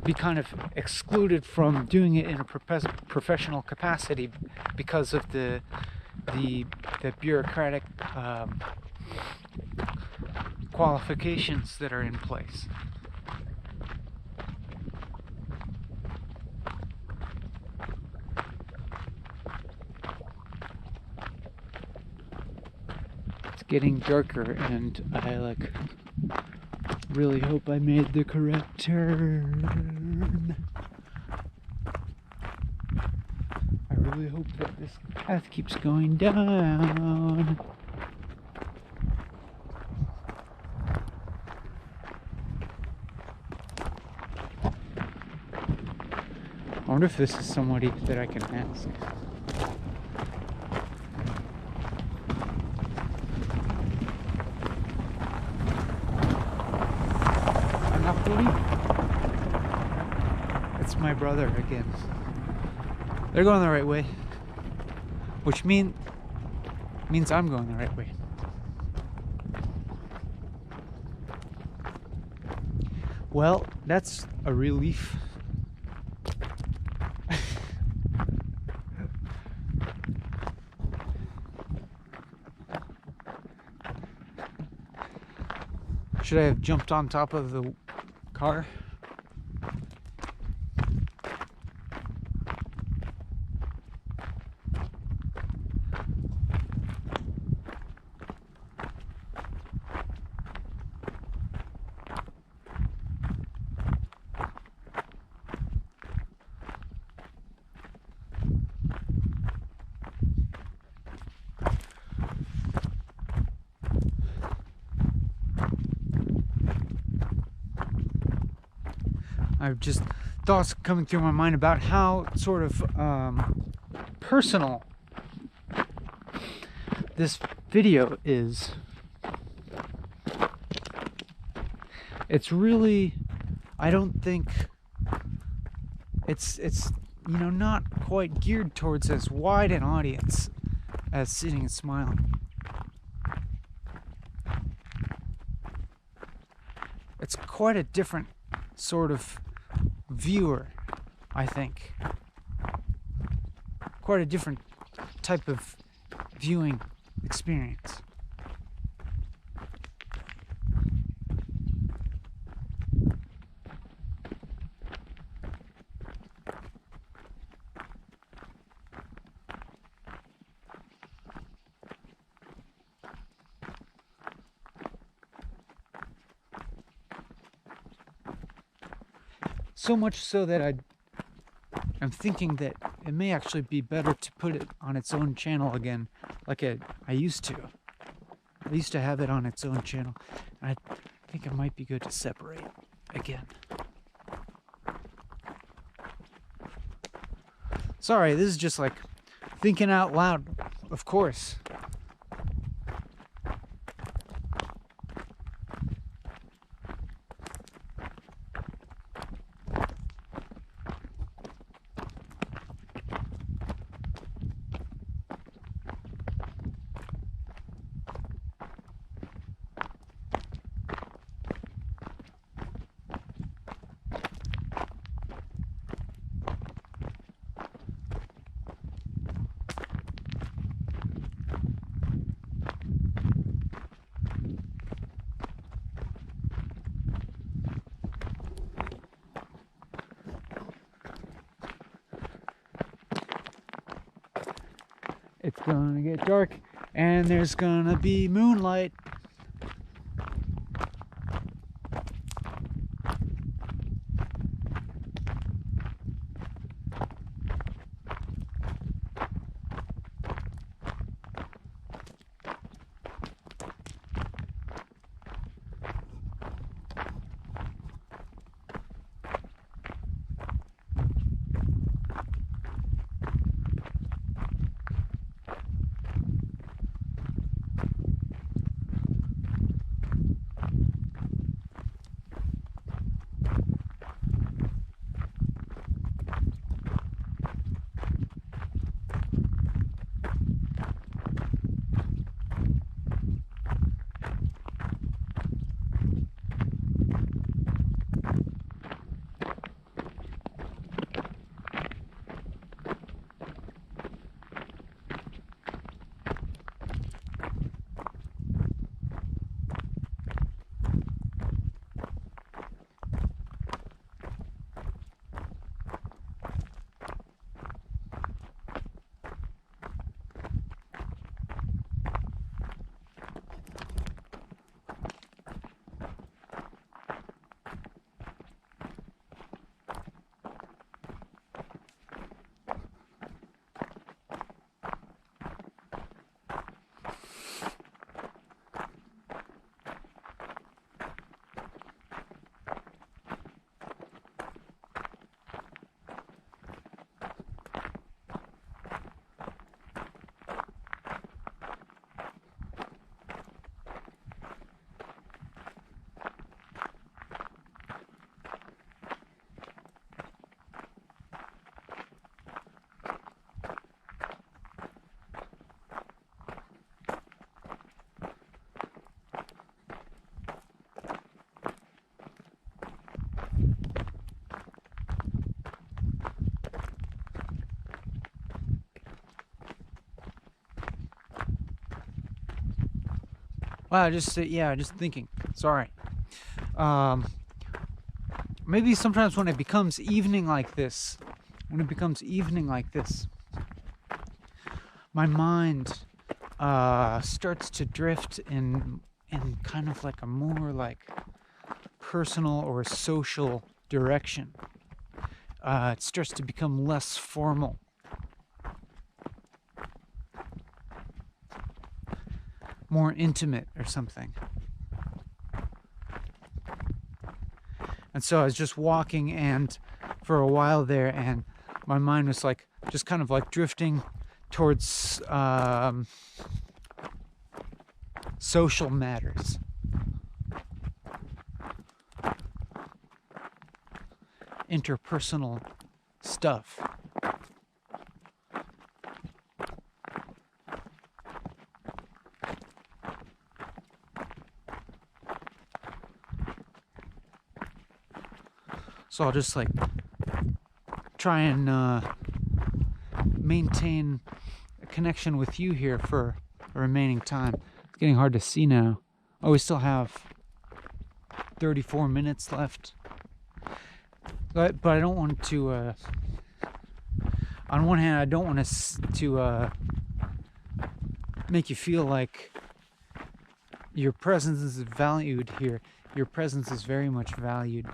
be kind of excluded from doing it in a professional capacity because of the bureaucratic qualifications that are in place. It's getting darker, and I like really hope I made the correct turn. I really hope that this path keeps going down. I wonder if this is somebody that I can ask. I'm not believing. It's my brother again. They're going the right way, which means I'm going the right way. Well, that's a relief. Should I have jumped on top of the car? I've just thoughts coming through my mind about how sort of personal this video is, it's really, I don't think it's not quite geared towards as wide an audience as Sitting and Smiling. It's quite a different sort of viewer, I think. Quite a different type of viewing experience. So much so that I'm thinking that it may actually be better to put it on its own channel again, like I used to. I used to have it on its own channel. I think it might be good to separate again. Sorry, this is just like thinking out loud, of course. It's gonna get dark and there's gonna be moonlight. Wow, just thinking. Sorry. Maybe sometimes when it becomes evening like this, my mind starts to drift in kind of like a more like personal or social direction. It starts to become less formal. More intimate or something. And so I was just walking and for a while there, and my mind was like just kind of like drifting towards social matters. Interpersonal stuff. So I'll just like try and maintain a connection with you here for the remaining time. It's getting hard to see now. Oh, we still have 34 minutes left. But I don't want to, on one hand, I don't want to make you feel like your presence is valued here. Your presence is very much valued.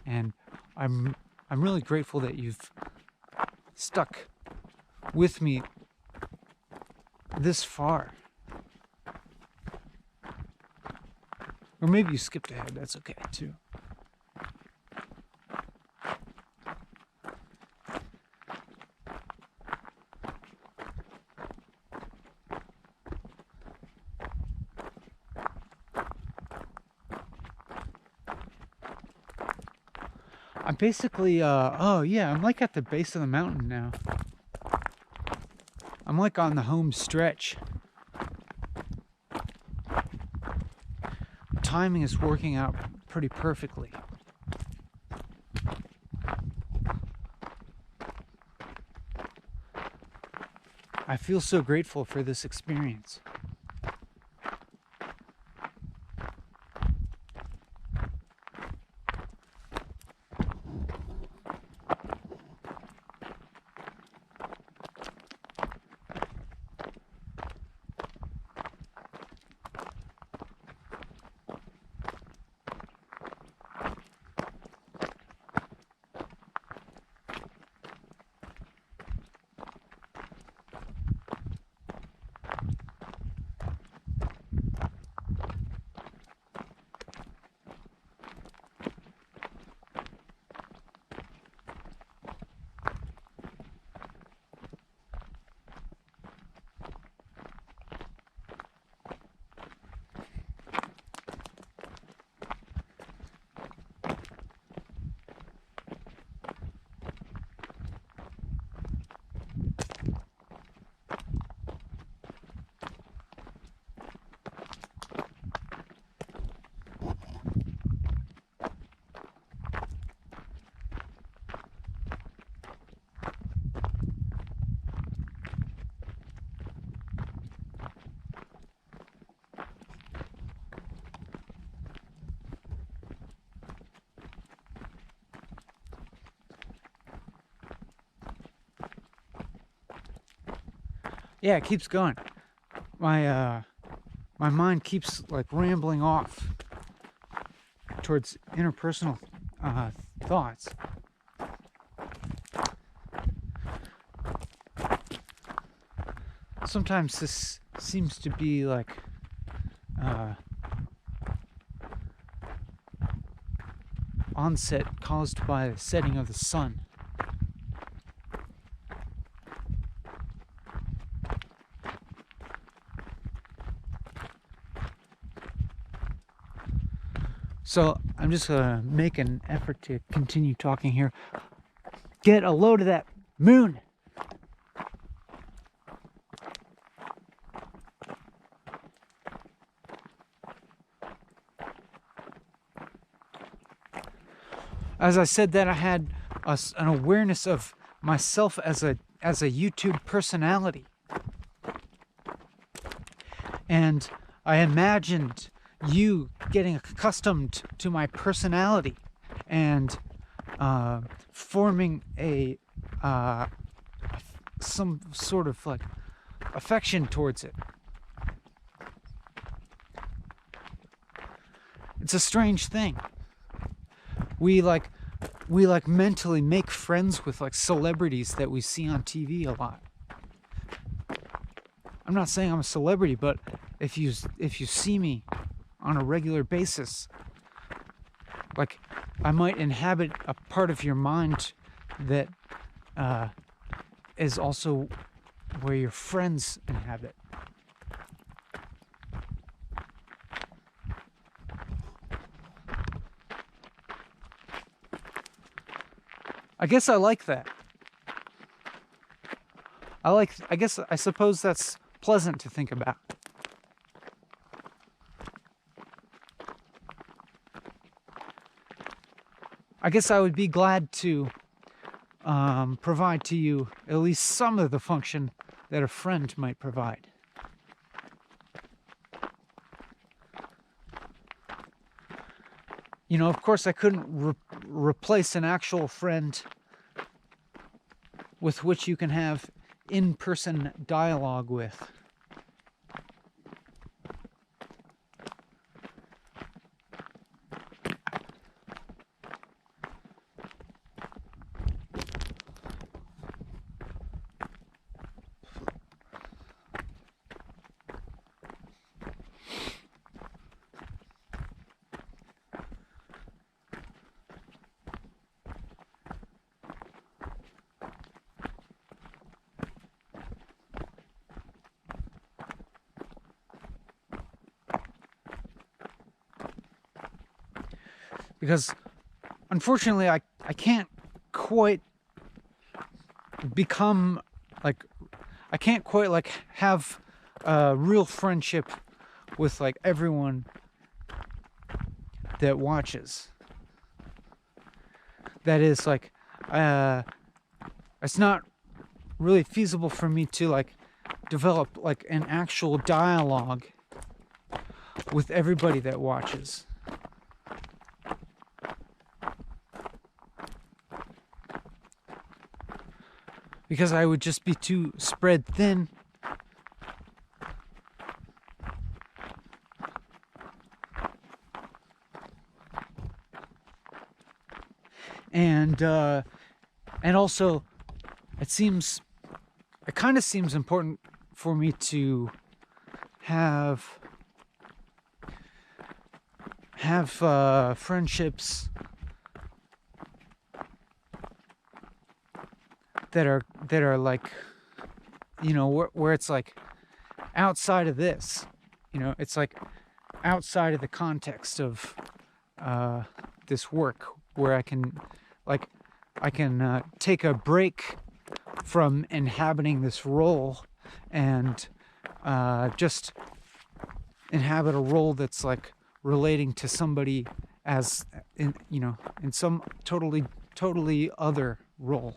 And I'm really grateful that you've stuck with me this far. Or maybe you skipped ahead, that's okay too. I'm basically, oh yeah, I'm like at the base of the mountain now. I'm like on the home stretch. Timing is working out pretty perfectly. I feel so grateful for this experience. Yeah, it keeps going. My mind keeps like rambling off towards interpersonal thoughts. Sometimes this seems to be like onset caused by the setting of the sun. So I'm just gonna make an effort to continue talking here. Get a load of that moon. As I said that, I had an awareness of myself as a YouTube personality, and I imagined you getting accustomed to my personality and forming a some sort of like affection towards it. It's a strange thing. We like mentally make friends with like celebrities that we see on TV a lot. I'm not saying I'm a celebrity, but if you see me on a regular basis, like I might inhabit a part of your mind that is also where your friends inhabit. I guess I like that. I suppose that's pleasant to think about. I guess I would be glad to provide to you at least some of the function that a friend might provide. You know, of course, I couldn't replace an actual friend with which you can have in-person dialogue with. Because unfortunately I can't quite become like, I can't quite like have a real friendship with like everyone that watches. That is like, it's not really feasible for me to like develop like an actual dialogue with everybody that watches. Because I would just be too spread thin. And also, it kind of seems important for me to have friendships that are like, you know, where it's like outside of this, you know, it's like outside of the context of this work, where I can take a break from inhabiting this role and just inhabit a role that's like relating to somebody as in, you know, in some totally other role.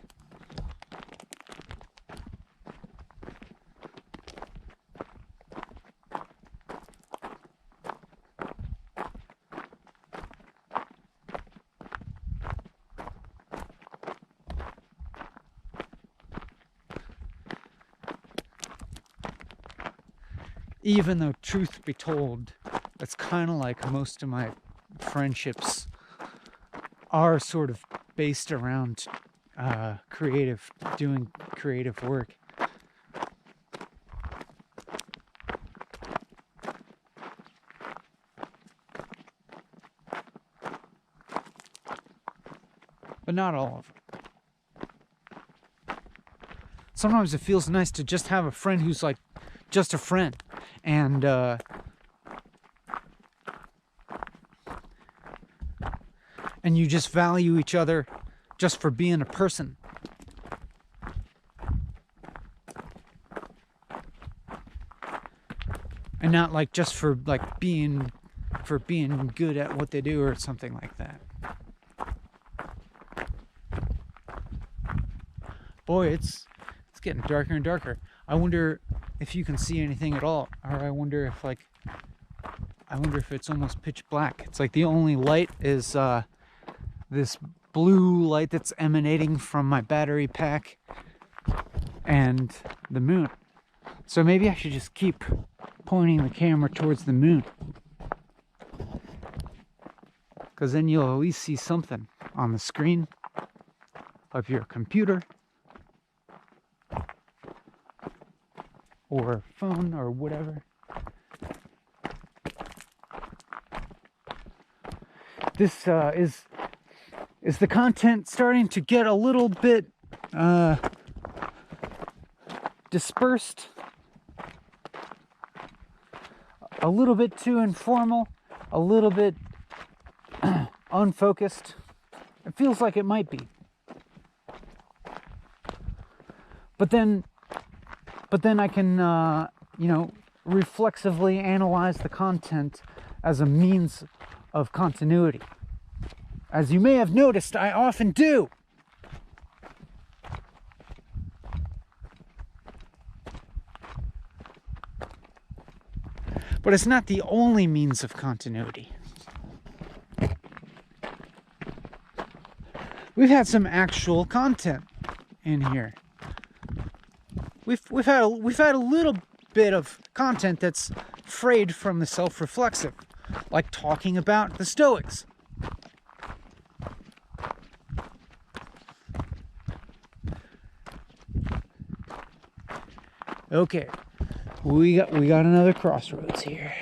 Even though, truth be told, that's kind of like most of my friendships are sort of based around doing creative work. But not all of them. Sometimes it feels nice to just have a friend who's like just a friend. And you just value each other just for being a person. And not like just for like being good at what they do or something like that. Boy, it's getting darker and darker. I wonder if you can see anything at all, or I wonder if it's almost pitch black. It's like the only light is this blue light that's emanating from my battery pack and the moon. So maybe I should just keep pointing the camera towards the moon, because then you'll at least see something on the screen of your computer or phone or whatever. This is the content starting to get a little bit dispersed, a little bit too informal, a little bit unfocused. It feels like it might be. but then I can, reflexively analyze the content as a means of continuity. As you may have noticed, I often do. But it's not the only means of continuity. We've had some actual content in here. We've had a little bit of content that's frayed from the self-reflexive, like talking about the Stoics. Okay, we got another crossroads here.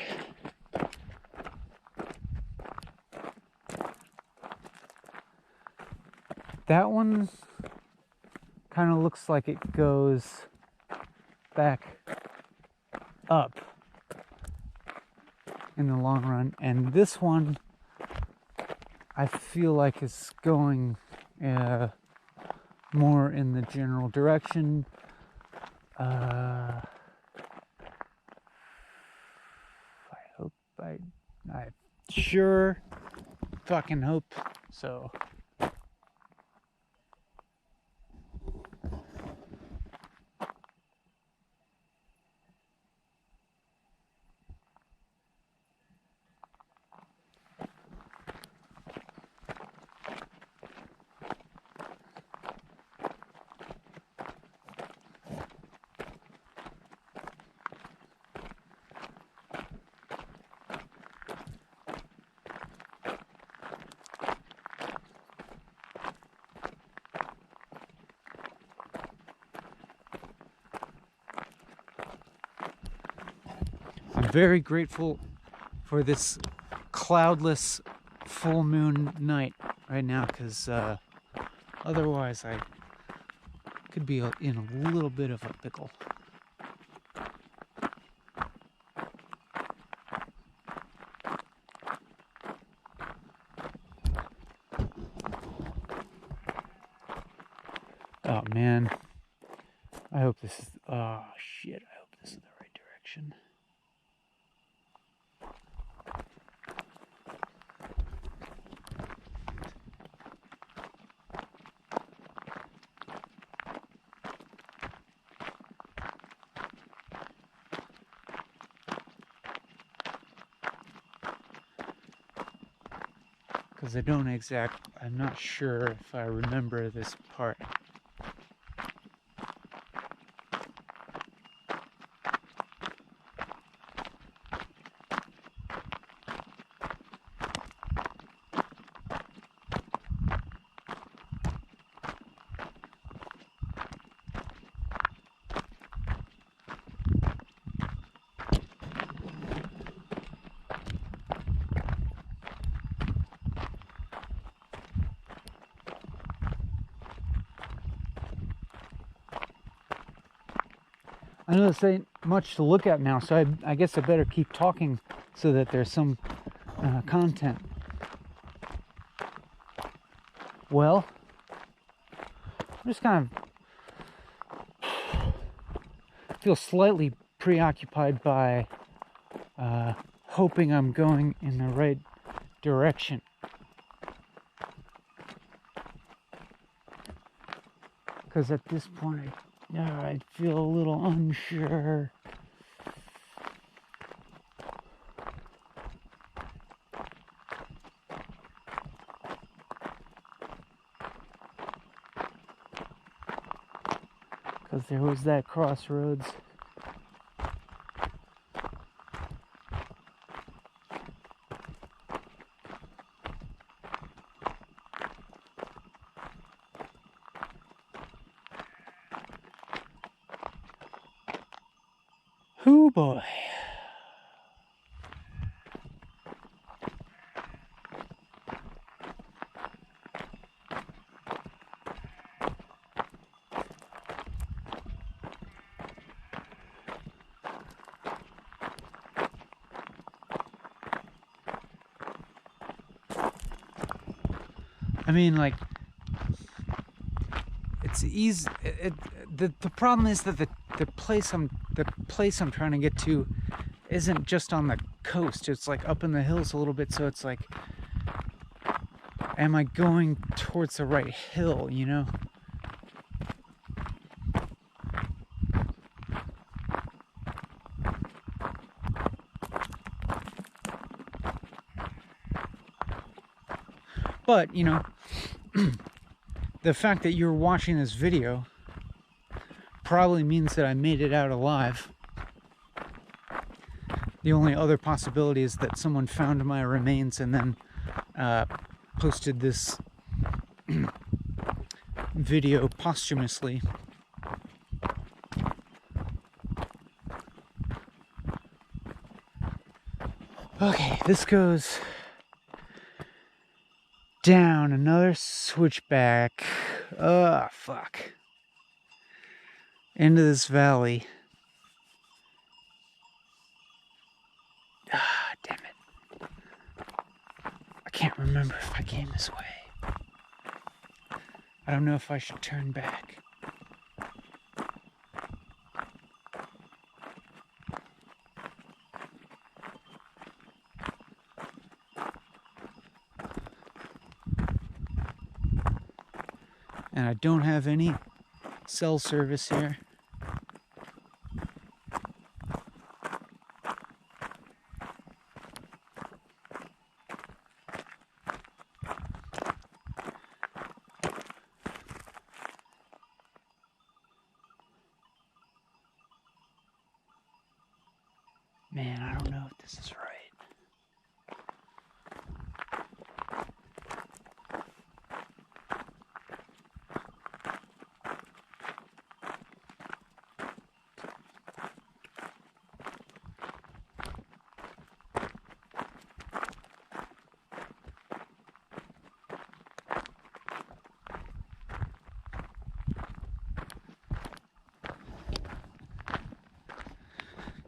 That one kind of looks like it goes back up in the long run, and this one I feel like is going more in the general direction. I sure fucking hope so. I'm very grateful for this cloudless full moon night right now, because otherwise I could be in a little bit of a pickle. Oh man, I hope this is, oh shit, I hope this is the right direction. Because I'm not sure if I remember this part. I know this ain't much to look at now, so I guess I better keep talking so that there's some content. Well, I'm just kind of feel slightly preoccupied by hoping I'm going in the right direction. Because at this point, I feel a little unsure. Because there was that crossroads. Hoo boy. I mean, like, it's easy. The problem is that the place I'm trying to get to isn't just on the coast. It's like up in the hills a little bit. So it's like, am I going towards the right hill? You know. But, you know, the fact that you're watching this video probably means that I made it out alive. The only other possibility is that someone found my remains and then posted this video posthumously. Okay, this goes down another switchback. Fuck. Into this valley. Damn it. I can't remember if I came this way. I don't know if I should turn back. And I don't have any cell service here. Man, I don't know if this is right.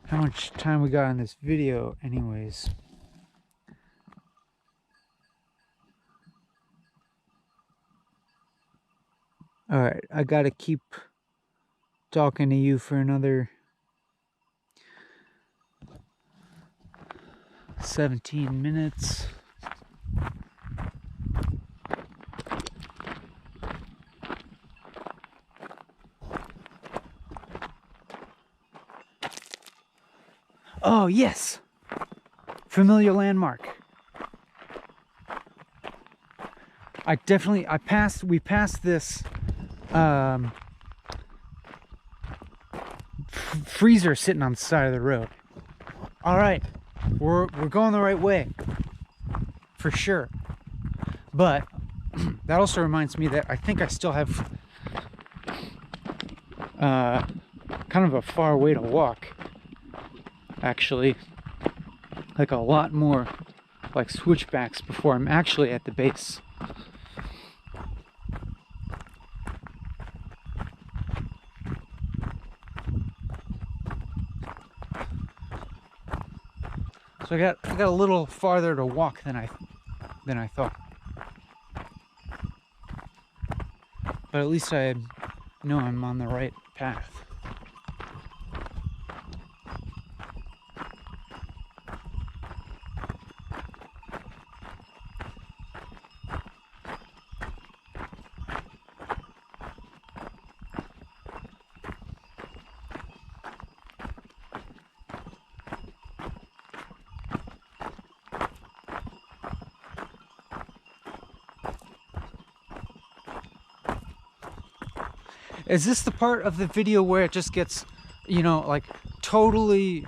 How much time we got in this video anyways? Alright, I gotta keep talking to you for another 17 minutes. Oh, yes! Familiar landmark. We passed this freezer sitting on the side of the road. All right, we're going the right way, for sure. But that also reminds me that I think I still have kind of a far way to walk. Actually, like a lot more like switchbacks before I'm actually at the base. So I got a little farther to walk than I thought. But at least I know I'm on the right path. Is this the part of the video where it just gets, you know, like totally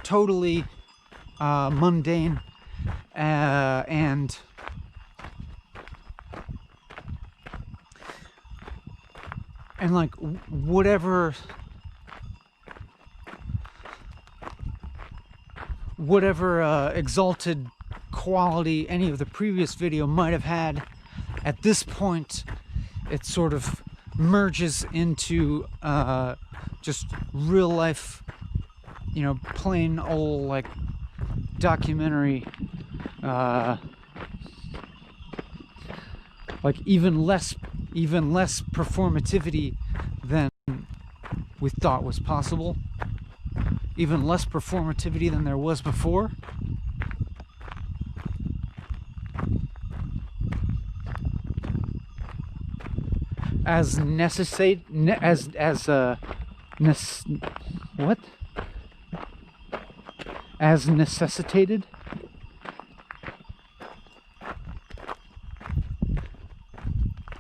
mundane and like whatever exalted quality any of the previous video might have had, at this point it sort of merges into just real life, you know, plain old like documentary, like even less performativity we thought was possible, even less performativity than there was before. As necessate what? As necessitated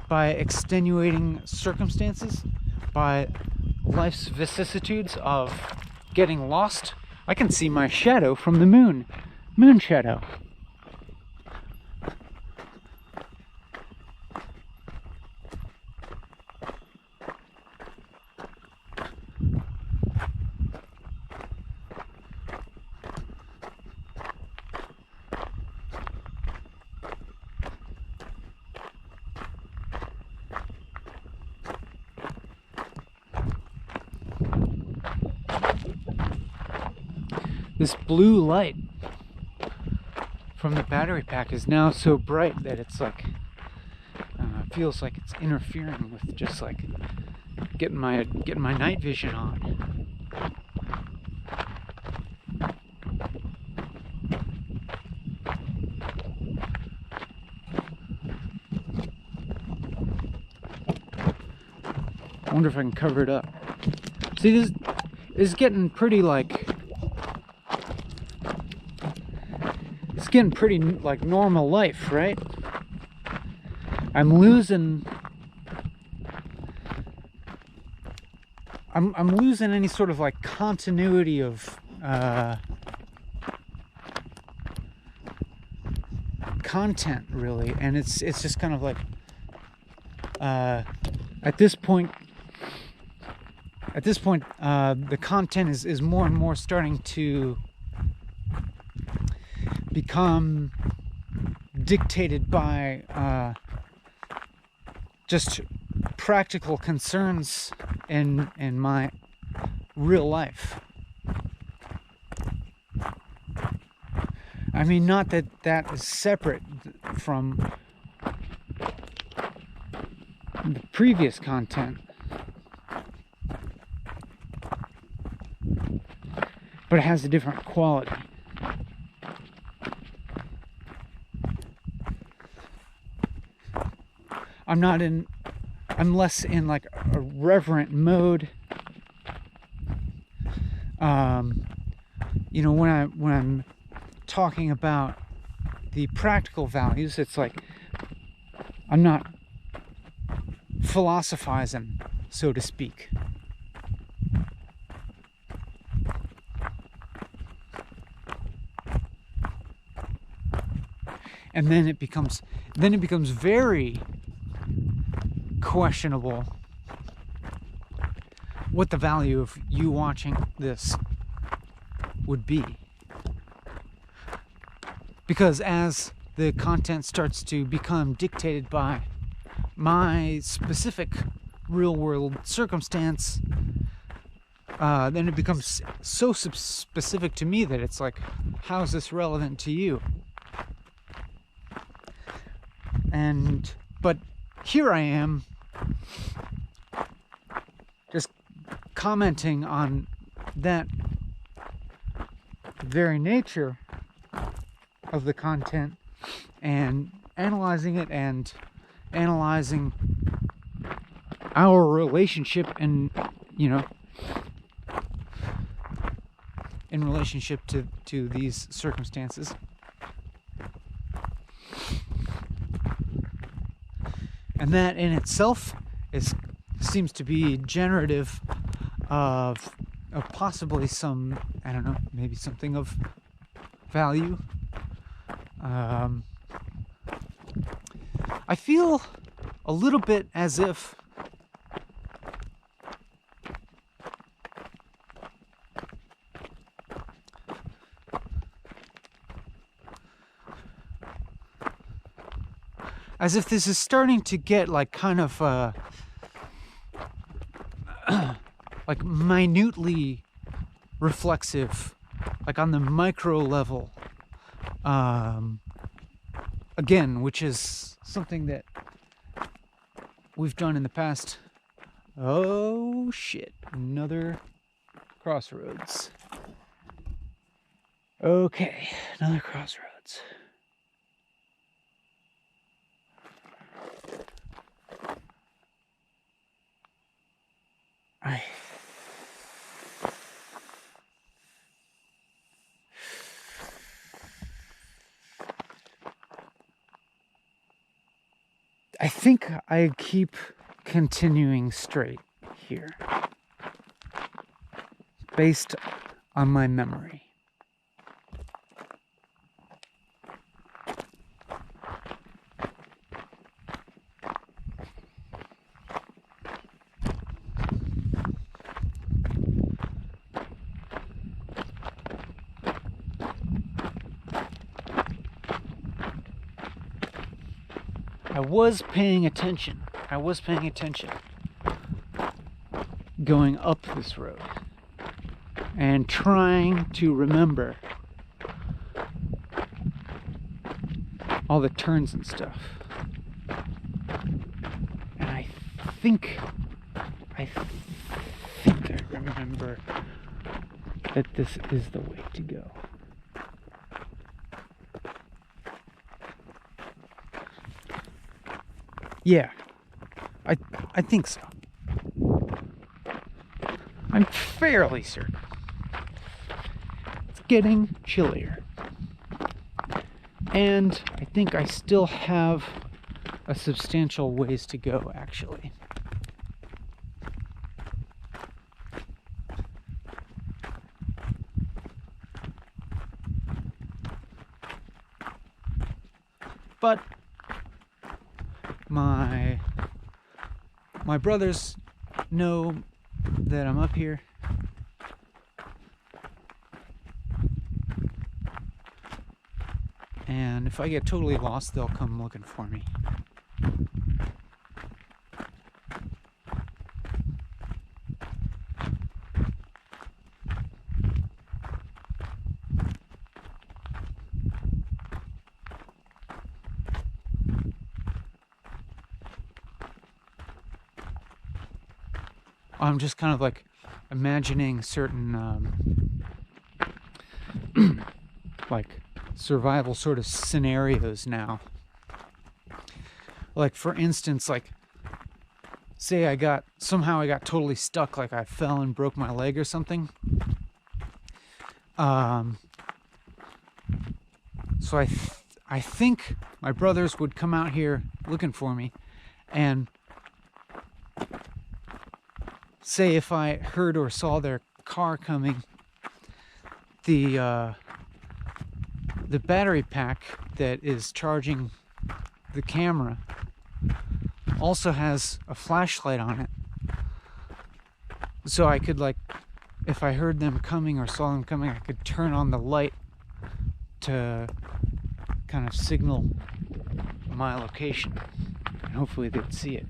by extenuating circumstances, by life's vicissitudes of getting lost. I can see my shadow from the moon shadow. This blue light from the battery pack is now so bright that it's like feels like it's interfering with just like getting my night vision on. I wonder if I can cover it up. See, this is getting pretty like. It's getting pretty like normal life, right? I'm losing any sort of like continuity of content, really, and it's just kind of like at this point the content is more and more starting to become dictated by just practical concerns in my real life. I mean, not that that is separate from the previous content, but it has a different quality. I'm less in like a reverent mode. You know, when I'm talking about the practical values, it's like I'm not philosophizing, so to speak. And then it becomes very questionable what the value of you watching this would be. Because as the content starts to become dictated by my specific real world circumstance, then it becomes so specific to me that it's like, how is this relevant to you? But here I am, just commenting on that very nature of the content and analyzing it and analyzing our relationship and, you know, in relationship to these circumstances. And that in itself seems to be generative of possibly some, I don't know, maybe something of value. I feel a little bit as if this is starting to get like kind of like minutely reflexive, like on the micro level, again, which is something that we've done in the past Oh shit, another crossroads. Okay, another crossroads. I think I keep continuing straight here based on my memory. I was paying attention. Going up this road and trying to remember all the turns and stuff. And I think I remember that this is the way to go. Yeah, I think so. I'm fairly certain. It's getting chillier. And I think I still have a substantial ways to go, actually. But my brothers know that I'm up here. And if I get totally lost, they'll come looking for me. I'm just kind of like imagining certain like survival sort of scenarios now. Like for instance, like say I got totally stuck, like I fell and broke my leg or something. So I think my brothers would come out here looking for me, and say if I heard or saw their car coming, the battery pack that is charging the camera also has a flashlight on it. So I could, like, if I heard them coming or saw them coming, I could turn on the light to kind of signal my location, and hopefully they'd see it.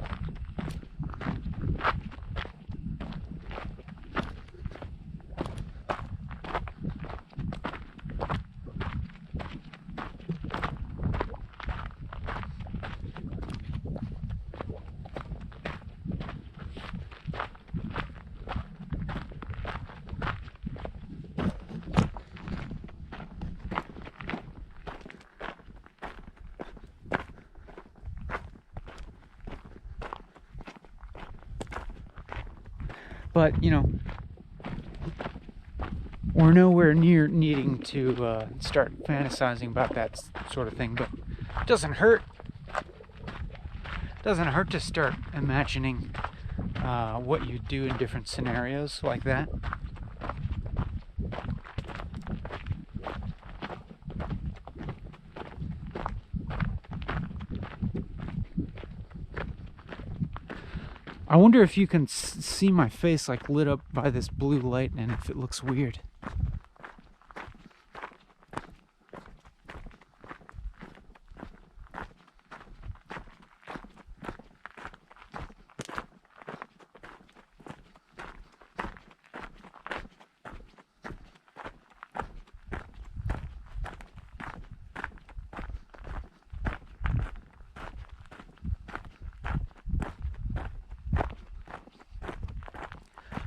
But, you know, we're nowhere near needing to start fantasizing about that sort of thing, but it doesn't hurt. It doesn't hurt to start imagining what you do in different scenarios like that. I wonder if you can see my face like lit up by this blue light and if it looks weird.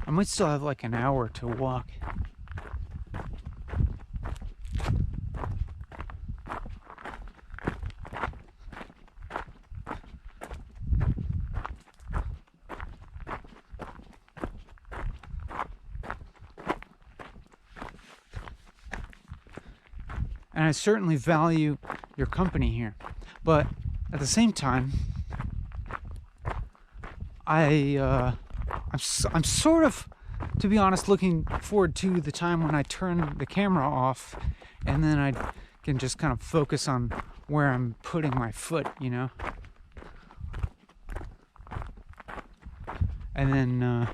I might still have like an hour to walk. And I certainly value your company here. But at the same time, I'm sort of, to be honest, looking forward to the time when I turn the camera off and then I can just kind of focus on where I'm putting my foot, you know? And then,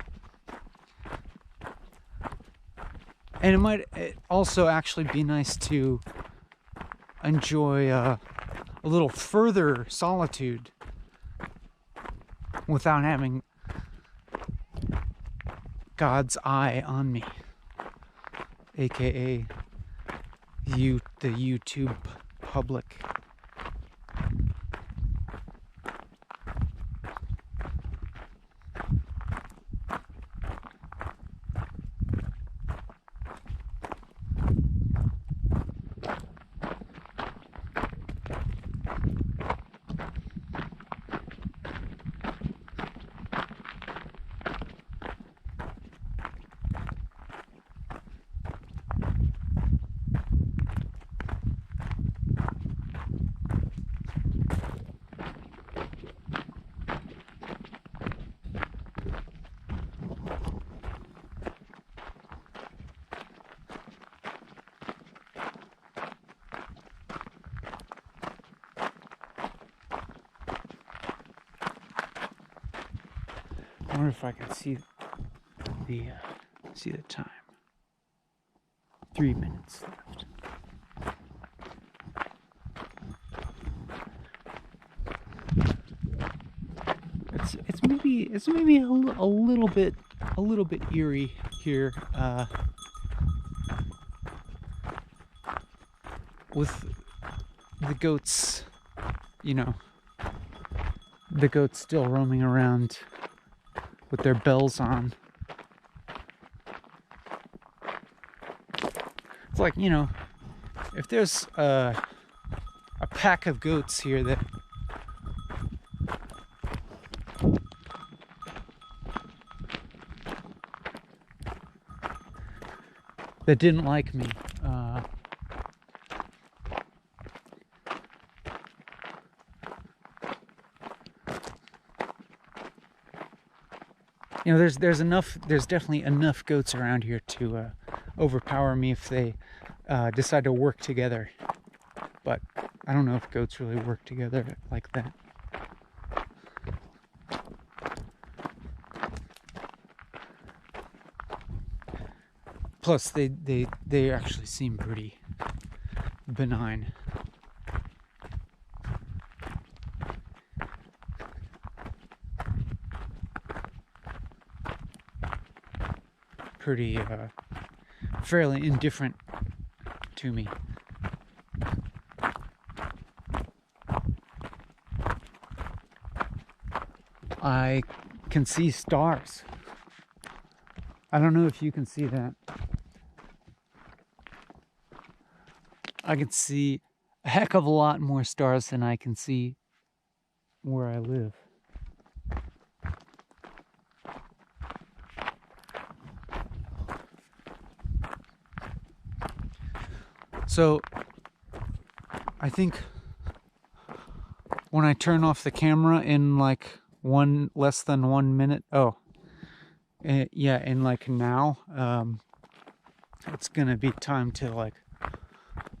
and it might also actually be nice to enjoy a little further solitude without having God's eye on me, aka the YouTube public. I wonder if I can see the time. 3 minutes left. It's maybe a little bit eerie here, with the goats, you know, the goats still roaming around with their bells on. It's like, you know, if there's a pack of goats here that didn't like me, you know, there's definitely enough goats around here to overpower me if they decide to work together. But I don't know if goats really work together like that. Plus, they actually seem pretty benign. Pretty fairly indifferent to me. I can see stars. I don't know if you can see that. I can see a heck of a lot more stars than I can see where I live. So I think when I turn off the camera in like less than 1 minute, in like now, it's gonna be time to like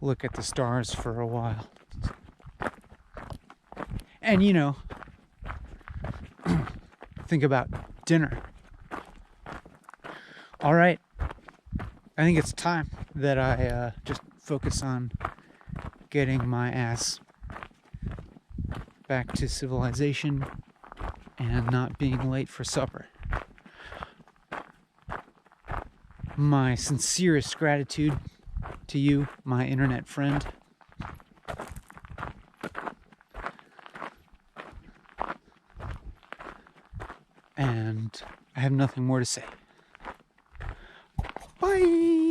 look at the stars for a while. And you know, think about dinner. All right, I think it's time that I just focus on getting my ass back to civilization and not being late for supper. My sincerest gratitude to you, my internet friend. And I have nothing more to say. Bye.